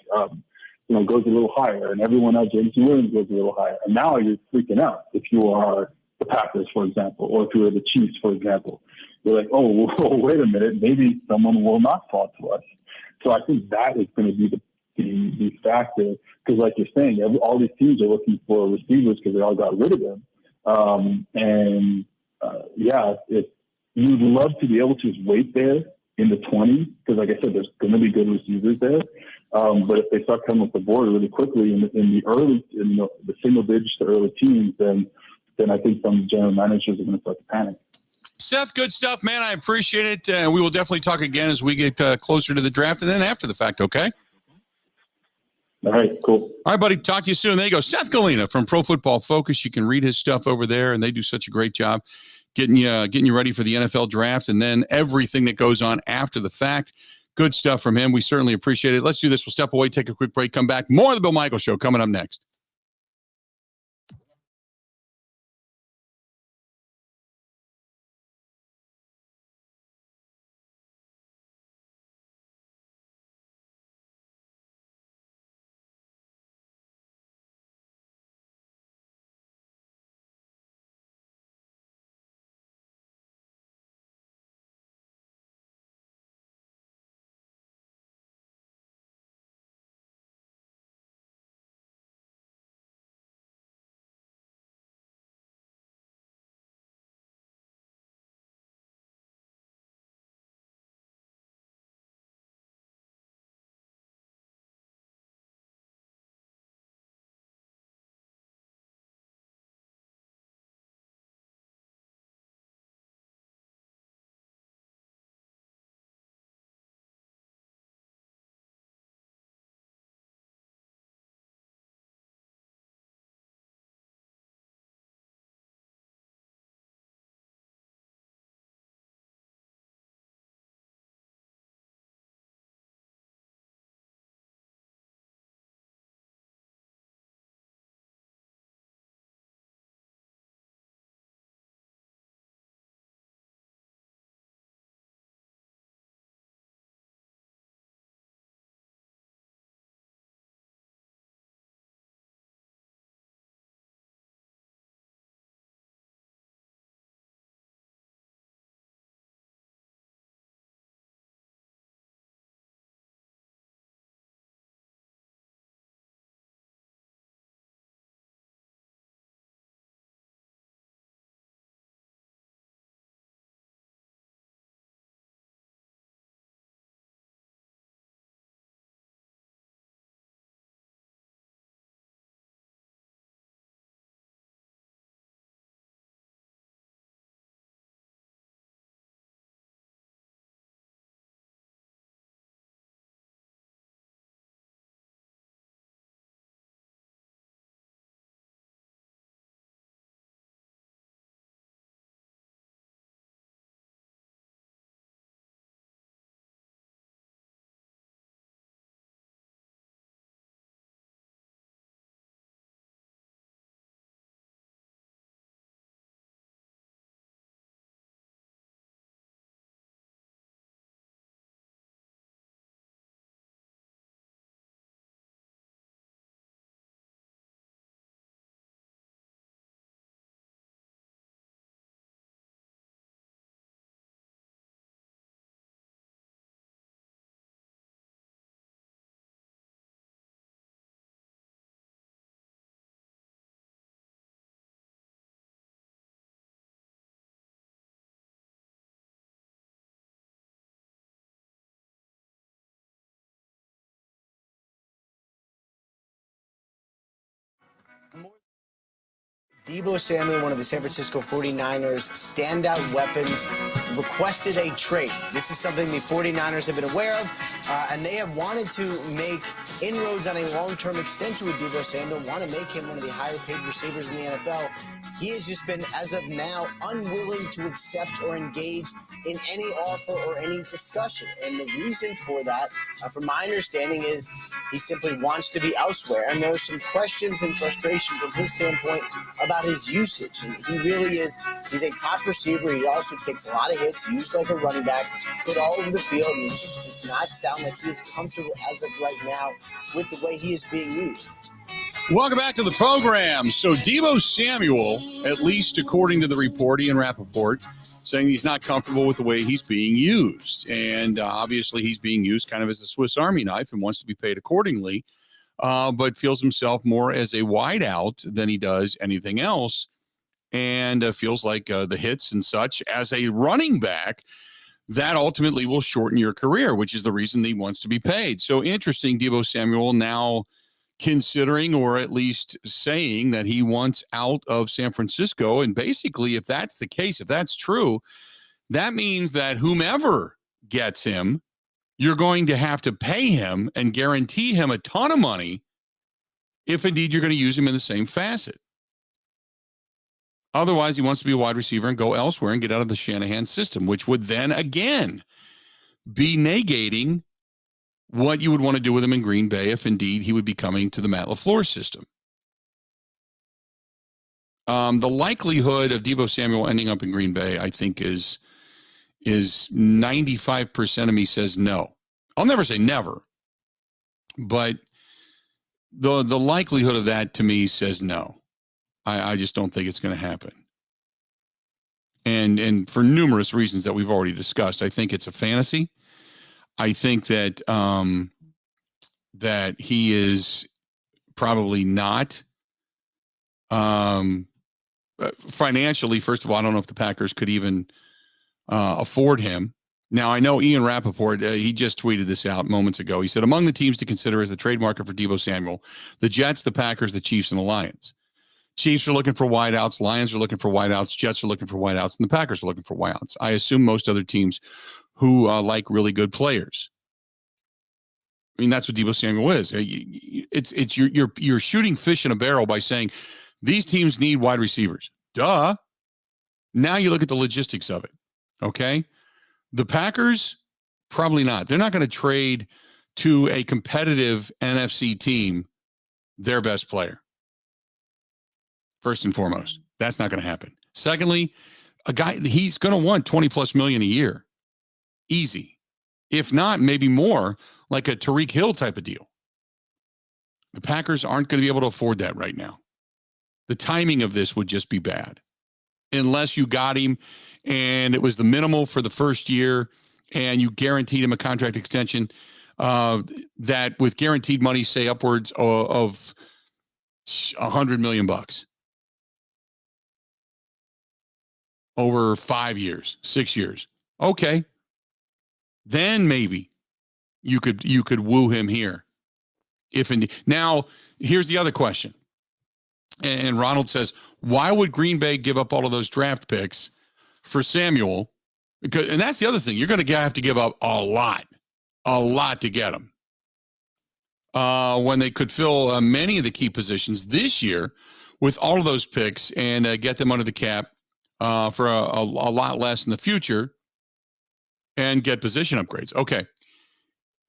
goes a little higher, and everyone else, James Williams, goes a little higher. And now you're freaking out if you are the Packers, for example, or if you are the Chiefs, for example. You're like, oh, wait a minute, maybe someone will not fall to us. So I think that is going to be the factor, because like you're saying, all these teams are looking for receivers because they all got rid of them. You'd love to be able to just wait there in the 20s, because like I said, there's going to be good receivers there. But if they start coming up the board really quickly in the single digits to early teams, then I think some general managers are going to start to panic. Seth, good stuff, man. I appreciate it. And we will definitely talk again as we get closer to the draft and then after the fact, okay? All right, cool. All right, buddy. Talk to you soon. There you go. Seth Galina from Pro Football Focus. You can read his stuff over there, and they do such a great job getting you ready for the NFL draft and then everything that goes on after the fact. Good stuff from him. We certainly appreciate it. Let's do this. We'll step away, take a quick break, come back. More of the Bill Michaels Show coming up next. Deebo Samuel, one of the San Francisco 49ers standout weapons, requested a trade. This is something the 49ers have been aware of, and they have wanted to make inroads on a long-term extension with Deebo Samuel, want to make him one of the higher-paid receivers in the NFL. He has just been, as of now, unwilling to accept or engage in any offer or any discussion. And the reason for that, from my understanding, is he simply wants to be elsewhere. And there are some questions and frustration from his standpoint about his usage. And he really is, he's a top receiver. He also takes a lot of hits, used like a running back, put all over the field. And it just does not sound like he is comfortable as of right now with the way he is being used. Welcome back to the program. So Deebo Samuel, at least according to the report, Ian Rappaport, saying he's not comfortable with the way he's being used. And obviously he's being used kind of as a Swiss Army knife and wants to be paid accordingly, but feels himself more as a wideout than he does anything else, and feels like the hits and such as a running back, that ultimately will shorten your career, which is the reason he wants to be paid. So interesting, Deebo Samuel now considering, or at least saying, that he wants out of San Francisco. And basically, if that's the case, if that's true, that means that whomever gets him, you're going to have to pay him and guarantee him a ton of money if indeed you're going to use him in the same facet. Otherwise, he wants to be a wide receiver and go elsewhere and get out of the Shanahan system, which would then again be negating what you would want to do with him in Green Bay if indeed he would be coming to the Matt LaFleur system. The likelihood of Deebo Samuel ending up in Green Bay, I think, is 95% of me says no. I'll never say never, but the likelihood of that to me says no. I just don't think it's going to happen. And for numerous reasons that we've already discussed. I think it's a fantasy. I think that that he is probably not financially. First of all, I don't know if the Packers could even afford him. Now, I know Ian Rappaport, he just tweeted this out moments ago. He said, among the teams to consider as the trade market for Deebo Samuel, the Jets, the Packers, the Chiefs, and the Lions. Chiefs are looking for wideouts. Lions are looking for wideouts. Jets are looking for wideouts. And the Packers are looking for wideouts. I assume most other teams who like really good players. I mean, that's what Deebo Samuel is. It's you're shooting fish in a barrel by saying these teams need wide receivers. Duh. Now you look at the logistics of it. Okay. The Packers, probably not. They're not going to trade to a competitive NFC team their best player. First and foremost, that's not going to happen. Secondly, a guy, he's going to want 20 plus million a year. Easy. If not, maybe more, like a Tyreek Hill type of deal. The Packers aren't going to be able to afford that right now. The timing of this would just be bad. Unless you got him and it was the minimal for the first year and you guaranteed him a contract extension that with guaranteed money, say upwards of $100 million over 5 years, 6 years. Okay. Then maybe you could woo him here. If indeed. Now, here's the other question. And Ronald says, why would Green Bay give up all of those draft picks for Samuel? Because, and that's the other thing. You're going to have to give up a lot to get him. When they could fill many of the key positions this year with all of those picks and get them under the cap for a lot less in the future and get position upgrades. Okay.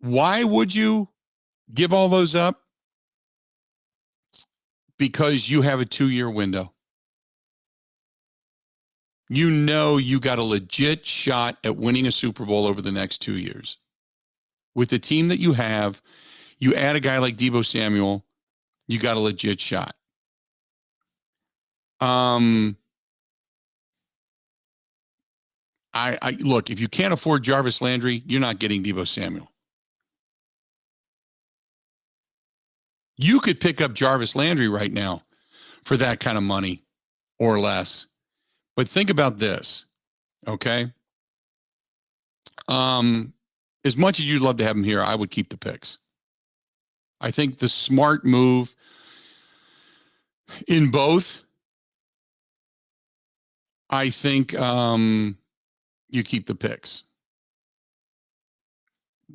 Why would you give all those up? Because you have a 2-year window. You know you got a legit shot at winning a Super Bowl over the next 2 years. With the team that you have, you add a guy like Deebo Samuel, you got a legit shot. I look, if you can't afford Jarvis Landry, you're not getting Deebo Samuel. You could pick up Jarvis Landry right now for that kind of money or less. But think about this, okay? As much as you'd love to have him here, I would keep the picks. I think the smart move in both I think you keep the picks.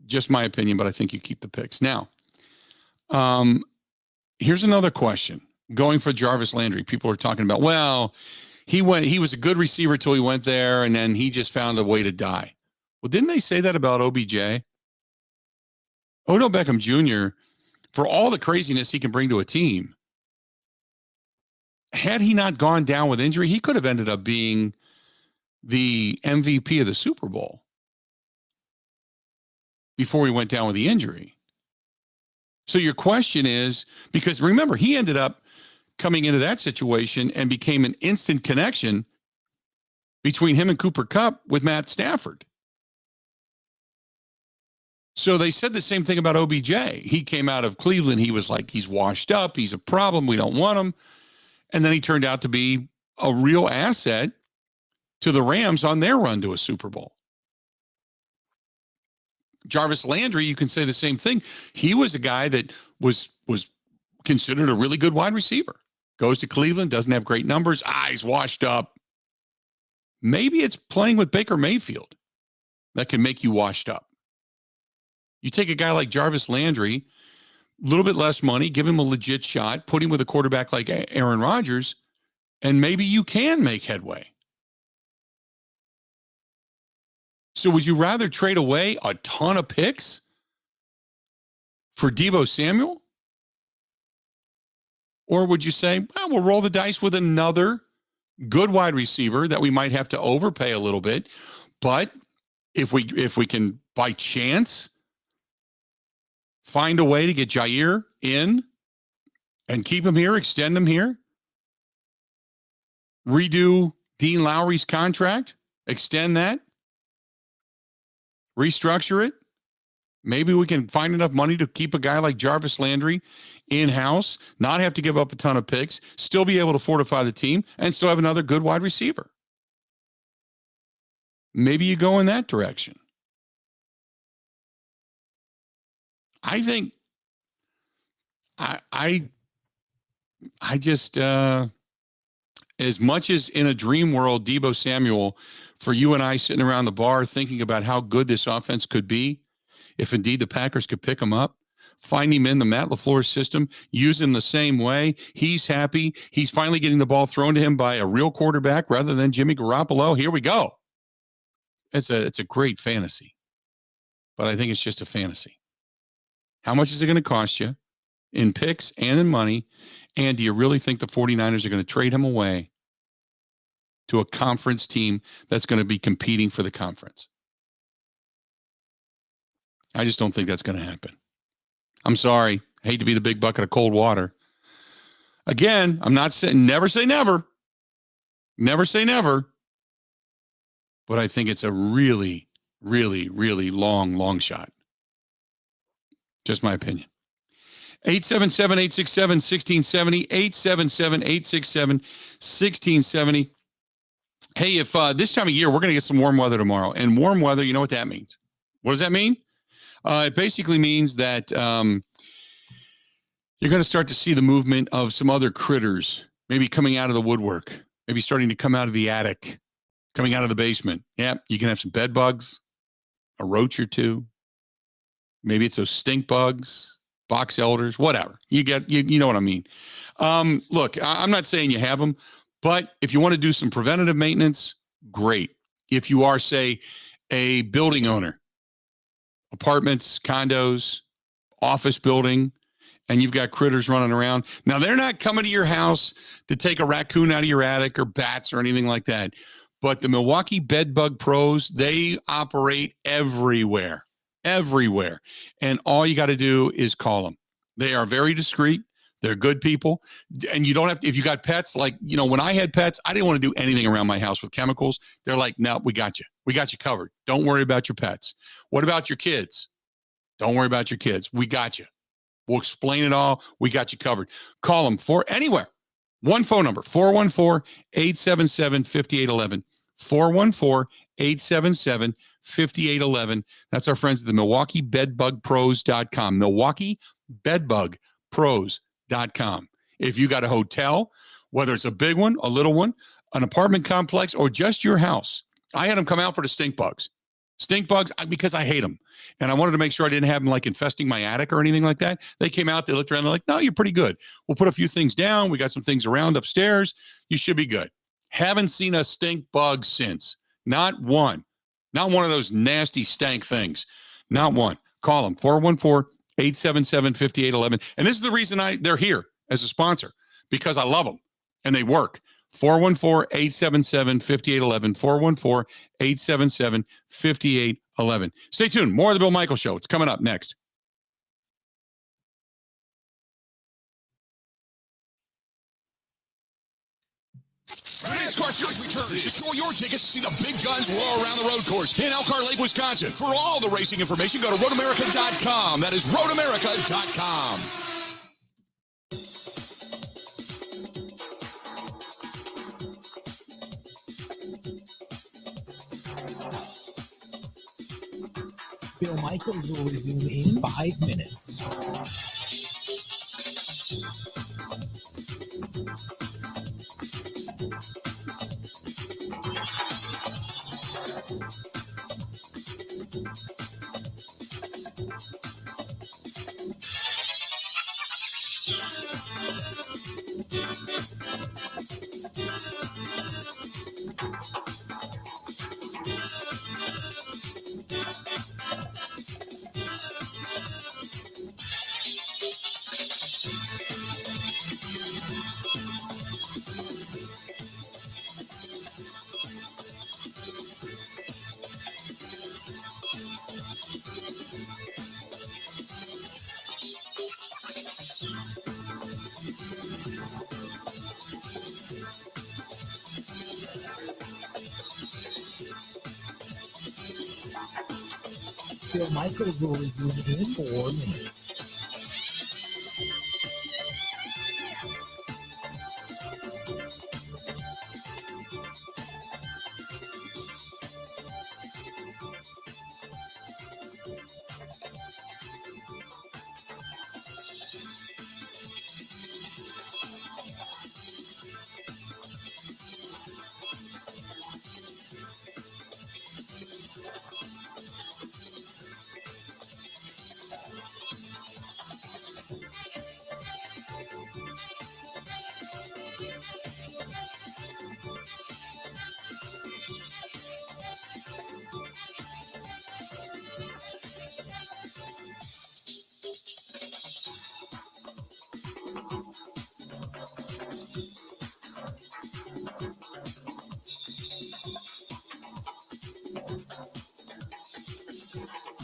Just my opinion, but I think you keep the picks. Now, here's another question. Going for Jarvis Landry, people are talking about, well, he was a good receiver till he went there, and then he just found a way to die. Well, didn't they say that about OBJ? Odell Beckham Jr., for all the craziness he can bring to a team, had he not gone down with injury, he could have ended up being the MVP of the Super Bowl before he went down with the injury. So your question is, because remember, he ended up coming into that situation and became an instant connection between him and Cooper Kupp with Matt Stafford. So they said the same thing about OBJ. He came out of Cleveland. He was like, he's washed up. He's a problem. We don't want him. And then he turned out to be a real asset to the Rams on their run to a Super Bowl. Jarvis Landry, you can say the same thing. He was a guy that was considered a really good wide receiver. Goes to Cleveland, doesn't have great numbers. He's washed up. Maybe it's playing with Baker Mayfield that can make you washed up. You take a guy like Jarvis Landry, a little bit less money, give him a legit shot, put him with a quarterback like Aaron Rodgers, and maybe you can make headway. So would you rather trade away a ton of picks for Deebo Samuel? Or would you say, well, we'll roll the dice with another good wide receiver that we might have to overpay a little bit, but if we can by chance find a way to get Jair in and keep him here, extend him here, redo Dean Lowry's contract, extend that, restructure it. Maybe we can find enough money to keep a guy like Jarvis Landry in-house, not have to give up a ton of picks, still be able to fortify the team, and still have another good wide receiver. Maybe you go in that direction. I think I just as much as in a dream world, Deebo Samuel, for you and I sitting around the bar thinking about how good this offense could be, if indeed the Packers could pick him up, find him in the Matt LaFleur system, use him the same way. He's happy. He's finally getting the ball thrown to him by a real quarterback rather than Jimmy Garoppolo. Here we go. It's a great fantasy, but I think it's just a fantasy. How much is it going to cost you in picks and in money? And do you really think the 49ers are going to trade him away to a conference team that's going to be competing for the conference? I just don't think that's going to happen. I'm sorry. I hate to be the big bucket of cold water. Again, I'm not saying never say never. Never say never. But I think it's a really, really, really long shot. Just my opinion. 877-867-1670, 877-867-1670. Hey, if this time of year, we're going to get some warm weather tomorrow. And warm weather, you know what that means? What does that mean? It basically means that you're going to start to see the movement of some other critters, maybe coming out of the woodwork, maybe starting to come out of the attic, coming out of the basement. Yeah, you can have some bed bugs, a roach or two. Maybe it's those stink bugs, box elders, whatever. You know what I mean. Look, I'm not saying you have them, but if you want to do some preventative maintenance, great. If you are, say, a building owner, apartments, condos, office building, and you've got critters running around. Now, they're not coming to your house to take a raccoon out of your attic or bats or anything like that. But the Milwaukee Bed Bug Pros, they operate everywhere. And all you got to do is call them. They are very discreet. They're good people. And you don't have to, if you got pets, like, when I had pets, I didn't want to do anything around my house with chemicals. They're like, no, we got you. We got you covered. Don't worry about your pets. What about your kids? Don't worry about your kids. We got you. We'll explain it all. We got you covered. Call them for anywhere. One phone number, 414-877-5811. 414-877-5811. That's our friends at the MilwaukeeBedBugPros.com. MilwaukeeBedBugPros.com. If you got a hotel, whether it's a big one, a little one, an apartment complex or just your house, I had them come out for the stink bugs. Stink bugs, because I hate them. And I wanted to make sure I didn't have them like infesting my attic or anything like that. They came out, they looked around, they're like, no, you're pretty good. We'll put a few things down. We got some things around upstairs. You should be good. Haven't seen a stink bug since. Not one. Not one of those nasty stank things. Not one. Call them, 414-877-5811. And this is the reason they're here as a sponsor, because I love them and they work. 414-877-5811. 414-877-5811. Stay tuned. More of the Bill Michaels Show. It's coming up next. NASCAR Series returns. Secure your tickets to see the big guns roar around the road course in Elkhart Lake, Wisconsin. For all the racing information, go to roadamerica.com. That is roadamerica.com. Bill Michaels will resume in 5 minutes. Bill Michaels will resume in 4 minutes.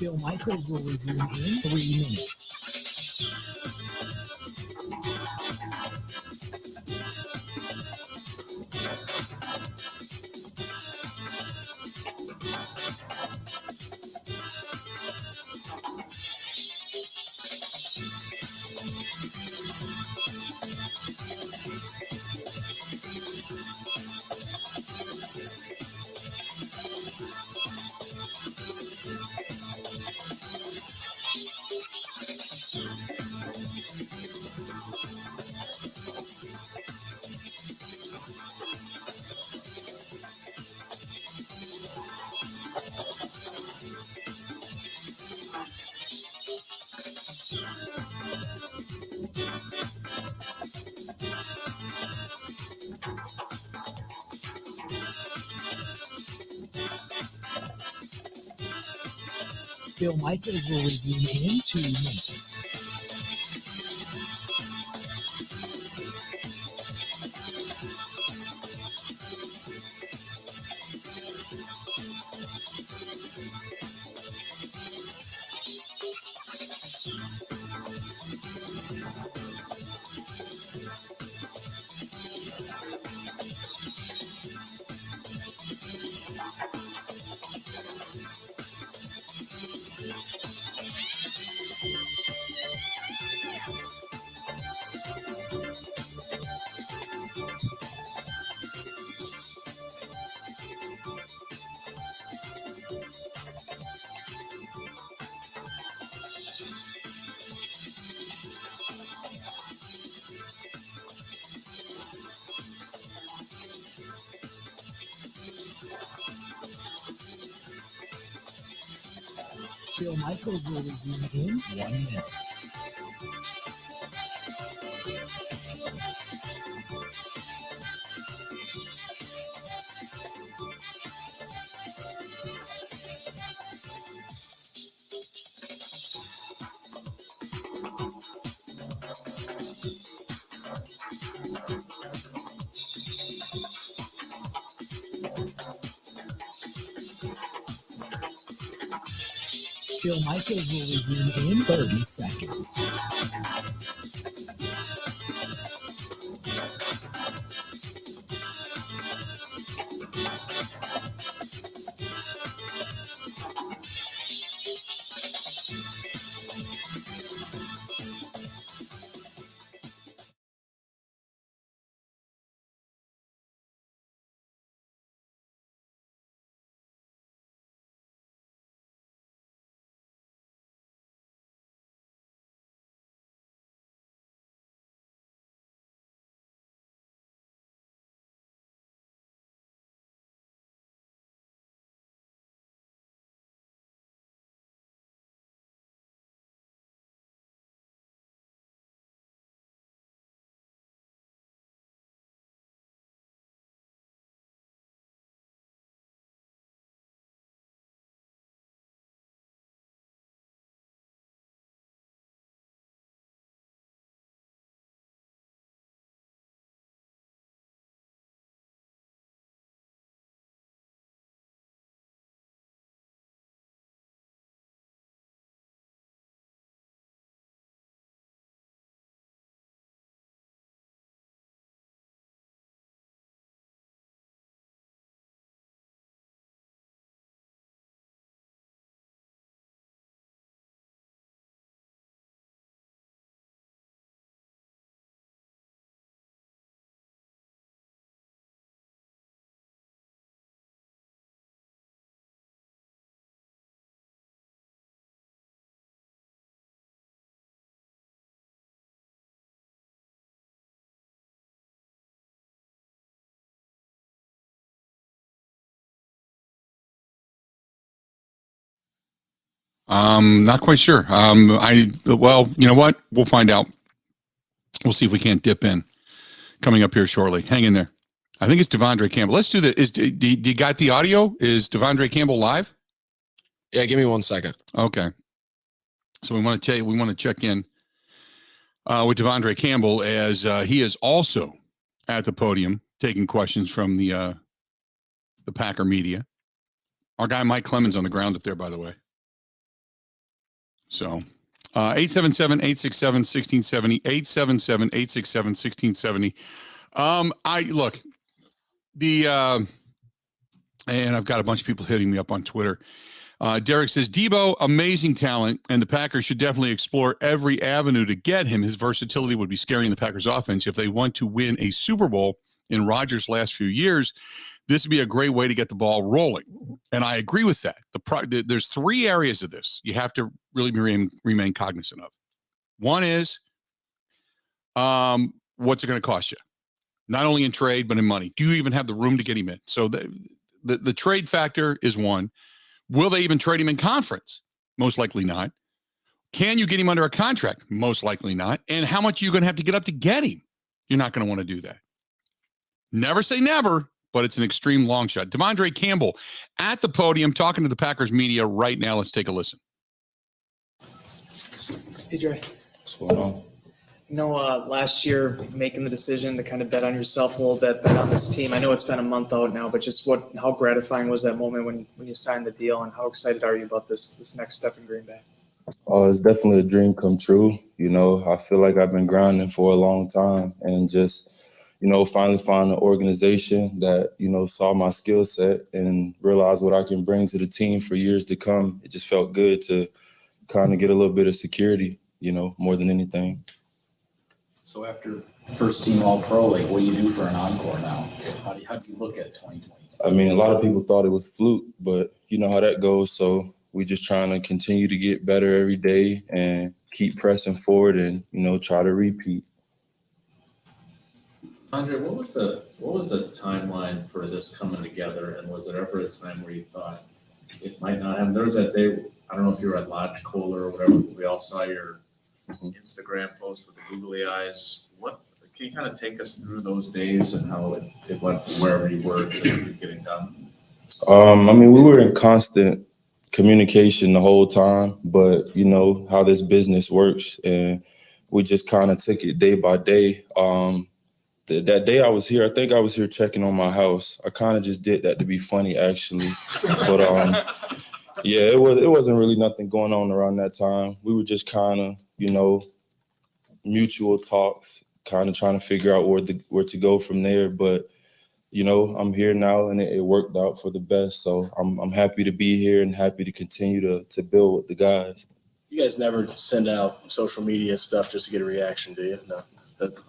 Bill Michaels will resume in 3 minutes. Bill Michaels will resume in 2 minutes. Bill Michaels will resume in 1 minute. Bill Michaels will resume in 30 seconds. Not quite sure. Well, you know what? We'll find out. We'll see if we can't dip in. Coming up here shortly. Hang in there. I think it's Devondre Campbell. Let's do that. Do you got the audio? Is Devondre Campbell live? Yeah, give me 1 second. Okay. So we want to check in with Devondre Campbell as he is also at the podium taking questions from the Packer media. Our guy Mike Clemens on the ground up there, by the way. So 877-867-1670, 877-867-1670. And I've got a bunch of people hitting me up on Twitter. Derek says, Deebo, amazing talent, and the Packers should definitely explore every avenue to get him. His versatility would be scary in the Packers offense. If they want to win a Super Bowl in Rodgers' last few years, this would be a great way to get the ball rolling. And I agree with that. There's three areas of this you have to really remain cognizant of. One is, what's it going to cost you? Not only in trade, but in money. Do you even have the room to get him in? So the trade factor is one. Will they even trade him in conference? Most likely not. Can you get him under a contract? Most likely not. And how much are you going to have to get up to get him? You're not going to want to do that. Never say never, but it's an extreme long shot. Devondre Campbell at the podium talking to the Packers media right now. Let's take a listen. Hey, Dre. What's going on? Last year making the decision to kind of bet on yourself a little bit, bet on this team. I know it's been a month out now, but just how gratifying was that moment when you signed the deal, and how excited are you about this next step in Green Bay? Oh, it's definitely a dream come true. I feel like I've been grinding for a long time, and just, finally found an organization that, saw my skill set and realized what I can bring to the team for years to come. It just felt good to kind of get a little bit of security, more than anything. So after first team All-Pro, what do you do for an encore now? How do you look at 2022? I mean, a lot of people thought it was fluke, but you know how that goes. So we just trying to continue to get better every day and keep pressing forward and, try to repeat. Andre, what was the timeline for this coming together? And was there ever a time where you thought it might not happen? There was that day I don't know if you were at Lodge Kohler or whatever, but we all saw your Instagram post with the googly eyes. Can you kind of take us through those days and how it went from wherever you were to getting done? I mean, we were in constant communication the whole time, but you know how this business works, and we just kind of took it day by day. That day I was here, I think I was here checking on my house. I kind of just did that to be funny, actually. But yeah, it wasn't really nothing going on around that time. We were just kind of, you know, mutual talks, kind of trying to figure out where to go from there. But you know, I'm here now, and it worked out for the best. So I'm happy to be here and happy to continue to build with the guys. You guys never send out social media stuff just to get a reaction, do you? No.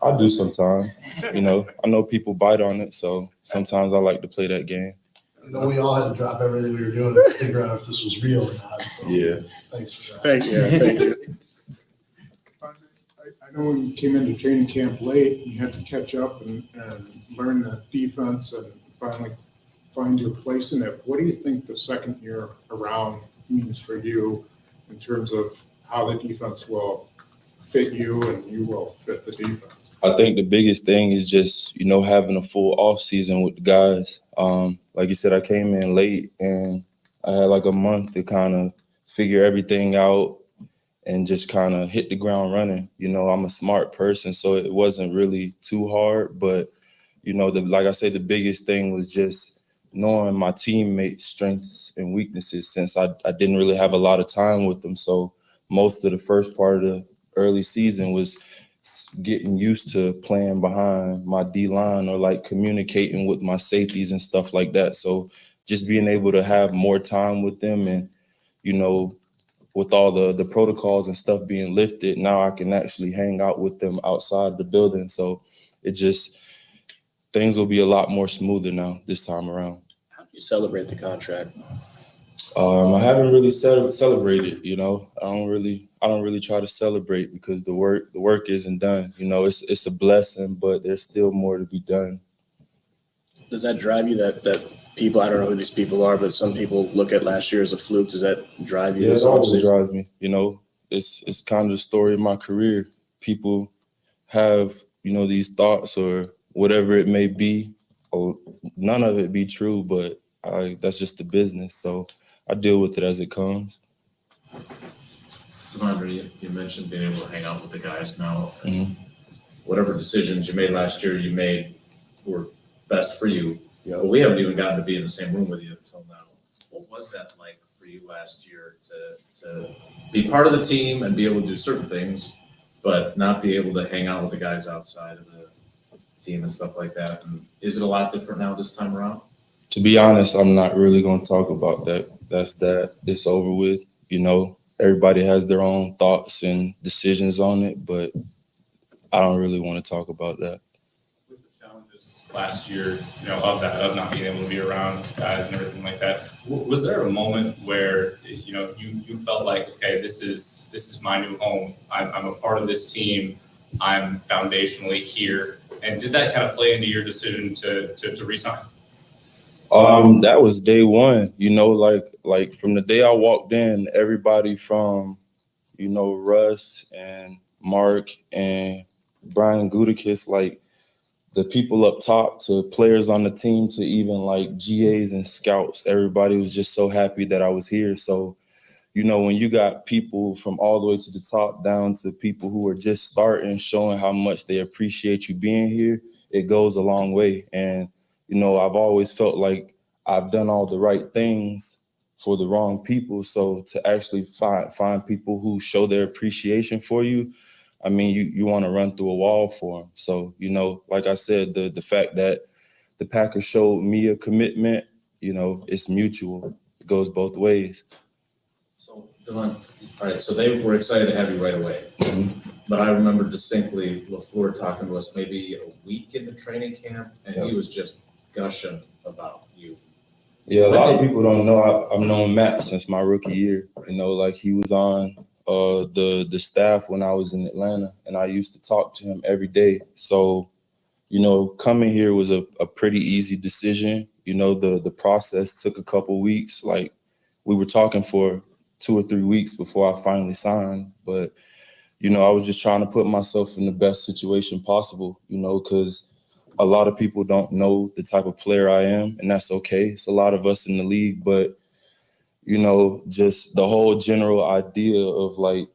I do sometimes. You know, I know people bite on it, so sometimes I like to play that game. I know we all had to drop everything we were doing to figure out if this was real or not. So yeah. Thanks for that. Thank you. Thank you. I know when you came into training camp late, you had to catch up and learn the defense and finally find your place in it. What do you think the second year around means for you in terms of how the defense will fit you and you will fit the defense? I think the biggest thing is just, you know, having a full off season with the guys. Like you said, I came in late and I had like a month to kind of figure everything out and just kind of hit the ground running. You know, I'm a smart person, so it wasn't really too hard. But, you know, like I said, the biggest thing was just knowing my teammates' strengths and weaknesses since I didn't really have a lot of time with them. So most of the first part of the early season was getting used to playing behind my D-line or like communicating with my safeties and stuff like that. So just being able to have more time with them and, you know, with all the protocols and stuff being lifted, now I can actually hang out with them outside the building. So it just, things will be a lot more smoother now this time around. How do you celebrate the contract? I haven't really celebrated, you know. I don't really try to celebrate because the work isn't done. You know, it's a blessing, but there's still more to be done. Does that drive you that people, I don't know who these people are, but some people look at last year as a fluke? Does that drive you? Yeah, it always drives me. You know, it's kind of the story of my career. People have, you know, these thoughts or whatever it may be, or none of it be true, but that's just the business. So I deal with it as it comes. Devondre, you mentioned being able to hang out with the guys now. Mm-hmm. Whatever decisions you made last year, you made were best for you. Yeah. But we haven't even gotten to be in the same room with you until now. What was that like for you last year to be part of the team and be able to do certain things, but not be able to hang out with the guys outside of the team and stuff like that? And is it a lot different now this time around? To be honest, I'm not really going to talk about that. That's that. It's over with. You know, everybody has their own thoughts and decisions on it, but I don't really want to talk about that. With the challenges last year, you know, of not being able to be around guys and everything like that, was there a moment where, you know, you felt like, okay, this is my new home. I'm a part of this team. I'm foundationally here. And did that kind of play into your decision to resign? That was day one, you know, like from the day I walked in, everybody from, you know, Russ and Mark and Brian Gutekunst, like the people up top to players on the team to even like GAs and scouts, everybody was just so happy that I was here. So, you know, when you got people from all the way to the top down to people who are just starting, showing how much they appreciate you being here, it goes a long way. And you know, I've always felt like I've done all the right things for the wrong people. So to actually find people who show their appreciation for you, I mean, you want to run through a wall for them. So, you know, like I said, the fact that the Packers showed me a commitment, you know, it's mutual. It goes both ways. So, Devon, all right, so they were excited to have you right away. Mm-hmm. But I remember distinctly LaFleur talking to us maybe a week in the training camp, and he was just gushing about you. Yeah, a lot of people don't know I've known Matt since my rookie year. You know, like he was on the staff when I was in Atlanta, and I used to talk to him every day. So, you know, coming here was a pretty easy decision. You know, the process took a couple weeks. Like we were talking for 2 or 3 weeks before I finally signed. But, you know, I was just trying to put myself in the best situation possible, you know, because a lot of people don't know the type of player I am, and that's okay. It's a lot of us in the league, but, you know, just the whole general idea of like,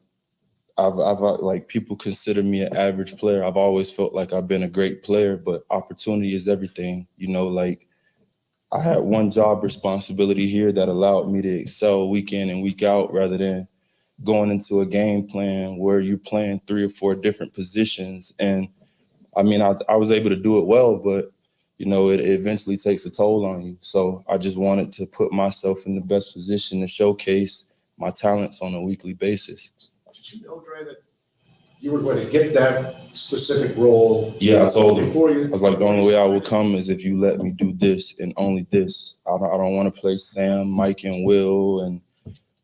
I've like people consider me an average player. I've always felt like I've been a great player, but opportunity is everything. You know, like I had one job responsibility here that allowed me to excel week in and week out rather than going into a game plan where you're playing 3 or 4 different positions. And I mean, I was able to do it well, but, you know, it eventually takes a toll on you. So I just wanted to put myself in the best position to showcase my talents on a weekly basis. Did you know, Dre, that you were going to get that specific role? Yeah, I told him. Before you, I was like, the only way I will come is if you let me do this and only this. I don't want to play Sam, Mike, and Will. And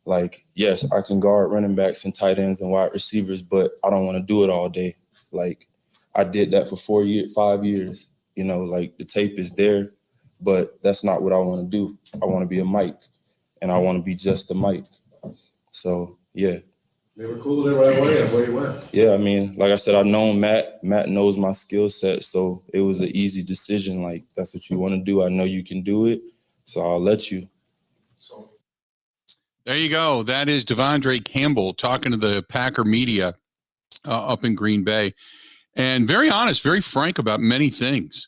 like, yes, I can guard running backs and tight ends and wide receivers, but I don't want to do it all day. Like, I did that for 5 years. You know, like the tape is there, but that's not what I want to do. I want to be a Mike, and I want to be just a Mike. So, yeah. They were cool with it right away. That's where you went. Yeah, I mean, like I said, I've known Matt. Matt knows my skill set, so it was an easy decision. Like, that's what you want to do. I know you can do it, so I'll let you. So there you go. That is Devondre Campbell talking to the Packer media up in Green Bay, and very honest, very frank about many things.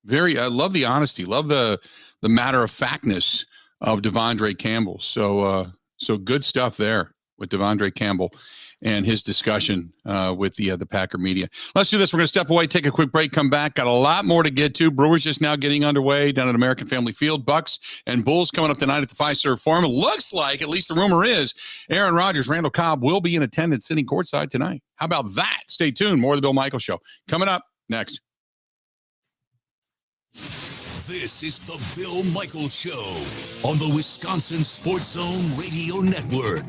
I love the honesty, love the matter of factness of Devondre Campbell. So good stuff there with Devondre Campbell and his discussion with the Packer media. Let's do this. We're going to step away, take a quick break, come back. Got a lot more to get to. Brewers just now getting underway down at American Family Field. Bucks and Bulls coming up tonight at the Fiserv Forum. It looks like, at least the rumor is, Aaron Rodgers, Randall Cobb will be in attendance sitting courtside tonight. How about that? Stay tuned. More of the Bill Michaels Show coming up next. This is the Bill Michaels Show on the Wisconsin Sports Zone Radio Network.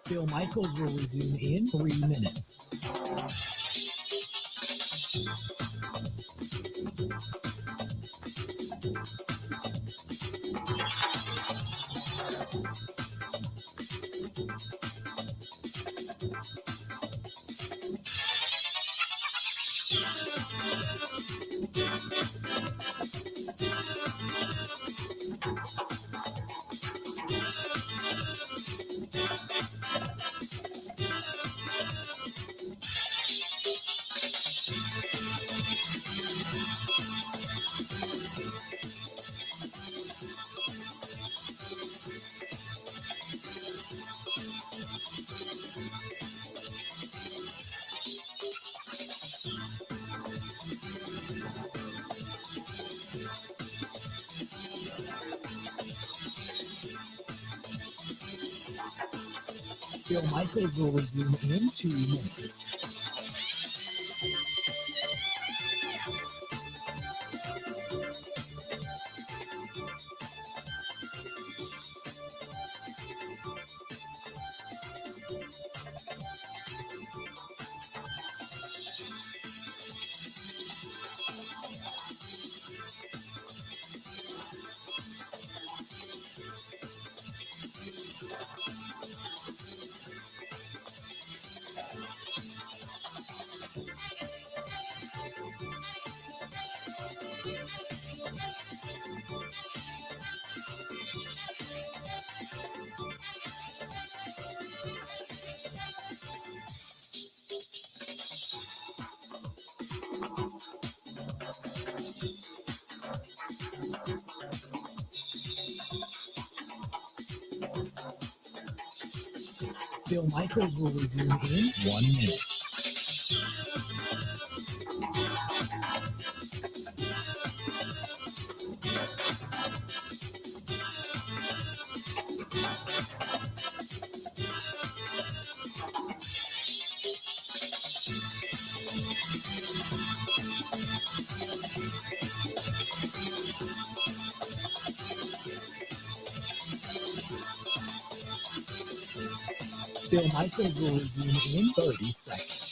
Bill Michaels will resume in 3 minutes. Bill Michaels will resume in 2 minutes. Bill Michaels will resume in 1 minute. Bill Michaels will resume in 30 seconds.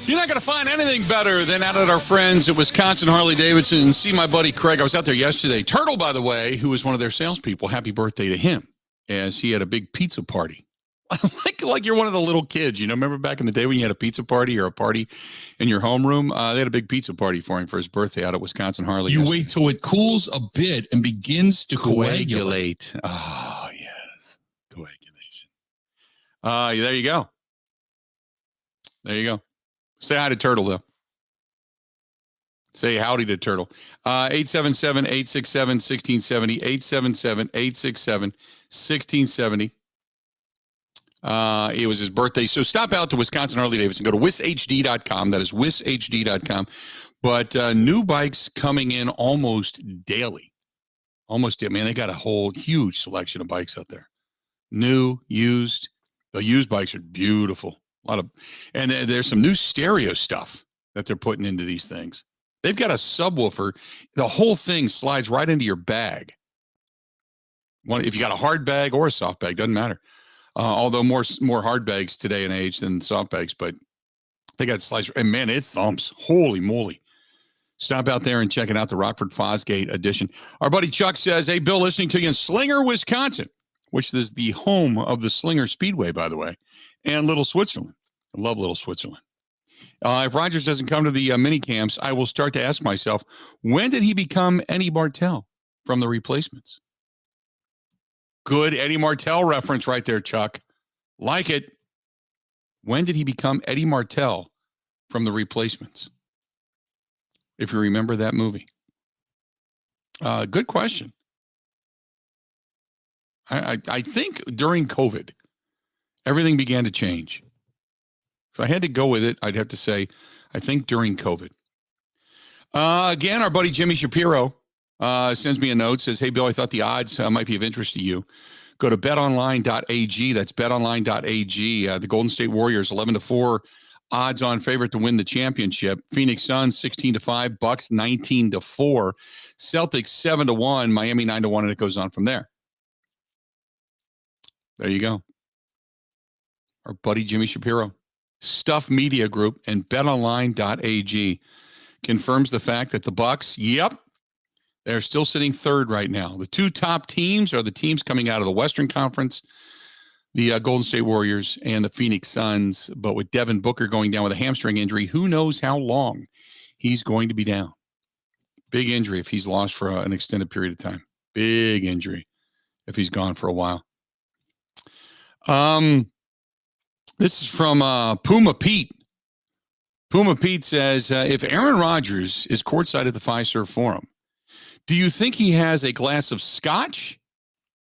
You're not going to find anything better than out at our friends at Wisconsin Harley-Davidson. See my buddy Craig. I was out there yesterday. Turtle, by the way, who was one of their salespeople. Happy birthday to him, as he had a big pizza party. like you're one of the little kids. Remember back in the day when you had a pizza party or a party in your homeroom? They had a big pizza party for him for his birthday out at Wisconsin Harley. You wait till it cools a bit and begins to coagulate. Oh, yes. Coagulation. There you go. There you go. Say hi to Turtle, though. Say howdy to Turtle. 877-867-1670. 877-867-1670. It was his birthday. So stop out to Wisconsin Harley-Davidson. Go to wishd.com. That is wishd.com. But new bikes coming in almost daily. Man, they got a whole huge selection of bikes out there. New, used. The used bikes are beautiful. And there's some new stereo stuff that they're putting into these things. They've got a subwoofer. The whole thing slides right into your bag. If you got a hard bag or a soft bag, doesn't matter. Although more hard bags today and age than soft bags, but they got slides. And man, it thumps. Holy moly. Stop out there and check it out, the Rockford Fosgate edition. Our buddy Chuck says, hey, Bill, listening to you in Slinger, Wisconsin, which is the home of the Slinger Speedway, by the way, and Little Switzerland. I love Little Switzerland. If Rodgers doesn't come to the mini camps, I will start to ask myself, when did he become Eddie Martell from the Replacements? Good Eddie Martell reference right there, Chuck. Like it. When did he become Eddie Martell from the Replacements? If you remember that movie. Good question. I think during COVID, everything began to change. If I had to go with it, I'd have to say, I think during COVID. Again, our buddy Jimmy Shapiro sends me a note, says, hey, Bill, I thought the odds might be of interest to you. Go to betonline.ag. That's betonline.ag. The Golden State Warriors, 11-4 odds on favorite to win the championship. Phoenix Suns, 16-5. Bucks, 19-4. Celtics, 7-1. Miami, 9-1, and it goes on from there. There you go. Our buddy Jimmy Shapiro. Stuff Media Group and betonline.ag confirms the fact that the Bucks, they're still sitting third right now. The two top teams are the teams coming out of the Western Conference, the Golden State Warriors and the Phoenix Suns. But with Devin Booker going down with a hamstring injury, who knows how long he's going to be down. Big injury if he's lost for an extended period of time. Big injury if he's gone for a while. This is from Puma Pete. Puma Pete says, if Aaron Rodgers is courtside at the Fiserv Forum, do you think he has a glass of scotch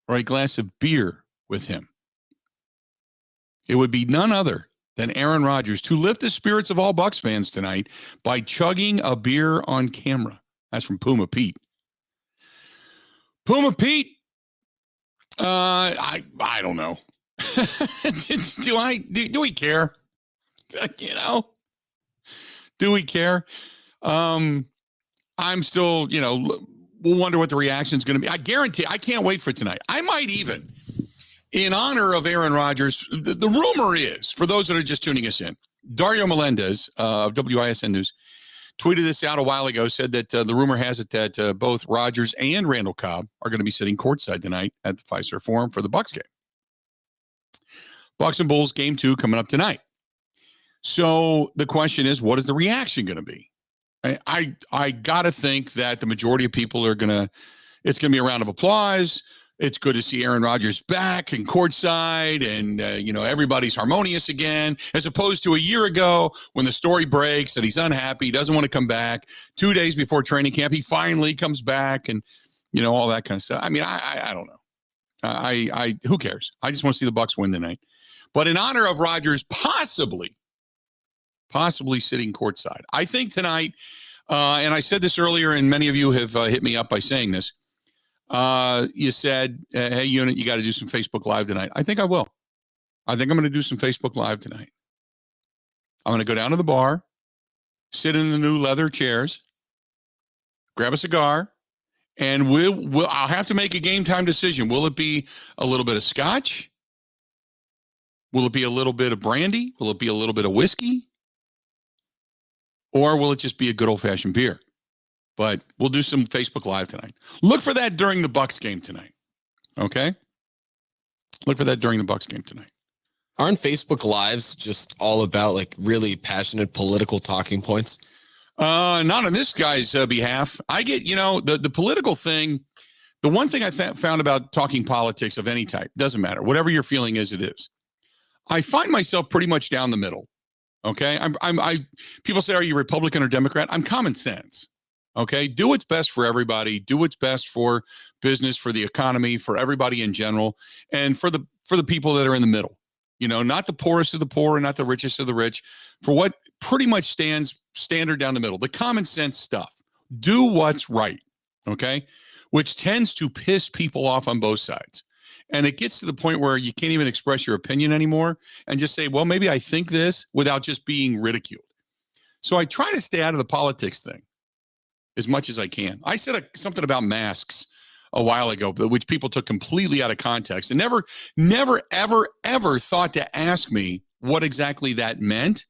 or a glass of beer with him? It would be none other than Aaron Rodgers to lift the spirits of all Bucs fans tonight by chugging a beer on camera. That's from Puma Pete. Puma Pete, I don't know. Do we care? Do we care? I'm still, we'll wonder what the reaction is going to be. I guarantee, I can't wait for tonight. I might even, in honor of Aaron Rodgers, the rumor is, for those that are just tuning us in, Dario Melendez of WISN News tweeted this out a while ago, said that the rumor has it that both Rodgers and Randall Cobb are going to be sitting courtside tonight at the Fiserv Forum for the Bucs game. Bucs and Bulls game 2 coming up tonight. So the question is, what is the reaction going to be? I got to think that the majority of people are it's going to be a round of applause. It's good to see Aaron Rodgers back and courtside and, everybody's harmonious again, as opposed to a year ago when the story breaks that he's unhappy, doesn't want to come back. 2 days before training camp, he finally comes back and, all that kind of stuff. I mean, I don't know. Who cares? I just want to see the Bucs win tonight. But in honor of Rodgers possibly sitting courtside, I think tonight, and I said this earlier, and many of you have hit me up by saying this, you said, hey, Unit, you got to do some Facebook Live tonight. I think I will. I think I'm going to do some Facebook Live tonight. I'm going to go down to the bar, sit in the new leather chairs, grab a cigar, and I'll have to make a game time decision. Will it be a little bit of scotch? Will it be a little bit of brandy? Will it be a little bit of whiskey? Or will it just be a good old-fashioned beer? But we'll do some Facebook Live tonight. Look for that during the Bucs game tonight. Okay? Look for that during the Bucs game tonight. Aren't Facebook Lives just all about like really passionate political talking points? Not on this guy's behalf. I get, the political thing. The one thing I found about talking politics of any type, doesn't matter. Whatever your feeling is, it is. I find myself pretty much down the middle. Okay? People say, are you Republican or Democrat? I'm common sense. Okay, do what's best for everybody. Do what's best for business, for the economy, for everybody in general, and for the people that are in the middle. Not the poorest of the poor, and not the richest of the rich. For what pretty much stands standard down the middle, the common sense stuff. Do what's right. Okay, which tends to piss people off on both sides, and it gets to the point where you can't even express your opinion anymore, and just say, well, maybe I think this, without just being ridiculed. So I try to stay out of the politics thing as much as I can. I said something about masks a while ago, which people took completely out of context and never, ever thought to ask me what exactly that meant.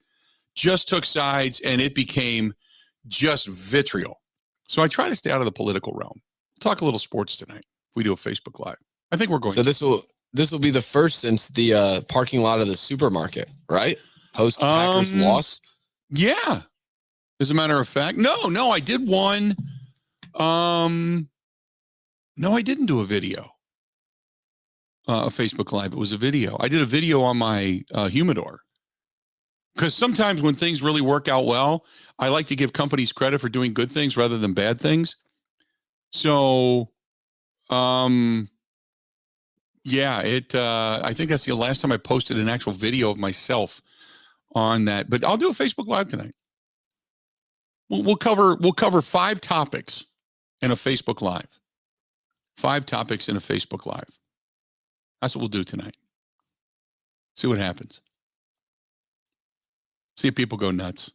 Just took sides, and it became just vitriol. So I try to stay out of the political realm. Talk a little sports tonight. We do a Facebook Live. I think we're going. So this will be the first since the parking lot of the supermarket, right? Post Packers loss. Yeah. As a matter of fact, no, I did one. No, I didn't do a video. A Facebook Live. It was a video. I did a video on my humidor. Because sometimes when things really work out well, I like to give companies credit for doing good things rather than bad things. So, yeah, I think that's the last time I posted an actual video of myself on that. But I'll do a Facebook Live tonight. We'll cover 5 topics in a Facebook Live. 5 topics in a Facebook Live. That's what we'll do tonight. See what happens. See if people go nuts,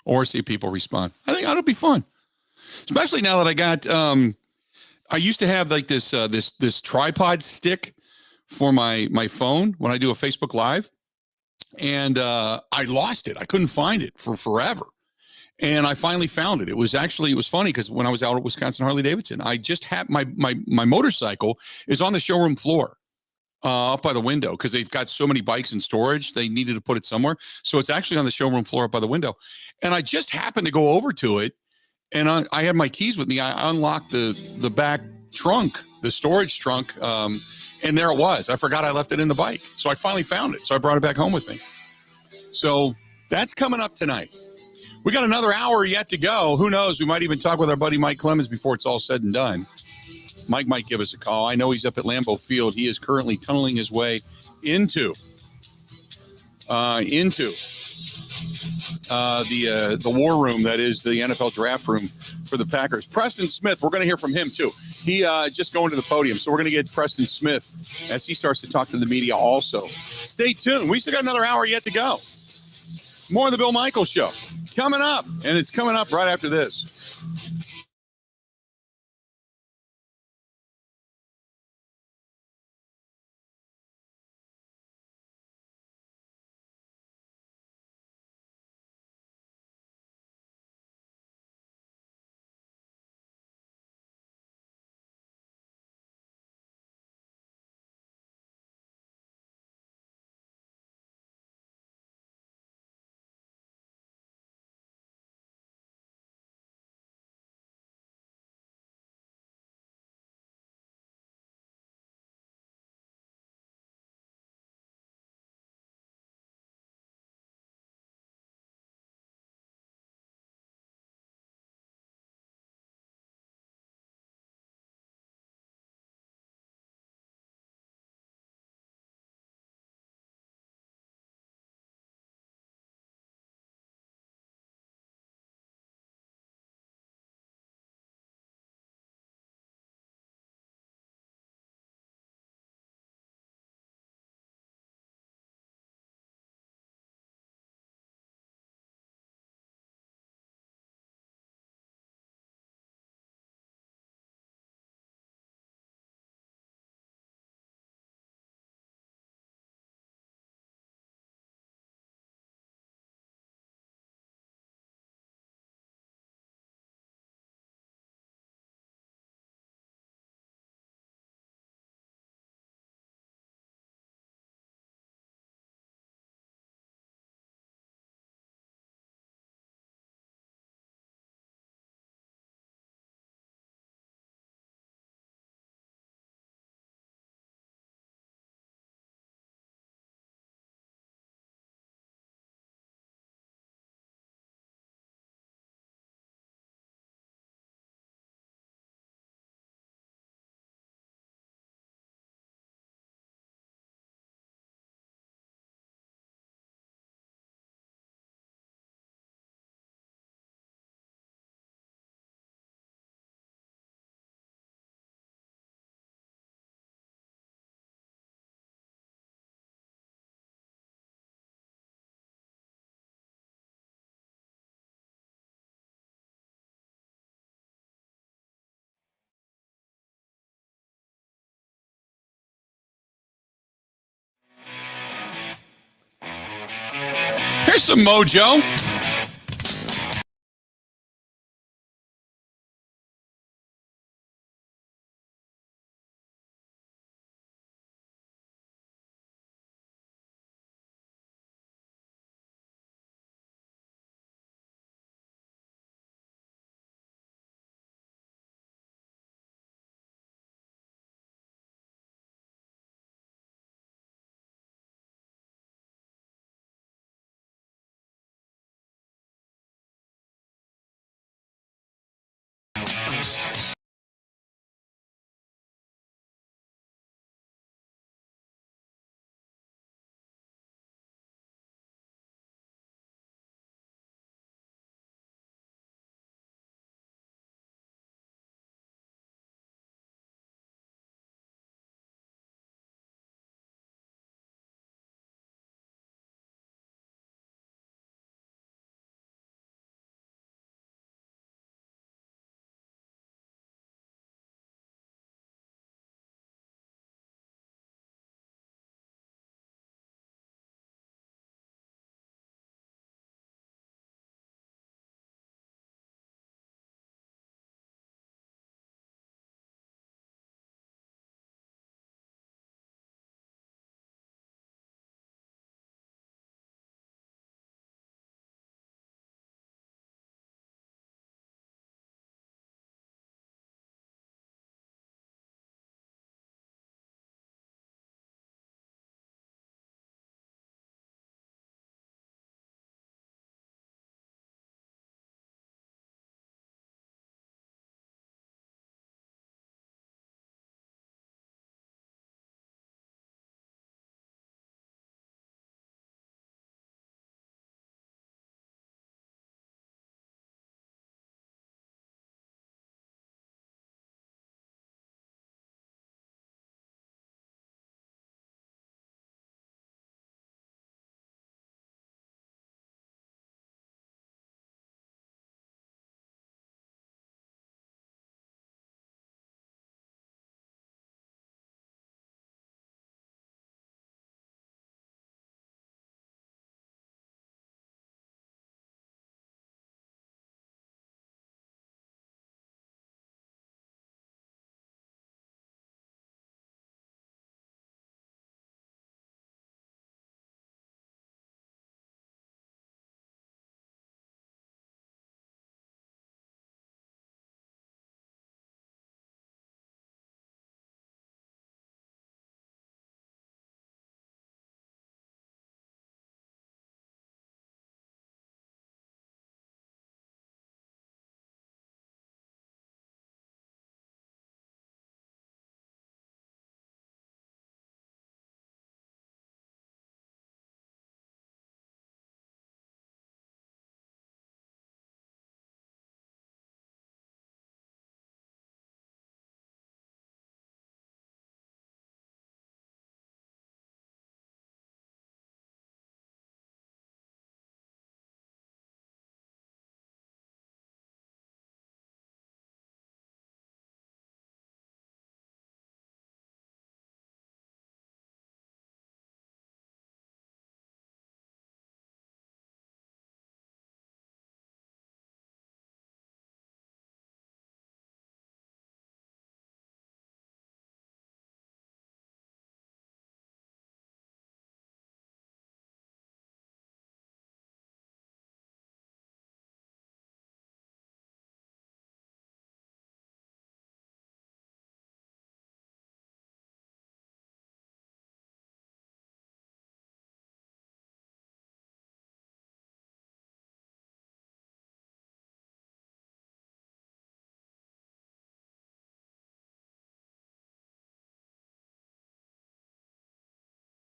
or see if people respond. I think that'll be fun, especially now that I got. I used to have like this tripod stick for my phone when I do a Facebook Live, and I lost it. I couldn't find it for forever. And I finally found it. It was funny because when I was out at Wisconsin Harley-Davidson, I just had my motorcycle is on the showroom floor up by the window because they've got so many bikes in storage. They needed to put it somewhere. So it's actually on the showroom floor up by the window. And I just happened to go over to it, and I had my keys with me. I unlocked the back trunk, the storage trunk, and there it was. I forgot I left it in the bike. So I finally found it. So I brought it back home with me. So that's coming up tonight. We got another hour yet to go. Who knows? We might even talk with our buddy Mike Clemens before it's all said and done. Mike might give us a call. I know he's up at Lambeau Field. He is currently tunneling his way into the war room that is the NFL draft room for the Packers. Preston Smith, we're going to hear from him too. He just going to the podium, so we're going to get Preston Smith as he starts to talk to the media also. Stay tuned. We still got another hour yet to go. More of the Bill Michaels Show coming up, and it's coming up right after this. There's some mojo.